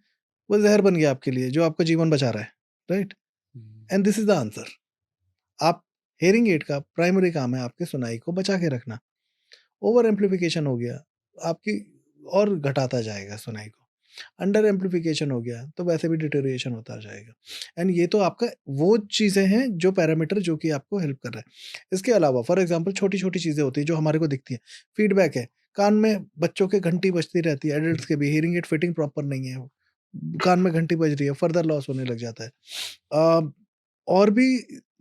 वो ज़हर बन गया आपके लिए जो आपका जीवन बचा रहा है, right? Hmm, and this is the answer. आप हियरिंग एड का प्राइमरी काम है आपकी सुनाई को बचा के रखना। ओवर एम्प्लीफिकेशन हो गया, आपकी और घटाता जाएगा सुनाई को। अंडर एम्प्लीफिकेशन हो गया, तो वैसे भी डिटेरियोरेशन होता जाएगा। एंड ये तो आपका वो चीज़ें हैं जो पैरामीटर जो कि आपको हेल्प कर रहा है। इसके अलावा फॉर एग्ज़ाम्पल छोटी-छोटी चीज़ें होती हैं जो हमारे को दिखती हैं। फीडबैक है, कान में बच्चों के घंटी बजती रहती है, एडल्ट्स के भी हियरिंग एड फिटिंग प्रॉपर नहीं है। कान में घंटी बज रही है, फर्दर लॉस होने लग जाता है। अ, और भी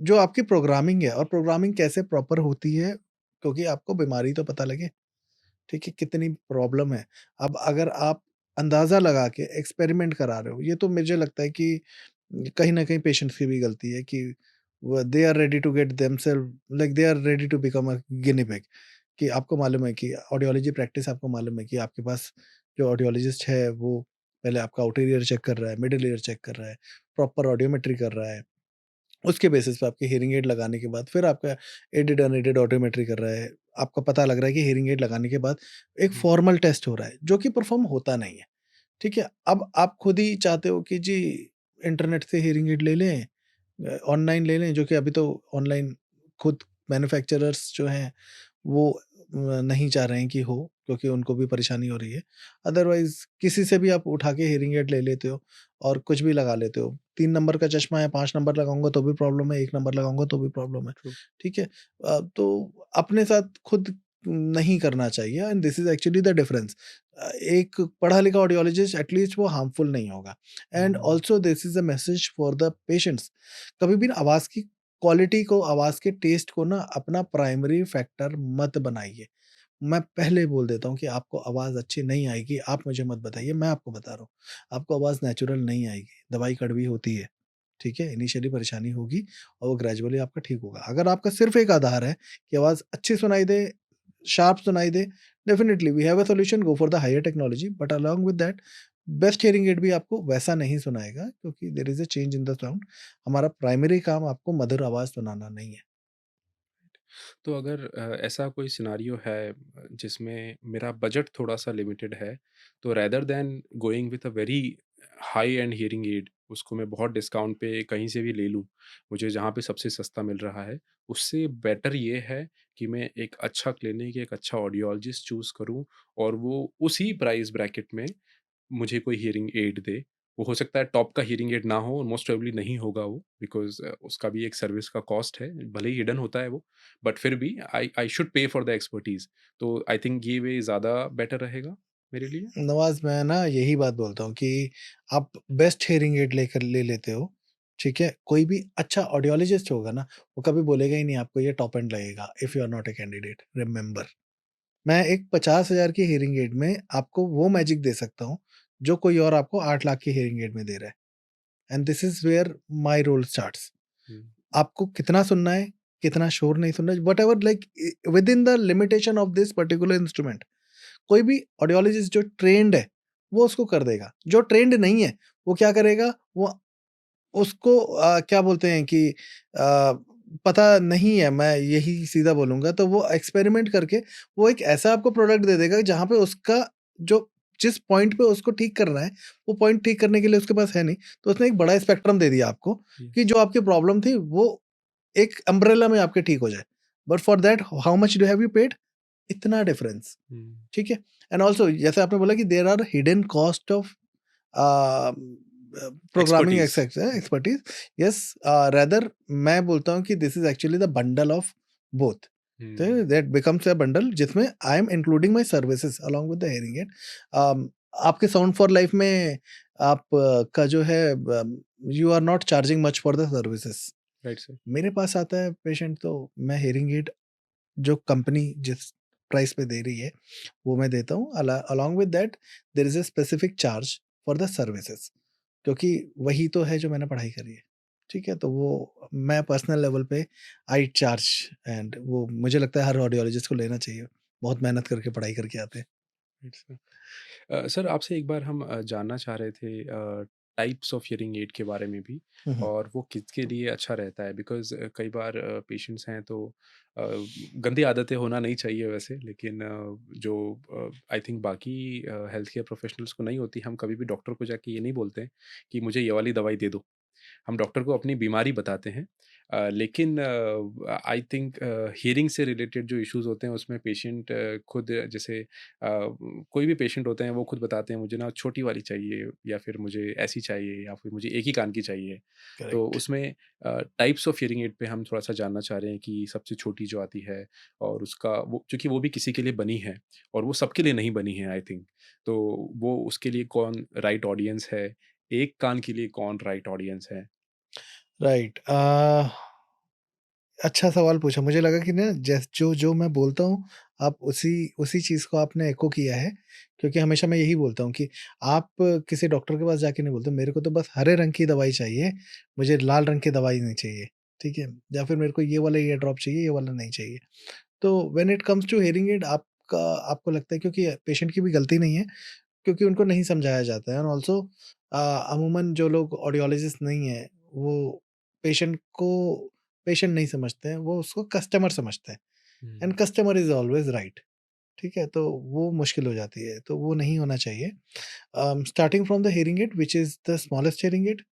जो आपकी प्रोग्रामिंग है और प्रोग्रामिंग कैसे प्रॉपर होती है, क्योंकि आपको बीमारी तो पता लगे, ठीक है? कितनी प्रॉब्लम है। अब अगर आप अंदाज़ा लगा के एक्सपेरिमेंट करा रहे हो, ये तो मुझे लगता है कि कहीं न कहीं पेशेंट्स की भी गलती है कि वो they are ready to get themselves like they are ready to become a guinea pig कि आपको मालूम है कि ऑडियोलॉजी प्रैक्टिस आपको मालूम है कि आपके पास जो ऑडियोलॉजिस्ट है, वो पहले आपका आउटर ईयर चेक कर रहा है, मिडल ईयर चेक कर रहा है, प्रॉपर ऑडियोमेट्री कर रहा है। उसके बेसिस पे आपके हियरिंग एड लगाने के बाद फिर आपका एडेड अनएडेड ऑडियोमेट्री कर रहा है। आपको पता लग रहा है कि हियरिंग एड लगाने के बाद एक हुँ, फॉर्मल टेस्ट हो रहा है, जो कि परफ़ॉर्म होता नहीं है, ठीक है? अब आप खुद ही चाहते हो कि जी इंटरनेट से हियरिंग एड ले लें, ऑनलाइन ले लें, जो कि अभी तो ऑनलाइन खुद मैन्युफैक्चरर्स जो हैं वो नहीं चाह रहे हैं कि हो, क्योंकि उनको भी परेशानी हो रही है। अदरवाइज़ किसी से भी आप उठा के हियरिंग एड ले लेते हो और कुछ भी लगा लेते हो। 3 नंबर का चश्मा है, 5 नंबर लगाऊँगा तो भी प्रॉब्लम है, 1 नंबर लगाऊँगा तो भी प्रॉब्लम है, ट्रू। ठीक है? तो अपने साथ खुद नहीं करना चाहिए and this is actually the difference. एक पढ़ा-लिखा ऑडियोलॉजिस्ट एटलीस्ट वो हार्मफुल नहीं होगा and hmm, also this is a message for the patients. कभी भी ना आवाज़ की क्वालिटी को, आवाज़ के टेस्ट को ना अपना प्राइमरी फैक्टर मत बनाइए। मैं पहले बोल देता हूँ कि आपको आवाज़ अच्छी नहीं आएगी, आप मुझे मत बताइए, मैं आपको बता रहा हूँ। आपको आवाज़ नेचुरल नहीं आएगी, दवाई कड़वी होती है, ठीक है? इनिशियली परेशानी होगी और वो ग्रेजुअली आपका ठीक होगा। अगर आपका सिर्फ़ एक आधार है कि आवाज़ अच्छी सुनाई दे, शार्प सुनाई दे, definitely we have a solution, go for the higher technology, but along with that best hearing aid भी आपको वैसा नहीं सुनाएगा क्योंकि there is a change in the sound. हमारा प्राइमरी काम आपको मधुर आवाज़ सुनाना नहीं है। तो अगर ऐसा कोई सिनेरियो है जिसमें मेरा बजट थोड़ा-सा लिमिटेड है, तो rather than going with a very high and hearing aid, उसको मैं बहुत डिस्काउंट पे कहीं से भी ले लूँ, मुझे जहाँ पे सबसे सस्ता मिल रहा है, उससे बेटर ये है कि मैं एक अच्छा क्लिनिक, एक अच्छा ऑडियोलॉजिस्ट चूज़ करूँ और वो उसी प्राइस ब्रैकेट में मुझे कोई हियरिंग एड दे। वो हो सकता है टॉप का हियरिंग एड ना हो, मोस्ट प्रोबेबली नहीं होगा वो, बिकॉज़ उसका भी एक सर्विस का कॉस्ट है, भले ही हिडन होता है वो, बट फिर भी I I should pay for the expertise. तो आई थिंक ये वे ज़्यादा बेटर रहेगा मेरे लिए। नवाज़, मैं ना यही बात बोलता हूँ कि आप बेस्ट हियरिंग एड लेकर ले लेते हो, ठीक है? कोई भी अच्छा ऑडियोलॉजिस्ट होगा ना, वो कभी बोलेगा ही नहीं आपको ये टॉप एंड लगेगा, if you are not a candidate, remember. मैं एक 50,000 की हियरिंग एड में आपको वो मैजिक दे सकता हूँ, जो कोई और आपको 8 लाख की हियरिंग एड में दे रहा है and this is where my role starts. Hmm, आपको कितना सुनना है, कितना शोर नहीं सुनना है, whatever like within the limitation of this particular instrument. कोई भी ऑडियोलॉजिस्ट जो ट्रेन्ड है, वो उसको कर देगा। जो ट्रेन्ड नहीं है, वो क्या करेगा, वो उसको क्या बोलते हैं कि पता नहीं है, मैं यही सीधा बोलूँगा, तो वो एक्सपेरिमेंट करके वो एक ऐसा आपको प्रोडक्ट दे देगा जहाँ पे उसका जो जिस पॉइंट पे उसको ठीक करना है, वो पॉइंट ठीक करने के लिए उसके पास है नहीं। तो उसने एक बड़ा स्पेक्ट्रम दे दिया आपको कि येस। जो आपकी प्रॉब्लम थी, वो एक अम्ब्रेला में आपके ठीक हो जाए। But for that how much do have you paid? इतना डिफरेंस। हुँ, ठीक है? एंड ऑल्सो जैसे आपने बोला कि there are hidden cost of programming expertise. Expertise. Yes, rather मैं बोलता हूँ कि this is actually the bundle of both, hmm, that becomes a bundle जिसमें I am including my services along with the hearing aid. आपके साउंड फॉर लाइफ में आप का जो है, you are not charging much for the services. Right sir. मेरे पास आता है पेशेंट तो मैं हेयरिंग एड जो कंपनी जिस प्राइस पे दे रही है वो मैं देता हूँ। Along with that there is a specific charge for the services, क्योंकि वही तो है जो मैंने पढ़ाई करी है। ठीक है, तो वो मैं पर्सनल लेवल पे आई चार्ज एंड वो मुझे लगता है हर ऑडियोलॉजिस्ट को लेना चाहिए। बहुत मेहनत करके पढ़ाई करके आते हैं। Right sir. सर आपसे एक बार हम जानना चाह रहे थे टाइप्स ऑफ हियरिंग एड के बारे में भी, हुँ, हुँ। और वो किसके लिए अच्छा रहता है, बिकॉज़ कई बार पेशेंट्स हैं तो अ, गंदी आदतें होना नहीं चाहिए वैसे, लेकिन जो आई थिंक बाकी हेल्थ केयर प्रोफेशनल्स को नहीं होती, हम कभी भी डॉक्टर को जाके ये नहीं बोलते हैं कि मुझे ये वाली दवाई दे दो। हम डॉक्टर को अपनी बीमारी बताते हैं। लेकिन आई थिंक हियरिंग से रिलेटेड जो इश्यूज़ होते हैं उसमें पेशेंट खुद जैसे कोई भी पेशेंट होते हैं वो खुद बताते हैं मुझे ना छोटी वाली चाहिए, या फिर मुझे ऐसी चाहिए, या फिर मुझे एक ही कान की चाहिए। तो करेक्ट। उसमें टाइप्स ऑफ हियरिंग एड पे हम थोड़ा-सा जानना चाह रहे हैं कि सबसे छोटी जो आती है, और उसका वो चूँकि वो भी किसी के लिए बनी है और वो सबके लिए नहीं बनी है आई थिंक। तो वो उसके लिए कौन राइट ऑडियंस है? एक कान के लिए कौन राइट ऑडियंस है? राइट। अच्छा सवाल पूछा। मुझे लगा कि ना जो मैं बोलता हूँ, आप उसी उसी चीज़ को आपने एको किया है, क्योंकि हमेशा मैं यही बोलता हूँ कि आप किसी डॉक्टर के पास जाके नहीं बोलते, मेरे को तो बस हरे रंग की दवाई चाहिए, मुझे लाल रंग की दवाई नहीं चाहिए, ठीक है? या फिर मेरे को ये वाला ईयर ड्रॉप चाहिए, ये वाला नहीं चाहिए। तो when it comes to hearing aid आपको लगता है क्योंकि पेशेंट की भी गलती नहीं है, क्योंकि उनको नहीं समझाया जाता है एंड ऑल्सो अमूमन जो लोग ऑडियोलॉजिस्ट नहीं है, वो पेशेंट को पेशेंट नहीं समझते हैं, वो उसको कस्टमर समझते हैं hmm, and customer is always right, ठीक है? तो वो मुश्किल हो जाती है, तो वो नहीं होना चाहिए। Starting from the hearing aid which is the smallest hearing aid,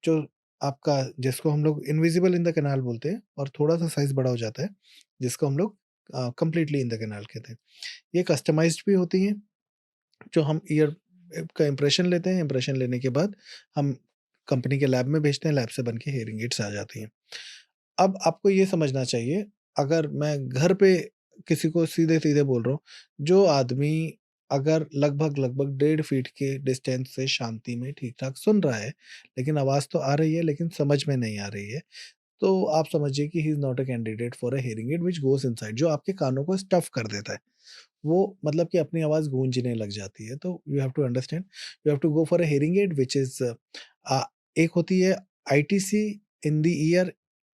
जो आपका जिसको हम लोग इनविजिबल इन द कैनाल बोलते हैं और थोड़ा-सा साइज़ बड़ा हो जाता है, जिसको हम लोग कंप्लीटली इन द कैनाल कहते हैं। ये कस्टमाइज़्ड भी होती हैं, जो हम ईयर का इम्प्रेशन लेते हैं, इम्प्रेशन लेने के बाद हम कंपनी के लैब में भेजते हैं, लैब से बन के हियरिंग एड्स आ जाती हैं। अब आपको ये समझना चाहिए, अगर मैं घर पे किसी को सीधे-सीधे बोल रहा हूँ, जो आदमी अगर लगभग 1.5 फीट के डिस्टेंस से शांति में ठीक-ठाक सुन रहा है, लेकिन आवाज़ तो आ रही है लेकिन समझ में नहीं आ रही है, तो आप समझिए कि ही is not a candidate for a hearing aid which goes inside, जो आपके कानों को स्टफ़ कर देता है। वो मतलब कि अपनी आवाज़ गूंजने लग जाती है। तो you have to understand, you have to go for a hearing aid which is एक होती है ITC in the ear,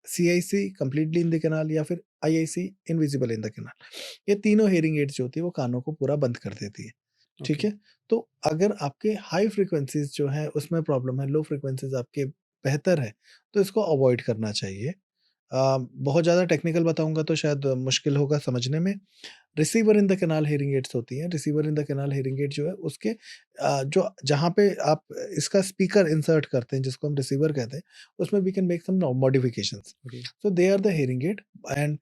CIC completely in the canal, या फिर IIC invisible in the canal. ये तीनों हियरिंग एड्स जो होती है वो कानों को पूरा बंद कर देती है। ठीक ओके। है? तो अगर आपके हाई फ्रीक्वेंसीज़ जो हैं उसमें प्रॉब्लम है, लो फ्रीक्वेंसीज़ आपके बेहतर है, तो इसको अवॉइड करना चाहिए। बहुत ज़्यादा टेक्निकल बताऊँगा तो शायद मुश्किल होगा समझने में। Receiver in the canal hearing aids होती हैं। Receiver in the canal hearing aid जो है उसके जो जहाँ पे आप इसका स्पीकर इंसर्ट करते हैं जिसको हम रिसीवर कहते हैं, उसमें we can make some modifications. Okay. So they are the hearing aid. And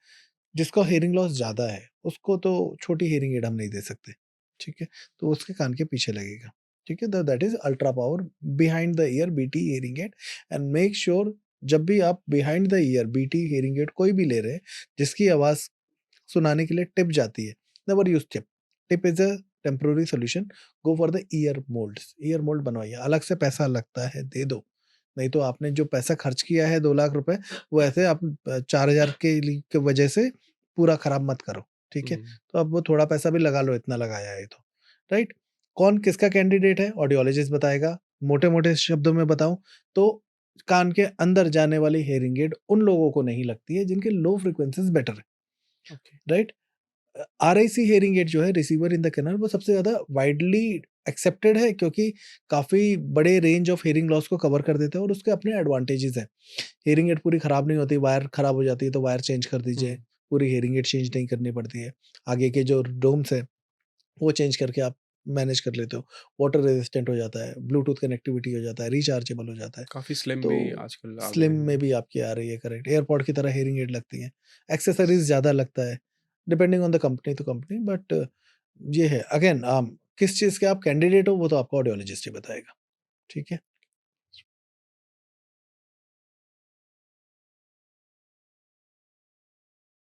जिसका हियरिंग लॉस ज़्यादा है, उसको तो छोटी हियरिंग एड हम नहीं दे सकते, ठीक है? तो उसके कान के पीछे लगेगा, ठीक है? That is ultra power behind the year BT hearing aid. And make sure जब भी आप behind the year BT hearing aid कोई भी ले रहे हैं, जिसकी आवाज़ सुनाने के लिए टिप जाती है, never use tip. Tip is a temporary solution, go for the year moulds. Year mould बनवाइए, अलग से पैसा लगता है, दे दो। नहीं तो आपने जो पैसा खर्च किया है 2 लाख रुपए, वो ऐसे आप 4,000 के वजह से पूरा खराब मत करो, ठीक है? हुँ। तो अब वो थोड़ा पैसा भी लगा लो, इतना लगाया है तो, राइट? कौन किसका कैंडिडेट है? ऑडियोलॉजिस्ट बताएगा। मोटे-मोटे शब्दों में बताऊँ तो कान के अंदर जाने वाली हियरिंग एड उन लोगों को नहीं लगती है जिनके लो फ्रीक्वेंसीज़ बेटर है, okay. Right? RIC hearing aid जो है, रिसीवर इन द कैनल, वो सबसे ज़्यादा वाइडली एक्सेप्टेड है क्योंकि काफ़ी बड़े रेंज ऑफ हियरिंग लॉस को कवर कर देता है और उसके अपने एडवांटेजेस हैं। हियरिंग एड पूरी खराब नहीं होती, वायर खराब हो जाती है तो वायर चेंज कर हुँ। दीजिए, पूरी हियरिंग एड चेंज नहीं करनी पड़ती है। आगे के जो डोम्स हैं, वो चेंज करके आप मैनेज कर लेते हो। वाटर रेजिस्टेंट हो जाता है, ब्लूटूथ कनेक्टिविटी हो जाता है, रिचार्जेबल हो जाता है। काफ़ी स्लिम तो भी आजकल आ गए स्लिम हैं। में भी आपकी आ रही है, करेक्ट। एयरपॉड की तरह हियरिंग एड लगती हैं। एक्सेसरीज़ ज़्यादा लगता है, depending on the company to company, but ये है अगेन किस चीज़ के आप कैंडिडेट हो वो तो आपको ऑडियोलॉजिस्ट ही बताएगा, ठीक है?